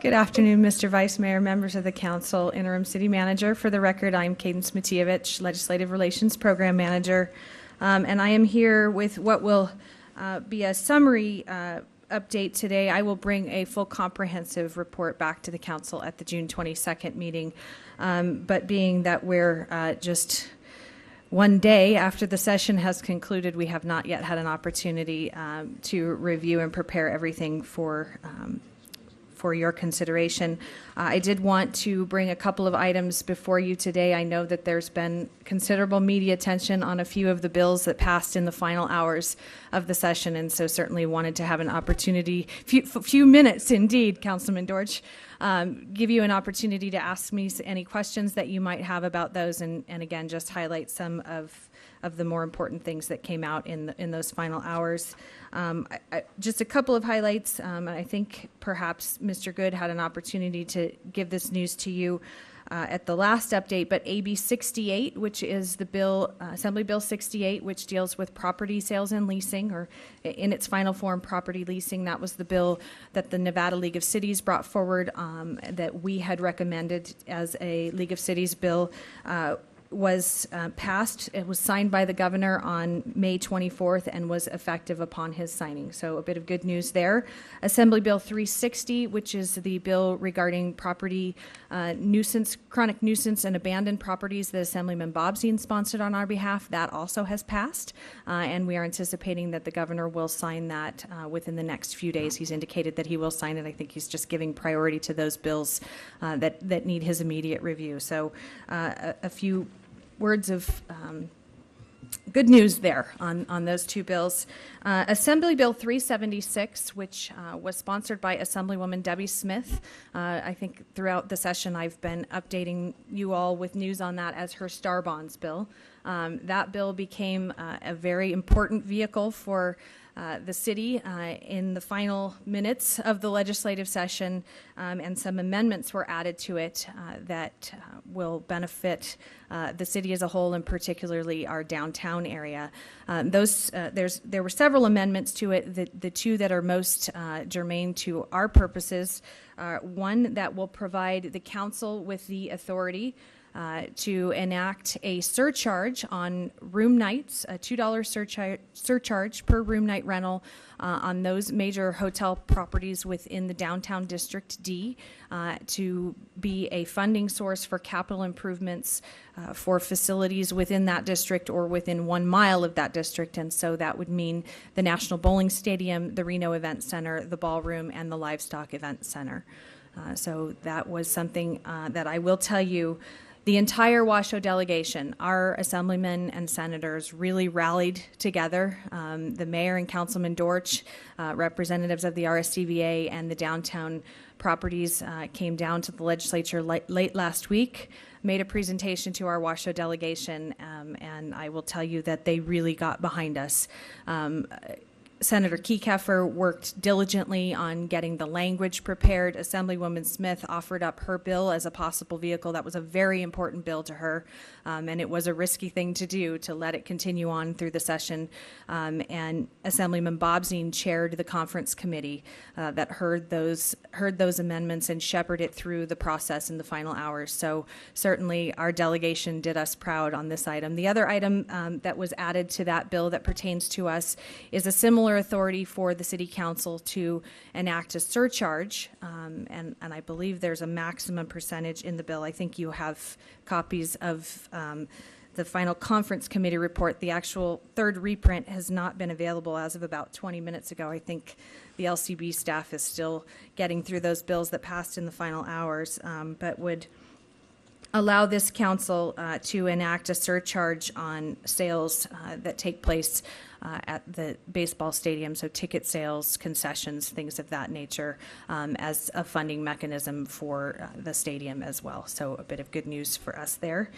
Good afternoon, Mr. Vice Mayor, members of the council, interim city manager. For the record, I'm Cadence Matievich, Legislative Relations Program Manager, and I am here with what will be a summary update today. I will bring a full comprehensive report back to the council at the June 22nd meeting, but being that we're just one day after the session has concluded, we have not yet had an opportunity to review and prepare everything for your consideration. I did want to bring a couple of items before you today. I know that there's been considerable media attention on a few of the bills that passed in the final hours of the session, and so certainly wanted to have an opportunity, few minutes indeed, Councilman Dortch, give you an opportunity to ask me any questions that you might have about those, and again, just highlight some of the more important things that came out in those final hours. Just a couple of highlights. I think perhaps Mr. Good had an opportunity to give this news to you at the last update, but AB 68, which is the bill, Assembly Bill 68, which deals with property sales and leasing, or in its final form, property leasing. That was the bill that the Nevada League of Cities brought forward that we had recommended as a League of Cities bill. Was passed. It was signed by the governor on May 24th and was effective upon his signing. So a bit of good news there. Assembly Bill 360, which is the bill regarding property nuisance, chronic nuisance and abandoned properties that Assemblyman Bobzien sponsored on our behalf, that also has passed. And we are anticipating that the governor will sign that within the next few days. He's indicated that he will sign it. I think he's just giving priority to those bills that need his immediate review. So a few words of good news there on those two bills. Assembly Bill 376, which was sponsored by Assemblywoman Debbie Smith. I think throughout the session I've been updating you all with news on that as her Star Bonds bill. That bill became a very important vehicle for the city in the final minutes of the legislative session, and some amendments were added to it that will benefit the city as a whole, and particularly our downtown area. There were several amendments to it. The two that are most germane to our purposes are one that will provide the council with the authority to enact a surcharge on room nights, a $2 surcharge per room night rental on those major hotel properties within the downtown District D, to be a funding source for capital improvements for facilities within that district or within 1 mile of that district. And so that would mean the National Bowling Stadium, the Reno Event Center, the Ballroom, and the Livestock Event Center. So that was something that I will tell you, the entire Washoe delegation, our assemblymen and senators, really rallied together. The mayor and Councilman Dortch, representatives of the RSCVA and the downtown properties came down to the legislature late last week, made a presentation to our Washoe delegation, and I will tell you that they really got behind us. Senator Kekeffer worked diligently on getting the language prepared. Assemblywoman Smith offered up her bill as a possible vehicle. That was a very important bill to her, and it was a risky thing to do, to let it continue on through the session. And Assemblyman Bobzien chaired the conference committee that heard those amendments and shepherded it through the process in the final hours. So certainly our delegation did us proud on this item. The other item that was added to that bill that pertains to us is a similar authority for the City Council to enact a surcharge, and I believe there's a maximum percentage in the bill. I think you have copies of the final conference committee report. The actual third reprint has not been available as of about 20 minutes ago. I think the LCB staff is still getting through those bills that passed in the final hours, but would allow this council to enact a surcharge on sales that take place at the baseball stadium, so ticket sales, concessions, things of that nature, as a funding mechanism for the stadium as well. So a bit of good news for us there.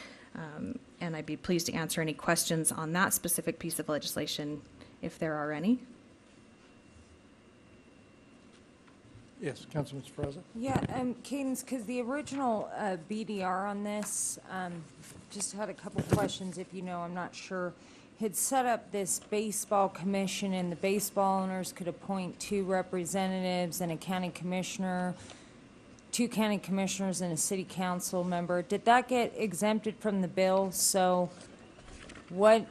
And I'd be pleased to answer any questions on that specific piece of legislation if there are any.
Yes, Councilman Sferrazza.
Yeah, Cadence, because the original BDR on this, just had a couple questions, if you know, I'm not sure, had set up this baseball commission, and the baseball owners could appoint 2 representatives and a county commissioner, 2 county commissioners and a city council member. Did that get exempted from the bill? So what,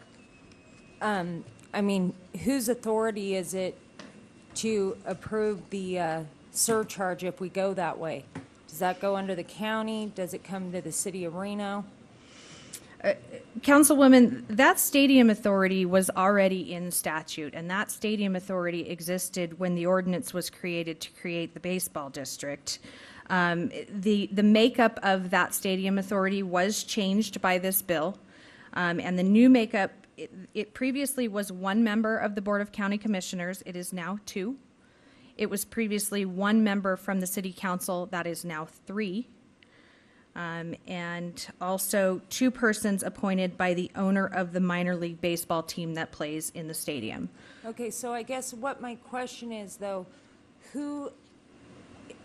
I mean, whose authority is it to approve the surcharge if we go that way? Does that go under the county? Does it come to the city of Reno?
Councilwoman, that stadium authority was already in statute, and that stadium authority existed when the ordinance was created to create the baseball district. The makeup of that stadium authority was changed by this bill, and the new makeup, it previously was 1 member of the Board of County Commissioners. It is now 2. It was previously 1 member from the City Council. That is now 3. And also 2 persons appointed by the owner of the minor league baseball team that plays in the stadium.
Okay, so I guess what my question is, though, who,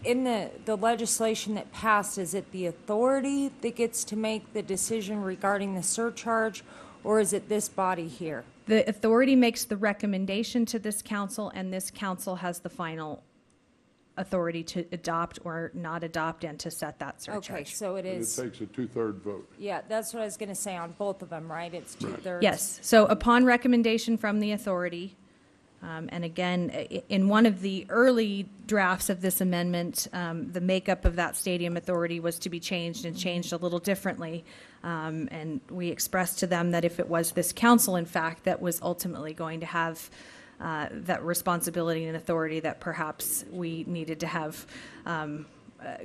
in the legislation that passed, is it the authority that gets to make the decision regarding the surcharge, or is it this body here?
The authority makes the recommendation to this council, and this council has the final authority to adopt or not adopt and to set that surcharge.
Okay, so it is.
And it takes a 2/3 vote.
Yeah, that's what I was going to say on both of them, right? It's 2/3.
Yes. So upon recommendation from the authority, and again, in one of the early drafts of this amendment, the makeup of that stadium authority was to be changed and changed a little differently. And we expressed to them that if it was this council, in fact, that was ultimately going to have that responsibility and authority, that perhaps we needed to have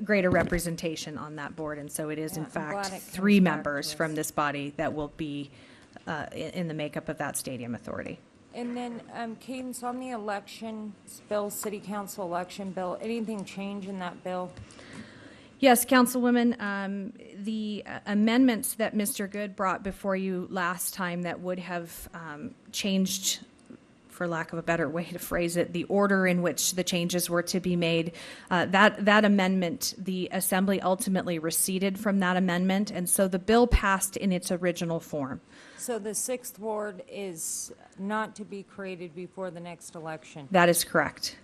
greater representation on that board. And so it is, in fact, 3 members from this body that will be in the makeup of that stadium authority.
And then, Cadence, on the election bill, city council election bill, anything change in that bill?
Yes, Councilwoman, the amendments that Mr. Good brought before you last time that would have changed for lack of a better way to phrase it, the order in which the changes were to be made. That amendment, the Assembly ultimately receded from that amendment, and so the bill passed in its original form.
So the 6th Ward is not to be created before the next election?
That is correct.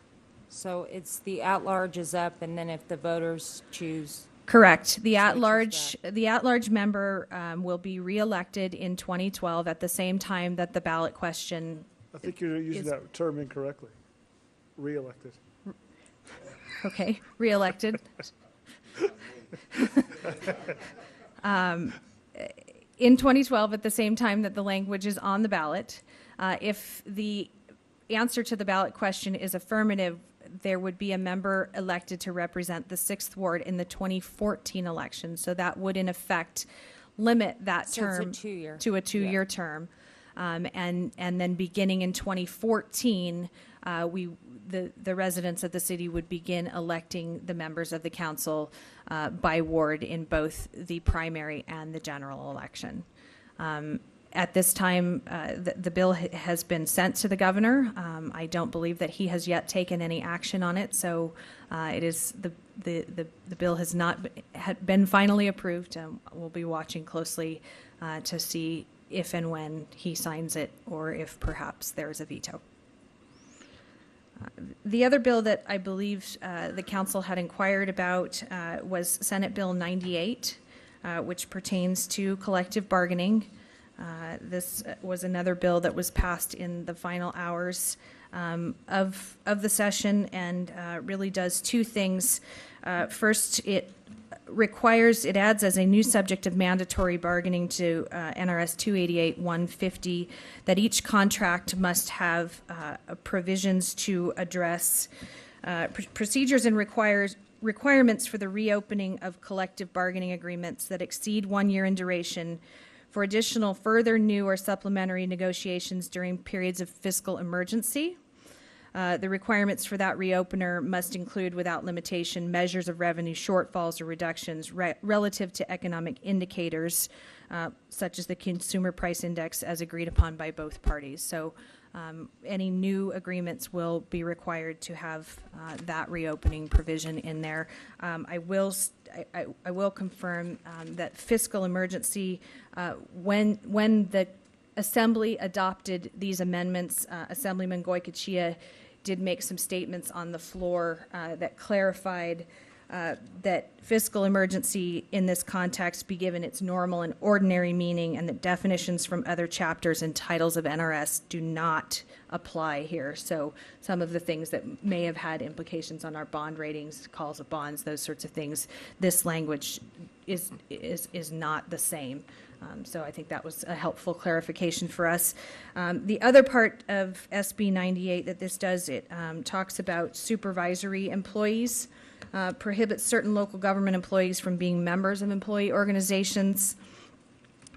So it's the at-large is up, and then if the voters choose?
Correct. The at-large member will be reelected in 2012 at the same time that the ballot question.
I think you're using that term incorrectly. Reelected.
Okay, reelected. In 2012, at the same time that the language is on the ballot, if the answer to the ballot question is affirmative, there would be a member elected to represent the 6th Ward in the 2014 election. So that would, in effect, limit that term to a two-year term. And then beginning in 2014, the residents of the city would begin electing the members of the council by ward in both the primary and the general election. At this time, the bill has been sent to the governor. I don't believe that he has yet taken any action on it, so it is the bill has not been finally approved. We'll be watching closely to see if and when he signs it, or if perhaps there is a veto. The other bill that I believe the council had inquired about was Senate Bill 98, which pertains to collective bargaining. This was another bill that was passed in the final hours of the session, and really does two things. First, it adds as a new subject of mandatory bargaining to NRS 288-150 that each contract must have provisions to address procedures and requirements for the reopening of collective bargaining agreements that exceed 1 year in duration, for additional further new or supplementary negotiations during periods of fiscal emergency. The requirements for that reopener must include, without limitation, measures of revenue shortfalls or reductions relative to economic indicators, such as the Consumer Price Index, as agreed upon by both parties. So any new agreements will be required to have that reopening provision in there. I will confirm that fiscal emergency, when the Assembly adopted these amendments, Assemblyman Goycochea did make some statements on the floor that clarified that fiscal emergency in this context be given its normal and ordinary meaning, and that definitions from other chapters and titles of NRS do not apply here. So some of the things that may have had implications on our bond ratings, calls of bonds, those sorts of things, this language is not the same. So I think that was a helpful clarification for us. The other part of SB 98 that this does, it talks about supervisory employees, prohibits certain local government employees from being members of employee organizations,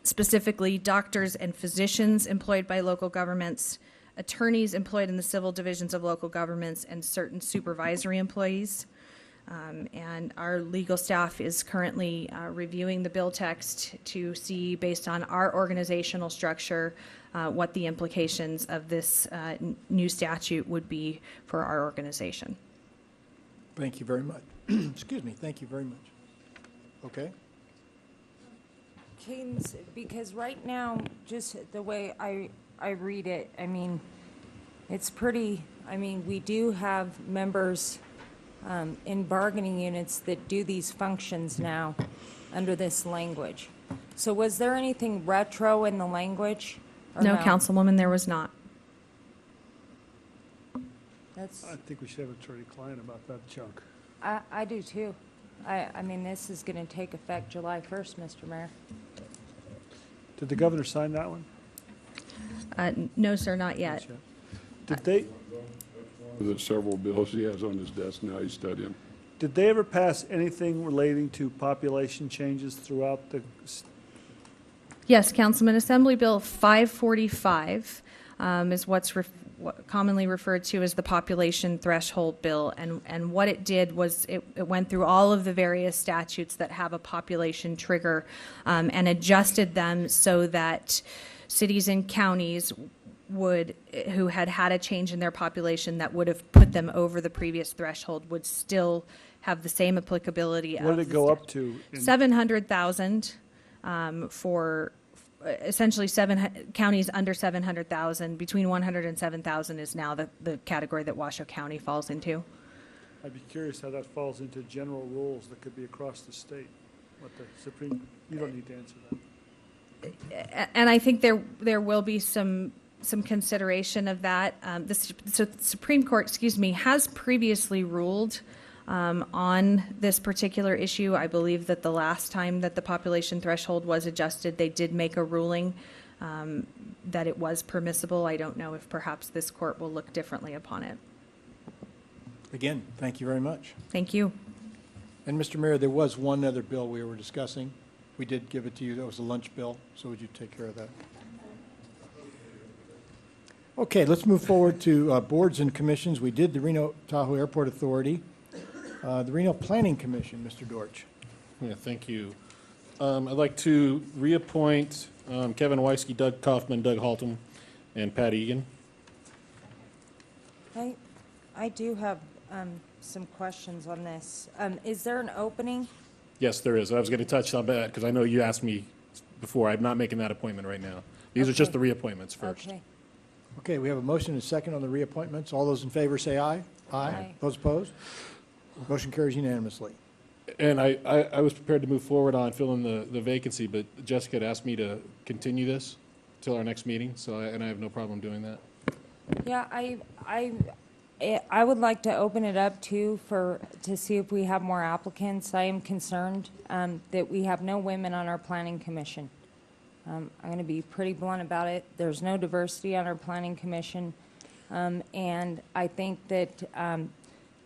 specifically doctors and physicians employed by local governments, attorneys employed in the civil divisions of local governments, and certain supervisory employees. And our legal staff is currently reviewing the bill text to see, based on our organizational structure, what the implications of this new statute would be for our organization.
Thank you very much. Excuse me, thank you very much. Okay.
Cadence, because right now, just the way I read it, I mean, it's pretty, I mean, we do have members in bargaining units that do these functions now under this language. So was there anything retro in the language?
No, Councilwoman, there was not.
I think we should have attorney-client about that chunk.
I do too. I mean, this is going to take effect July 1st, Mr. Mayor.
Did the governor sign that one?
No, sir, not yet.
Did they?
There's several bills he has on his desk now. He's studying.
Did they ever pass anything relating to population changes throughout the?
Yes, Councilman. Assembly Bill 545 is what's commonly referred to as the population threshold bill, and what it did was it went through all of the various statutes that have a population trigger and adjusted them so that cities and counties who had had a change in their population that would have put them over the previous threshold would still have the same applicability.
What did it go up to?
700,000 for essentially counties under 700,000. Between 100 and 7,000 is now the category that Washoe County falls into.
I'd be curious how that falls into general rules that could be across the state. What the Supreme, you don't need to answer that.
And I think there will be some consideration of that. The Supreme Court, has previously ruled on this particular issue. I believe that the last time that the population threshold was adjusted, they did make a ruling that it was permissible. I don't know if perhaps this court will look differently upon it.
Again, thank you very much.
Thank you.
And Mr. Mayor, there was one other bill we were discussing. We did give it to you. That was a lunch bill. So would you take care of that? Okay, let's move forward to boards and commissions. We did the Reno Tahoe Airport Authority. The Reno Planning Commission, Mr. Dortch.
Yeah, thank you. I'd like to reappoint Kevin Weisky, Doug Kaufman, Doug Haltom, and Pat Egan.
I do have some questions on this. Is there an opening?
Yes, there is. I was going to touch on that because I know you asked me before. I'm not making that appointment right now. These are just the reappointments first.
Okay.
Okay, we have a motion and a second on the reappointments. All those in favor say aye.
Aye.
Those opposed? Motion carries unanimously.
And I was prepared to move forward on filling the vacancy, but Jessica had asked me to continue this till our next meeting, and I have no problem doing that.
Yeah, I would like to open it up too to see if we have more applicants. I am concerned that we have no women on our planning commission. I'm going to be pretty blunt about it. There's no diversity on our planning commission, and I think that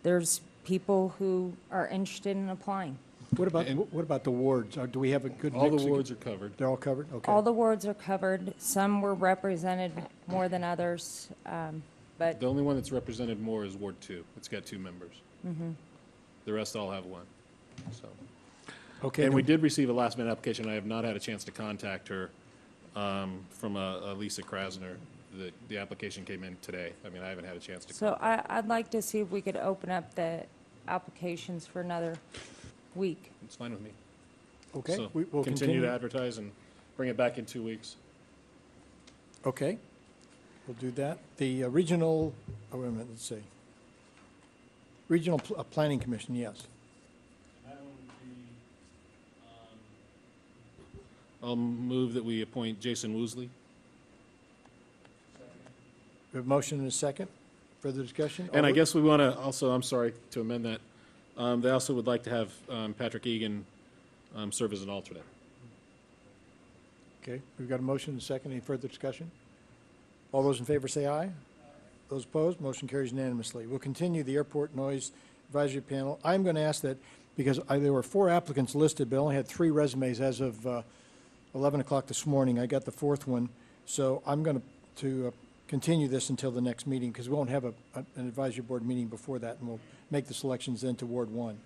there's people who are interested in applying.
What about the wards? Do we have a good mix?
All the wards are covered.
They're all covered? Okay.
All the wards are covered. Some were represented more than others, but
The only one that's represented more is Ward 2. It's got 2 members.
mhm.
The rest all have 1. So.
Okay.
And we did receive a last-minute application. I have not had a chance to contact her from a Lisa Krasner. The application came in today. I mean, I haven't had a chance to.
So I'd like to see if we could open up the applications for another week.
It's fine with me.
Okay.
So
We'll
continue to advertise and bring it back in 2 weeks.
Okay. We'll do that. The regional, wait a minute, let's see. Regional Planning Commission, yes.
I'll move that we appoint Jason Woosley.
We have a motion and a second. Further discussion?
And I guess we want to also, I'm sorry to amend that, they also would like to have Patrick Egan serve as an alternate.
Okay, we've got a motion and a second. Any further discussion? All those in favor say aye. Those opposed, motion carries unanimously. We'll continue the Airport Noise Advisory Panel. I'm going to ask that, because there were 4 applicants listed, but I only had 3 resumes as of 11 o'clock this morning. I got the 4th one, so I'm going to continue this until the next meeting, because we won't have an advisory board meeting before that, and we'll make the selections then to Ward 1.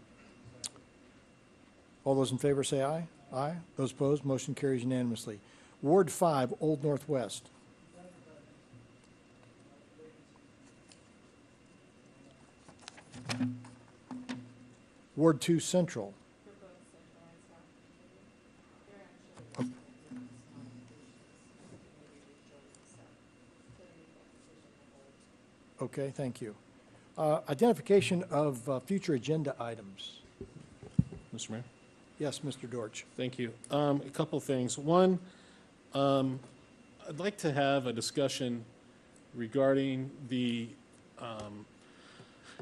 All those in favor say aye. Aye. Those opposed, motion carries unanimously. Ward 5, Old Northwest. Ward 2, Central. Okay, thank you. Identification of future agenda items.
Mr. Mayor?
Yes, Mr. Dortch.
Thank you. A couple things. One, I'd like to have a discussion regarding the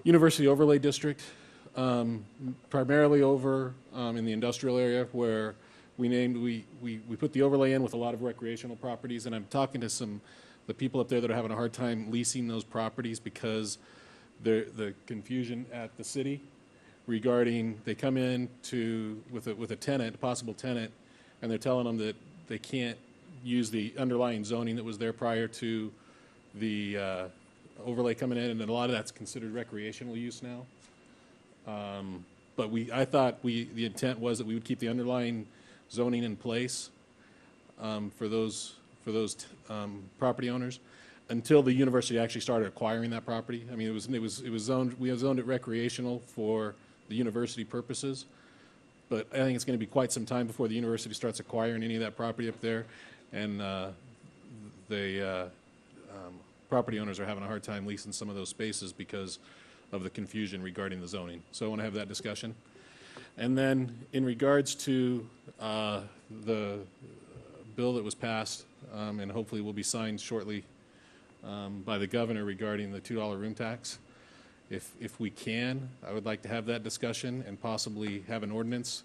University Overlay District, primarily over in the industrial area where we put the overlay in with a lot of recreational properties, and I'm talking to the people up there that are having a hard time leasing those properties because the confusion at the city regarding they come in with a tenant, a possible tenant, and they're telling them that they can't use the underlying zoning that was there prior to the overlay coming in, and then a lot of that's considered recreational use now. But I thought the intent was that we would keep the underlying zoning in place for those property owners. until the university actually started acquiring that property. I mean, it was zoned, we have zoned it recreational for the university purposes, but I think it's going to be quite some time before the university starts acquiring any of that property up there, and the property owners are having a hard time leasing some of those spaces because of the confusion regarding the zoning. So I want to have that discussion. And then in regards to the bill that was passed and hopefully will be signed shortly by the governor regarding the $2 room tax, if we can, I would like to have that discussion and possibly have an ordinance.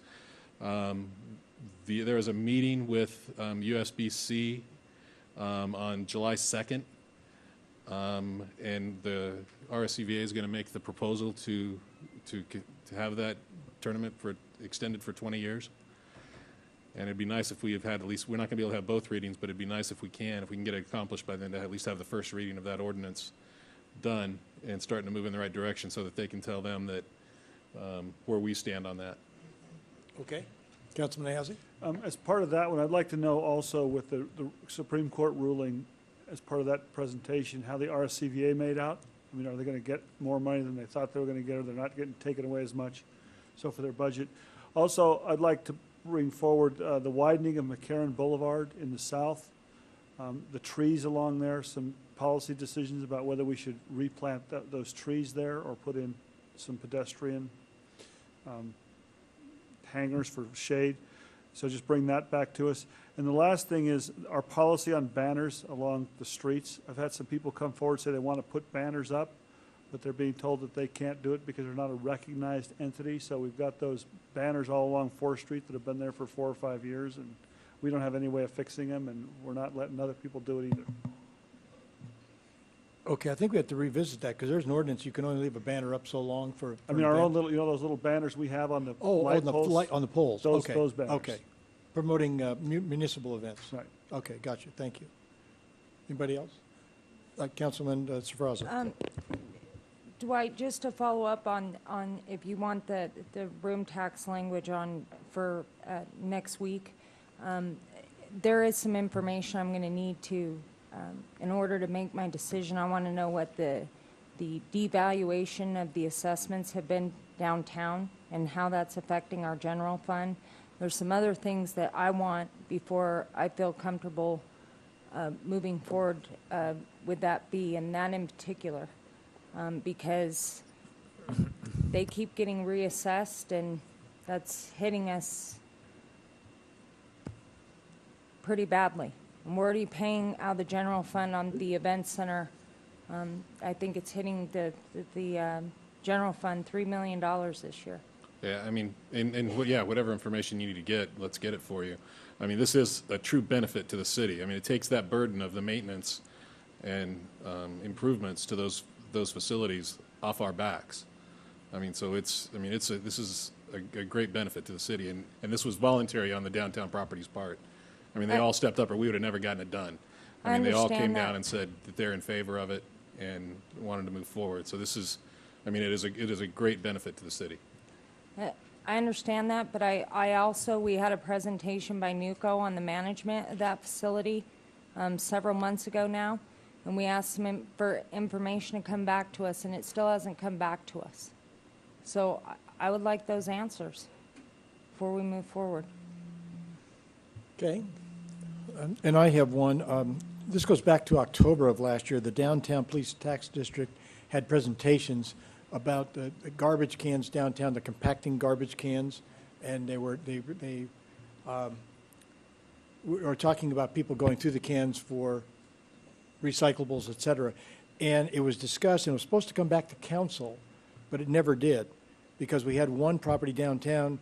There was a meeting with USBC on July 2nd, and the RSCVA is going to make the proposal to have that tournament extended for 20 years. And it'd be nice if we have had at least, we're not going to be able to have both readings, but it'd be nice if we can get it accomplished by then, to at least have the first reading of that ordinance done and starting to move in the right direction so that they can tell them that where we stand on that.
Okay. Councilman Ahazzi?
As part of that one, I'd like to know also with the Supreme Court ruling, as part of that presentation, how the RSCVA made out. I mean, are they going to get more money than they thought they were going to get, or they're not getting taken away as much, so for their budget? Also, I'd like to bring forward the widening of McCarran Boulevard in the south, the trees along there, some policy decisions about whether we should replant those trees there or put in some pedestrian hangers for shade. So just bring that back to us. And the last thing is our policy on banners along the streets. I've had some people come forward and say they want to put banners up, but they're being told that they can't do it because they're not a recognized entity. So we've got those banners all along 4th Street that have been there for 4 or 5 years, and we don't have any way of fixing them, and we're not letting other people do it either.
Okay, I think we have to revisit that, because there's an ordinance, you can only leave a banner up so long for.
I mean, our own little, those little banners we have on the light poles?
On the poles, okay.
Those banners.
Okay, promoting municipal events.
Right.
Okay, gotcha, thank you. Anybody else? Councilman Sofraza.
Dwight, just to follow up on if you want the room tax language on for next week, there is some information I'm going to need to, in order to make my decision. I want to know what the devaluation of the assessments have been downtown and how that's affecting our general fund. There's some other things that I want before I feel comfortable moving forward with that fee, and that in particular. Because they keep getting reassessed, and that's hitting us pretty badly. And we're already paying out of the general fund on the event center. I think it's hitting the general fund $3 million this year.
Yeah, I mean, yeah, whatever information you need to get, let's get it for you. I mean, this is a true benefit to the city. I mean, it takes that burden of the maintenance and improvements to those facilities off our backs. I mean, so this is a great benefit to the city, and this was voluntary on the downtown properties part. I mean, they all stepped up, or we would have never gotten it done. I mean, they all came down and said that they're in favor of it and wanted to move forward. So this is, I mean, it is a great benefit to the city.
I understand that, but I also, we had a presentation by NUCO on the management of that facility several months ago now. And we asked them for information to come back to us, and it still hasn't come back to us. So I would like those answers before we move forward.
Okay. And I have one. This goes back to October of last year. The Downtown Police Tax District had presentations about the garbage cans downtown, the compacting garbage cans, and they were talking about people going through the cans for recyclables, et cetera. And it was discussed, and it was supposed to come back to council, but it never did, because we had one property downtown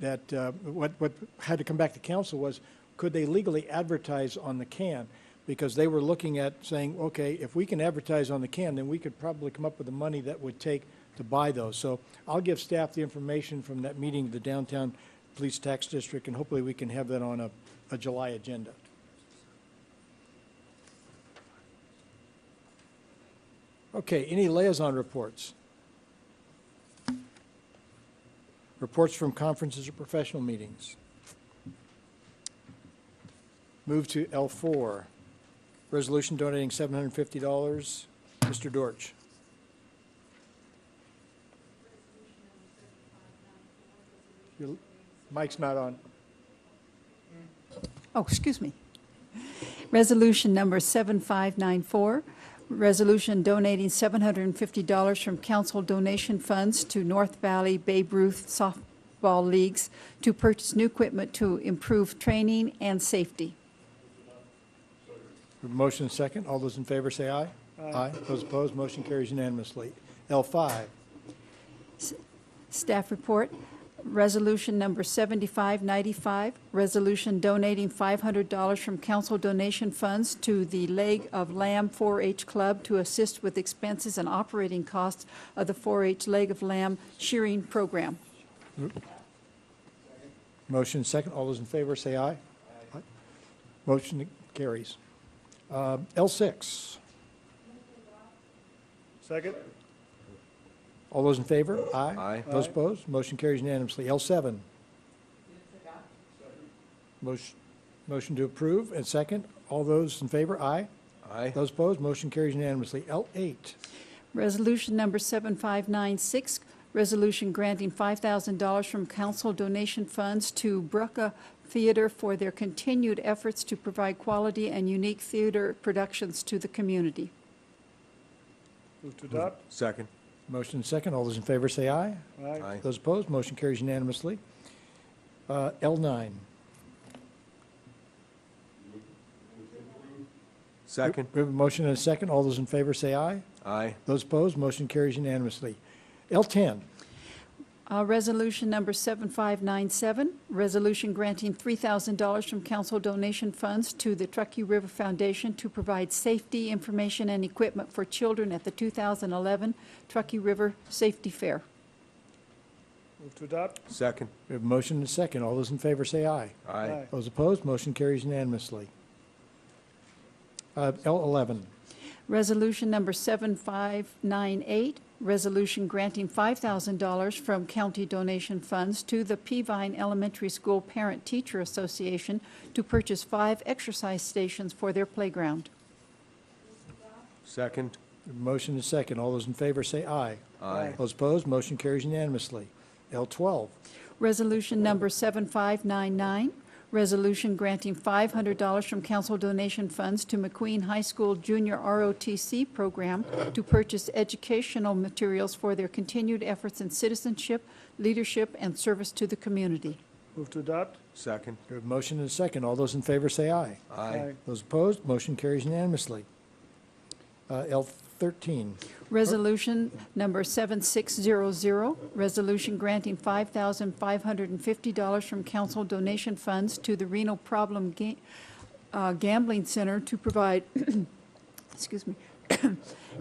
that what had to come back to council was, could they legally advertise on the can? Because they were looking at saying, okay, if we can advertise on the can, then we could probably come up with the money that would take to buy those. So I'll give staff the information from that meeting, the Downtown Police Tax District, and hopefully we can have that on a July agenda. Okay, any liaison reports? Reports from conferences or professional meetings. Move to L4. Resolution donating $750. Mr. Dortch. Your mic's not on.
Oh, excuse me. Resolution number 7594, resolution donating $750 from council donation funds to North Valley Babe Ruth softball leagues to purchase new equipment to improve training and safety.
Motion and second. All those in favor say aye. Aye. Those opposed, motion carries unanimously. L5.
Staff report, resolution number 7595, resolution donating $500 from council donation funds to the Leg of Lamb 4-H Club to assist with expenses and operating costs of the 4-H Leg of Lamb shearing program.
Motion and second. All those in favor say aye. Aye. Motion carries. L6.
Second.
All those in favor? Aye.
Aye.
Those opposed? Motion carries unanimously. L7. Motion to approve and second. All those in favor? Aye.
Aye.
Those opposed? Motion carries unanimously. L8.
Resolution number 7596, resolution granting $5,000 from council donation funds to Brucka Theater for their continued efforts to provide quality and unique theater productions to the community.
Move to adopt.
Second.
Motion and second. All those in favor say aye.
Aye.
Aye.
Those opposed? Motion carries unanimously. L9.
Second.
We have a motion and a second. All those in favor say aye.
Aye.
Those opposed? Motion carries unanimously. L10.
Resolution number 7597, resolution granting $3,000 from council donation funds to the Truckee River Foundation to provide safety information and equipment for children at the 2011 Truckee River Safety Fair.
Move to adopt.
Second.
We have a motion and a second. All those in favor say aye.
Aye.
Those opposed? Motion carries unanimously. L11.
Resolution number 7598, resolution granting $5,000 from county donation funds to the Peavine Elementary School Parent-Teacher Association to purchase 5 exercise stations for their playground.
Second.
Motion and second. All those in favor say aye.
Aye.
Those opposed? Motion carries unanimously. L12.
Resolution number 7599, resolution granting $500 from council donation funds to McQueen High School Junior ROTC program to purchase educational materials for their continued efforts in citizenship, leadership, and service to the community.
Move to adopt.
Second.
We have a motion and a second. All those in favor say aye.
Aye.
Those opposed? Motion carries unanimously. L13.
Resolution number 7600, resolution granting $5,550 from council donation funds to the Reno Problem Gambling Center to provide, excuse me,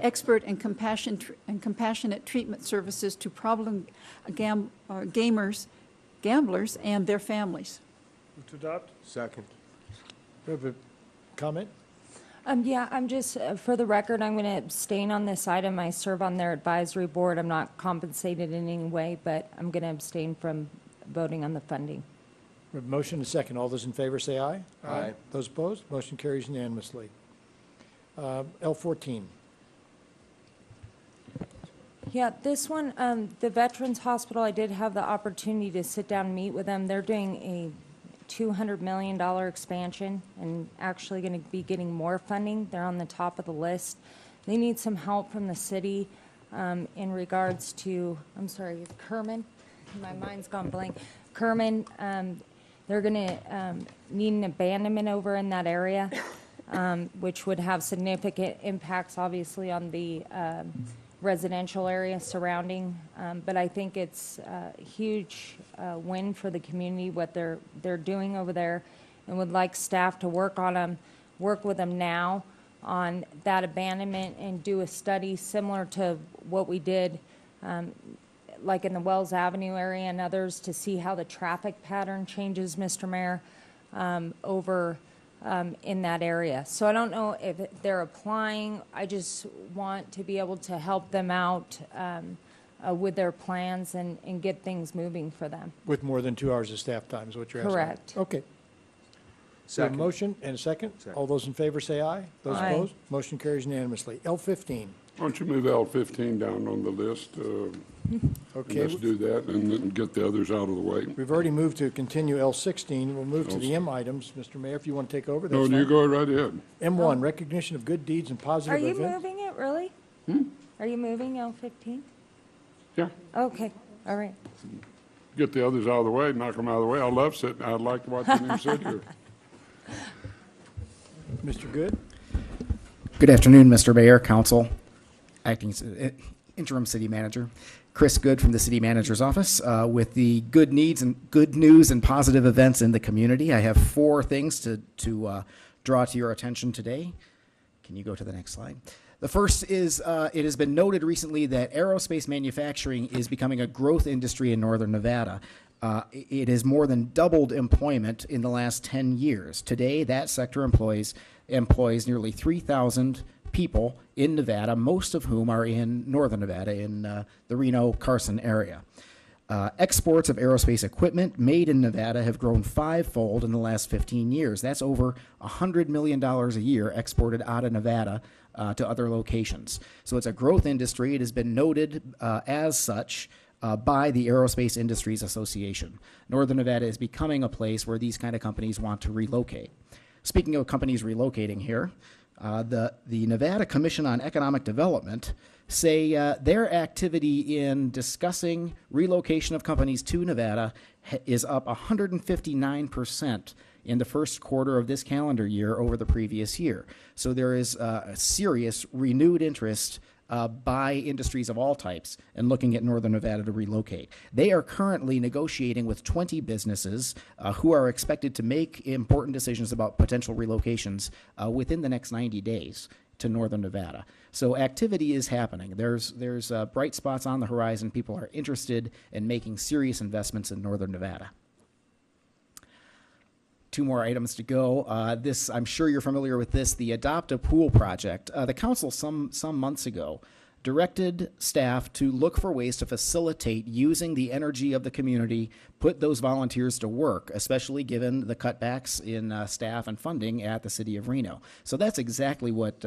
expert and compassionate treatment services to problem gamblers and their families.
Move to adopt.
Second.
We have a comment?
Yeah, I'm just, for the record, I'm going to abstain on this item. I serve on their advisory board. I'm not compensated in any way, but I'm going to abstain from voting on the funding.
We have a motion and a second. All those in favor say aye.
Aye.
Those opposed? Motion carries unanimously. L14.
Yeah, this one, the Veterans Hospital, I did have the opportunity to sit down and meet with them. They're doing a $200 million expansion and actually going to be getting more funding. They're on the top of the list. They need some help from the city in regards to, I'm sorry, Kerman. My mind's gone blank. Kerman, they're going to need an abandonment over in that area, which would have significant impacts, obviously, on the residential area surrounding, but I think it's a huge win for the community what they're doing over there, and would like staff to work with them now on that abandonment and do a study similar to what we did like in the Wells Avenue area and others to see how the traffic pattern changes, Mr. Mayor, over in that area. So I don't know if they're applying. I just want to be able to help them out with their plans and get things moving for them.
With more than 2 hours of staff time is what you're asking?
Correct.
Okay. We have a motion and a second. All those in favor say aye. Those
Aye.
opposed, motion carries unanimously. L15.
Why don't you move L15 down on the list?
Okay.
And let's do that and then get the others out of the way.
We've already moved to continue L16. We'll move to the M items. Mr. Mayor, if you want to take over,
No,
that's
you
fine.
go right ahead.
M1, recognition of good deeds and
Are
positive
you
events.
moving it, really? Are you moving L15?
Yeah.
Okay, all right.
Get the others out of the way, knock them out of the way. I love sitting, I'd like to watch them sit here.
Mr. Good?
Good afternoon, Mr. Mayor, Council, Acting Interim City Manager. Chris Good from the City Manager's Office with the good news and positive events in the community. I have 4 things to draw to your attention today. Can you go to the next slide? The first is it has been noted recently that aerospace manufacturing is becoming a growth industry in northern Nevada. It has more than doubled employment in the last 10 years. Today, that sector employs nearly 3,000 people in Nevada, most of whom are in northern Nevada in the Reno-Carson area. Exports of aerospace equipment made in Nevada have grown 5-fold in the last 15 years. That's over $100 million a year exported out of Nevada to other locations. So it's a growth industry. It has been noted as such by the Aerospace Industries Association. Northern Nevada is becoming a place where these kind of companies want to relocate. Speaking of companies relocating here, the Nevada Commission on Economic Development say their activity in discussing relocation of companies to Nevada is up 159% in the first quarter of this calendar year over the previous year. So there is a serious renewed interest by industries of all types and looking at northern Nevada to relocate. They are currently negotiating with 20 businesses who are expected to make important decisions about potential relocations within the next 90 days to northern Nevada. So activity is happening. There's bright spots on the horizon. People are interested in making serious investments in northern Nevada. 2 more items to go. This, I'm sure you're familiar with this, the Adopt a Pool project. The council some months ago directed staff to look for ways to facilitate using the energy of the community, put those volunteers to work, especially given the cutbacks in staff and funding at the city of Reno. So that's exactly what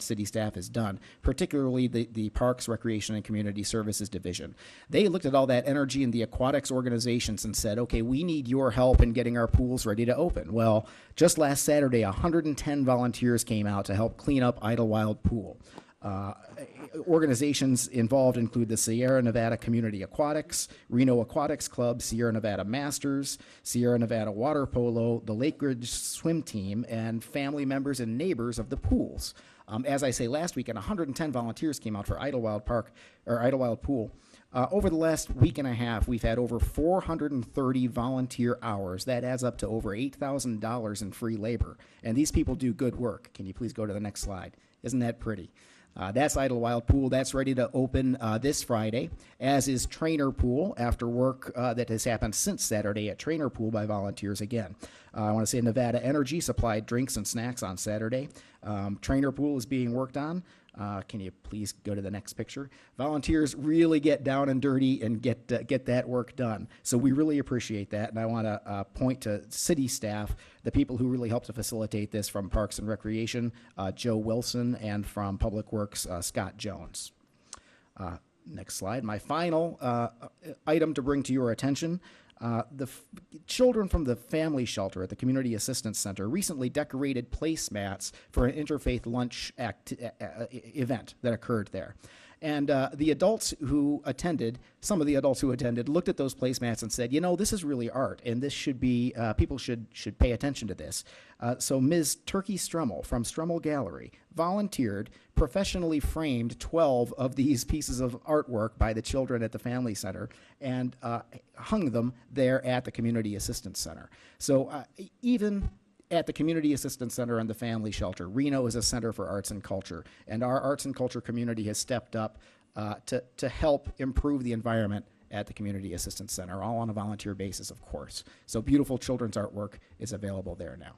city staff has done, particularly the Parks, Recreation, and Community Services Division. They looked at all that energy in the aquatics organizations and said, okay, we need your help in getting our pools ready to open. Well, just last Saturday, 110 volunteers came out to help clean up Idlewild Pool. Organizations involved include the Sierra Nevada Community Aquatics, Reno Aquatics Club, Sierra Nevada Masters, Sierra Nevada Water Polo, the Lake Ridge Swim Team, and family members and neighbors of the pools. As I say, last weekend, 110 volunteers came out for Idlewild Pool. Over the last week and a half, we've had over 430 volunteer hours. That adds up to over $8,000 in free labor. And these people do good work. Can you please go to the next slide? Isn't that pretty? That's Idlewild Pool. That's ready to open this Friday, as is Trainer Pool after work that has happened since Saturday at Trainer Pool by volunteers again. I want to say Nevada Energy supplied drinks and snacks on Saturday. Trainer Pool is being worked on. Can you please go to the next picture? Volunteers really get down and dirty and get that work done. So we really appreciate that, and I want to point to city staff, the people who really helped to facilitate this from Parks and Recreation, Joe Wilson, and from Public Works, Scott Jones. Next slide. My final item to bring to your attention. The children from the family shelter at the Community Assistance Center recently decorated placemats for an interfaith lunch event that occurred there. And the adults who attended, some of the adults who attended, looked at those placemats and said, you know, this is really art, and this should be, people should pay attention to this. So Ms. Turkey Strummel from Strummel Gallery volunteered, professionally framed 12 of these pieces of artwork by the children at the Family Center and hung them there at the Community Assistance Center. So even at the Community Assistance Center and the Family Shelter, Reno is a center for arts and culture, and our arts and culture community has stepped up to help improve the environment at the Community Assistance Center, all on a volunteer basis, of course. So beautiful children's artwork is available there now.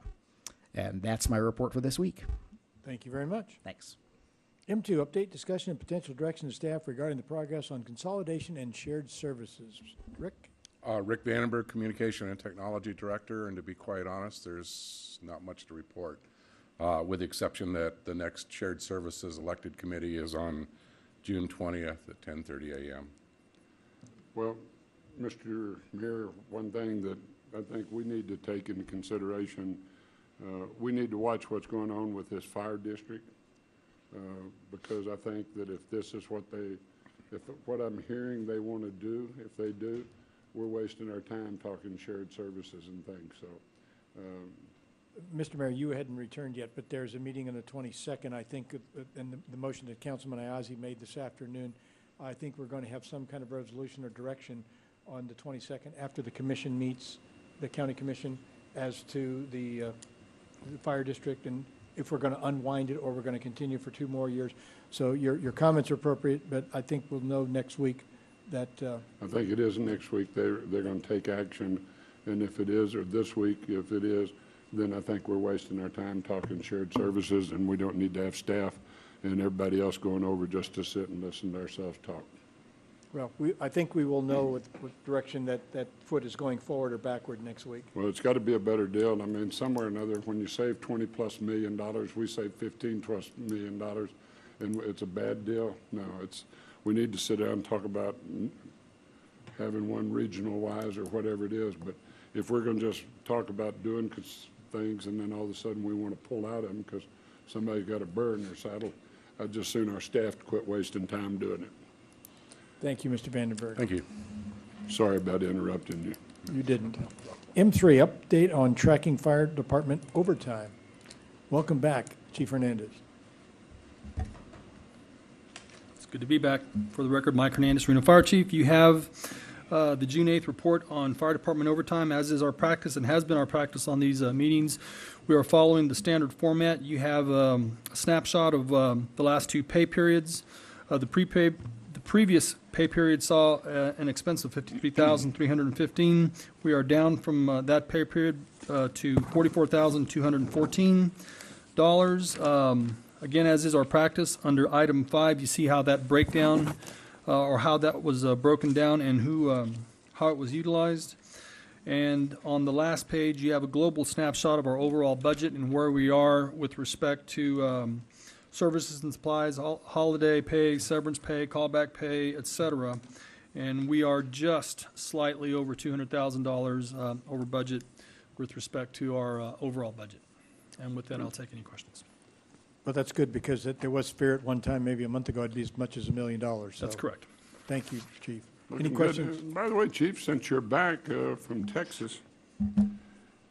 And that's my report for this week.
Thank you very much.
Thanks.
M2, update, discussion, and potential direction to staff regarding the progress on consolidation and shared services. Rick?
Rick Vandenberg, Communication and Technology Director, and to be quite honest, there's not much to report, with the exception that the next Shared Services Elected Committee is on June 20th at 10:30 a.m. Well, Mr. Mayor, one thing that I think we need to take into consideration, we need to watch what's going on with this fire district, because I think that if this is what what I'm hearing they want to do, if they do, we're wasting our time talking shared services and things. So,
Mr. Mayor, you hadn't returned yet, but there's a meeting on the 22nd, I think, and the motion that Councilman Ayazi made this afternoon, I think we're going to have some kind of resolution or direction on the 22nd after the commission meets, the county commission, as to the fire district, and if we're going to unwind it or we're going to continue for 2 more years. So your comments are appropriate, but I think we'll know next week that.
I think it is next week. They're going to take action, and if it is, or this week, if it is, then I think we're wasting our time talking shared services, and we don't need to have staff and everybody else going over just to sit and listen to ourselves talk.
Well, I think we will know what direction that foot is going forward or backward next week.
Well, it's got to be a better deal. I mean, somewhere or another, when you save $20+ million, we save $15+ million, and it's a bad deal. No, we need to sit down and talk about having one regional wise or whatever it is. But if we're going to just talk about doing things and then all of a sudden we want to pull out of them because somebody's got a burr in their saddle, I'd just soon our staff quit wasting time doing it.
Thank you, Mr. Vandenberg.
Thank you. Sorry about interrupting you.
You didn't. M3, update on tracking fire department overtime. Welcome back, Chief Hernandez.
It's good to be back. For the record, Mike Hernandez, Reno Fire Chief. You have the June 8th report on fire department overtime, as is our practice and has been our practice on these meetings. We are following the standard format. You have a snapshot of the last 2 pay periods. The previous pay period saw an expense of $53,315. We are down from that pay period to $44,214. Again, as is our practice, under item 5, you see how that breakdown or how that was broken down and how it was utilized. And on the last page, you have a global snapshot of our overall budget and where we are with respect to services and supplies, holiday pay, severance pay, callback pay, etc. And we are just slightly over $200,000 over budget with respect to our overall budget. And with that, I'll take any questions.
Well, that's good because there was fear at one time, maybe a month ago, it'd be as much as $1 million. So
that's correct.
Thank you, Chief.
Looking
Any questions?
good. By the way, Chief, since you're back from Texas,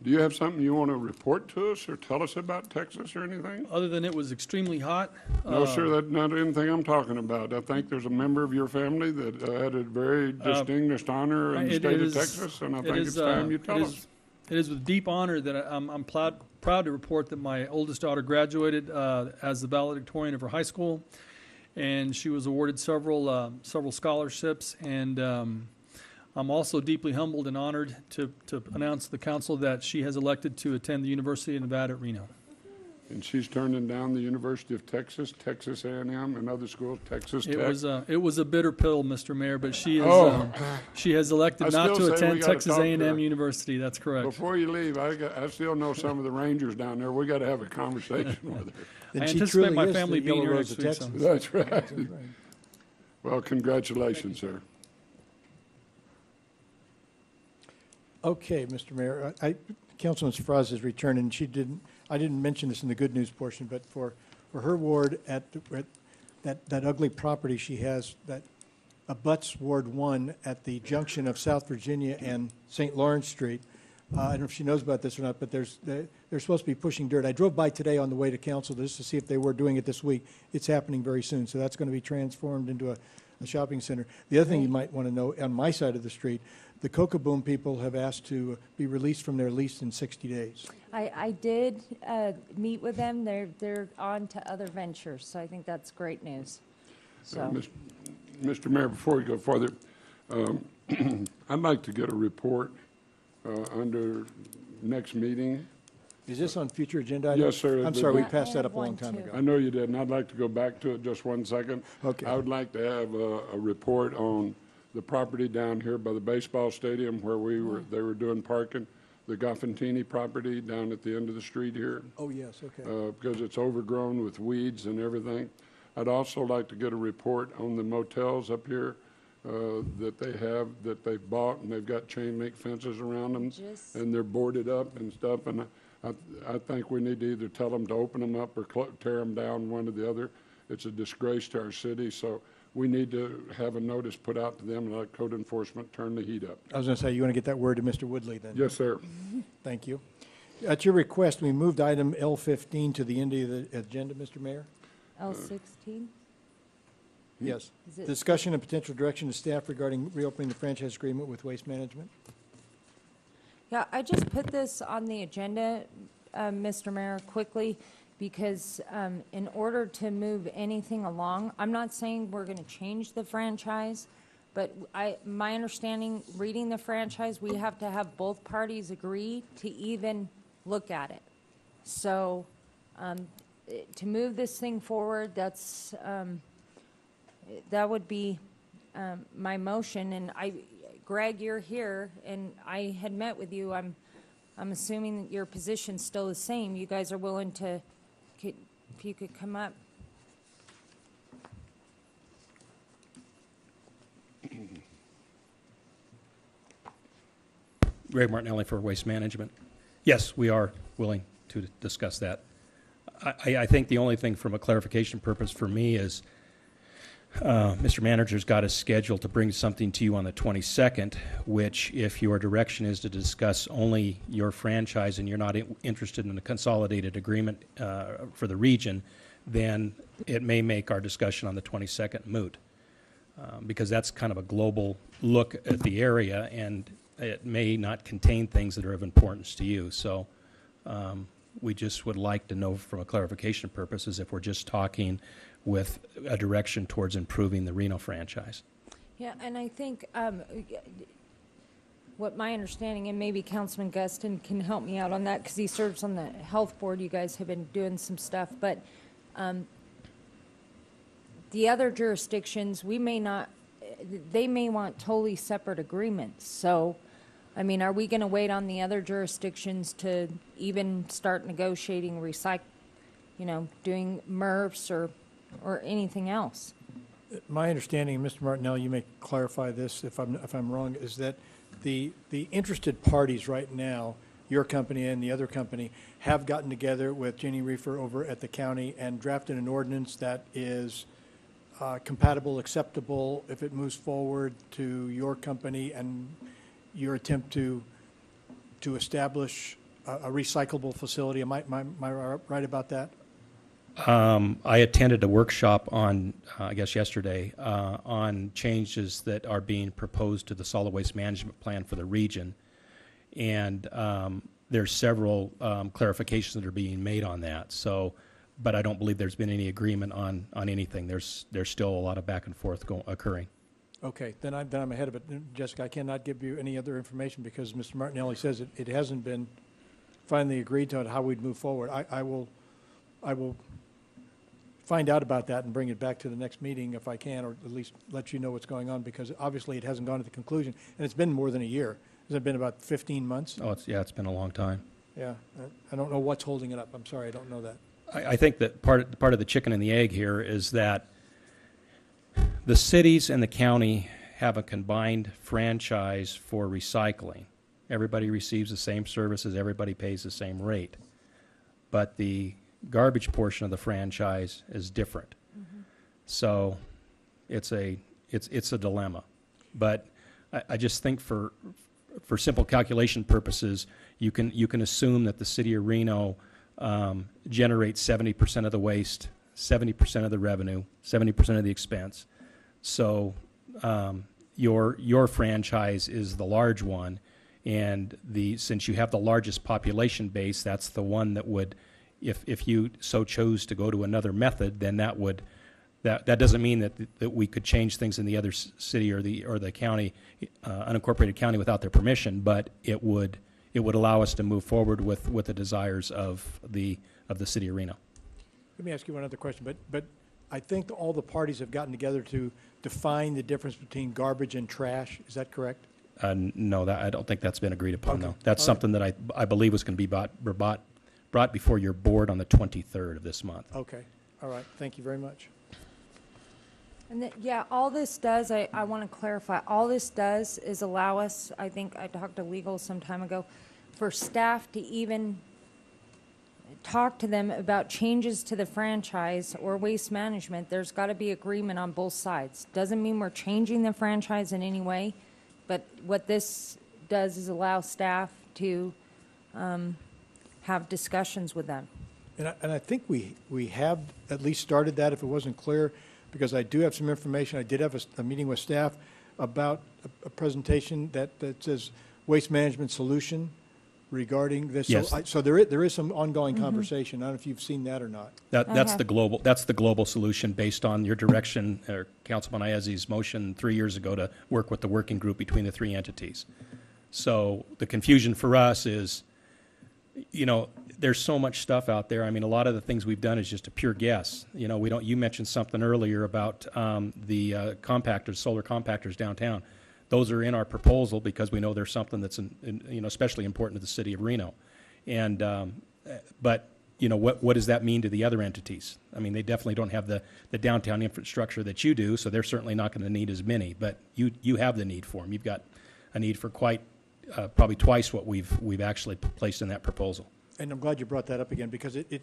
do you have something you want to report to us or tell us about Texas or anything?
Other than it was extremely hot.
No, sir, that's not anything I'm talking about. I think there's a member of your family that had a very distinguished honor in the state of Texas, and I think it's time you tell us.
It is with deep honor that I'm proud to report that my oldest daughter graduated as the valedictorian of her high school, and she was awarded several scholarships. And I'm also deeply humbled and honored to announce to the council that she has elected to attend the University of Nevada at Reno.
And she's turning down the University of Texas, Texas A&M, and other schools, Texas Tech.
It was a bitter pill, Mr. Mayor, but she has elected not to attend Texas A&M University. That's correct.
Before you leave, I still know some of the Rangers down there. We got to have a conversation with her.
I anticipate my family being here next week. So.
That's right. Well, congratulations, sir.
Okay, Mr. Mayor, Councilman Sfraz has returned, and I didn't mention this in the good news portion, but for her ward at that ugly property she has that abuts Ward 1 at the junction of South Virginia and St. Lawrence Street. I don't know if she knows about this or not, but they're supposed to be pushing dirt. I drove by today on the way to council just to see if they were doing it this week. It's happening very soon, so that's going to be transformed into a shopping center. The other thing you might want to know, on my side of the street, the Coca-Boom people have asked to be released from their lease in 60 days.
I did meet with them. They're on to other ventures, so I think that's great news. So,
Mr. Mayor, before we go further, I'd like to get a report under next meeting.
Is this on future agenda items?
Yes, sir.
I'm sorry, we passed that up a long time ago.
I know you did, and I'd like to go back to it just 1 second.
Okay.
I would like to have a report on
the property down here by the baseball stadium where they were doing parking, the Gaffantini property down at the end of the street here.
Oh, yes, okay.
Because it's overgrown with weeds and everything. I'd also like to get a report on the motels up here that they've bought, and they've got chain link fences around them, and they're boarded up and stuff. And I think we need to either tell them to open them up or tear them down, one or the other. It's a disgrace to our city, so we need to have a notice put out to them and let code enforcement turn the heat up.
I was going to say, you want to get that word to Mr. Woodley then?
Yes, sir.
Thank you. At your request, we moved item L15 to the end of the agenda, Mr. Mayor.
L16?
Yes.
Is it-
Discussion and potential direction to staff regarding reopening the franchise agreement with Waste Management.
Yeah, I just put this on the agenda, Mr. Mayor, quickly, because in order to move anything along, I'm not saying we're going to change the franchise, but my understanding, reading the franchise, we have to have both parties agree to even look at it. So to move this thing forward, that would be my motion. And Greg, you're here, and I had met with you. I'm assuming that your position's still the same. You guys are willing to, if you could come up.
Greg Martinelli for Waste Management. Yes, we are willing to discuss that. I think the only thing from a clarification purpose for me is Mr. Manager's got a schedule to bring something to you on the 22nd, which if your direction is to discuss only your franchise and you're not interested in a consolidated agreement for the region, then it may make our discussion on the 22nd moot, because that's kind of a global look at the area, and it may not contain things that are of importance to you. So we just would like to know from a clarification purposes if we're just talking with a direction towards improving the Reno franchise.
Yeah, and I think what my understanding, and maybe Councilman Guston can help me out on that because he serves on the health board. You guys have been doing some stuff, but the other jurisdictions, they may want totally separate agreements. So, I mean, are we going to wait on the other jurisdictions to even start negotiating doing MRFs or anything else?
My understanding, Mr. Martinelli, you may clarify this if I'm wrong, is that the interested parties right now, your company and the other company, have gotten together with Jenny Reefer over at the county and drafted an ordinance that is compatible, acceptable if it moves forward to your company and your attempt to establish a recyclable facility. Am I right about that?
I attended a workshop on, I guess yesterday, on changes that are being proposed to the solid waste management plan for the region. And there's several clarifications that are being made on that. So, but I don't believe there's been any agreement on anything. There's still a lot of back and forth occurring.
Okay, then I'm ahead of it. Jessica, I cannot give you any other information because Mr. Martinelli says it hasn't been finally agreed to on how we'd move forward. I will find out about that and bring it back to the next meeting if I can, or at least let you know what's going on, because obviously it hasn't gone to the conclusion, and it's been more than a year. Has it been about 15 months?
Oh, it's been a long time.
Yeah, I don't know what's holding it up. I'm sorry, I don't know that.
I think that part of the chicken and the egg here is that the cities and the county have a combined franchise for recycling. Everybody receives the same services, everybody pays the same rate. But the garbage portion of the franchise is different. Mm-hmm. So it's a dilemma. But I just think for simple calculation purposes, you can assume that the city of Reno generates 70% of the waste, 70% of the revenue, 70% of the expense. So your franchise is the large one, and since you have the largest population base, that's the one that would, if you so chose to go to another method, then that doesn't mean that we could change things in the other city or the county, unincorporated county, without their permission, but it would allow us to move forward with the desires of the city of Reno.
Let me ask you one other question, but I think all the parties have gotten together to define the difference between garbage and trash. Is that correct?
No, I don't think that's been agreed upon,
Okay.
though. That's
All right.
something that I believe was going to be brought before your board on the 23rd of this month.
Okay, all right, thank you very much.
And yeah, all this does, I want to clarify, all this does is allow us, I think I talked to legal some time ago, for staff to even talk to them about changes to the franchise or waste management. There's got to be agreement on both sides. Doesn't mean we're changing the franchise in any way, but what this does is allow staff to have discussions with them.
And I think we have at least started that, if it wasn't clear, because I do have some information. I did have a meeting with staff about a presentation that says waste management solution regarding this.
Yes.
So there is some ongoing conversation. I don't know if you've seen that or not.
That's the global solution based on your direction, or Councilman Ayazi's motion 3 years ago to work with the working group between the three entities. So the confusion for us is, there's so much stuff out there. I mean, a lot of the things we've done is just a pure guess. You mentioned something earlier about the compactors, solar compactors downtown. Those are in our proposal because we know there's something that's especially important to the city of Reno. And but what does that mean to the other entities? I mean, they definitely don't have the downtown infrastructure that you do, so they're certainly not going to need as many. But you have the need for them. You've got a need for probably twice what we've actually placed in that proposal.
And I'm glad you brought that up again, because it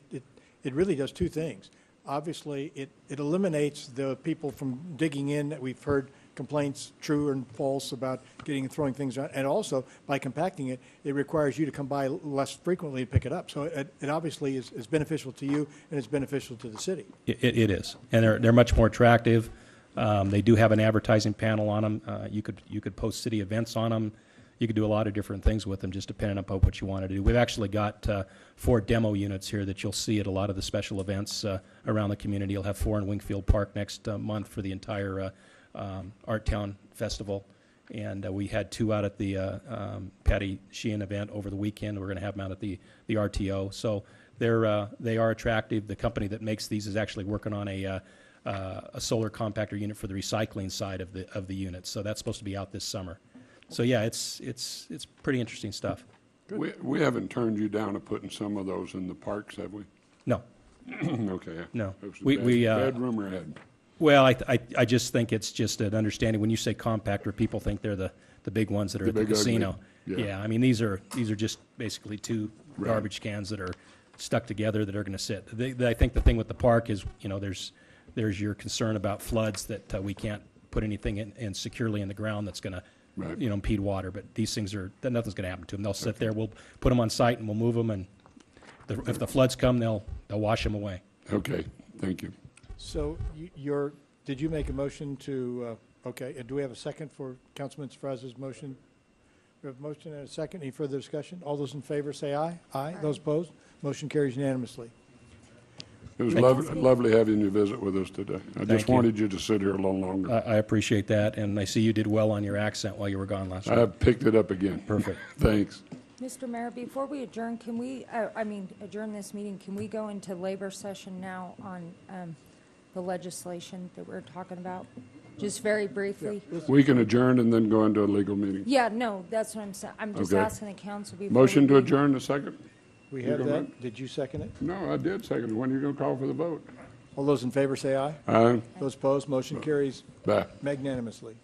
really does two things. Obviously, it eliminates the people from digging in that we've heard complaints, true and false, about getting and throwing things around. And also, by compacting it, it requires you to come by less frequently and pick it up. So it obviously is beneficial to you, and it's beneficial to the city.
It is. And they're much more attractive. They do have an advertising panel on them. You could post city events on them. You could do a lot of different things with them, just depending upon what you want to do. We've actually got 4 demo units here that you'll see at a lot of the special events around the community. You'll have 4 in Wingfield Park next month for the entire Art Town Festival. And we had 2 out at the Patty Sheehan event over the weekend. We're going to have them out at the RTO. So they are attractive. The company that makes these is actually working on a solar compactor unit for the recycling side of the unit. So that's supposed to be out this summer. So yeah, it's pretty interesting stuff.
We haven't turned you down to putting some of those in the parks, have we?
No.
Okay.
No.
It was a bad rumor ahead.
Well, I just think it's just an understanding. When you say compactor, people think they're the big ones that are at the casino.
Yeah.
I mean, these are just basically 2 garbage cans that are stuck together that are going to sit. I think the thing with the park is, there's your concern about floods, that we can't put anything in securely in the ground that's going to impede water. But these things nothing's going to happen to them. They'll sit there. We'll put them on site and we'll move them. And if the floods come, they'll wash them away.
Okay. Thank you.
So did you make a motion to, okay, and do we have a second for Councilman Sfraz's motion? We have a motion and a second. Any further discussion? All those in favor say aye. Aye. Those opposed? Motion carries unanimously.
It was lovely having you visit with us today. I just wanted you to sit here a little longer.
I appreciate that, and I see you did well on your accent while you were gone last week.
I have picked it up again.
Perfect.
Thanks.
Mr. Mayor, before we adjourn, adjourn this meeting, can we go into labor session now on the legislation that we're talking about? Just very briefly.
We can adjourn and then go into a legal meeting.
Yeah, no, that's what I'm saying. I'm just asking the council before.
Motion to adjourn, a second?
We have that. Did you second it?
No, I did second it. When are you going to call for the vote?
All those in favor say aye.
Aye.
Those opposed? Motion carries
Bye.
magnanimously.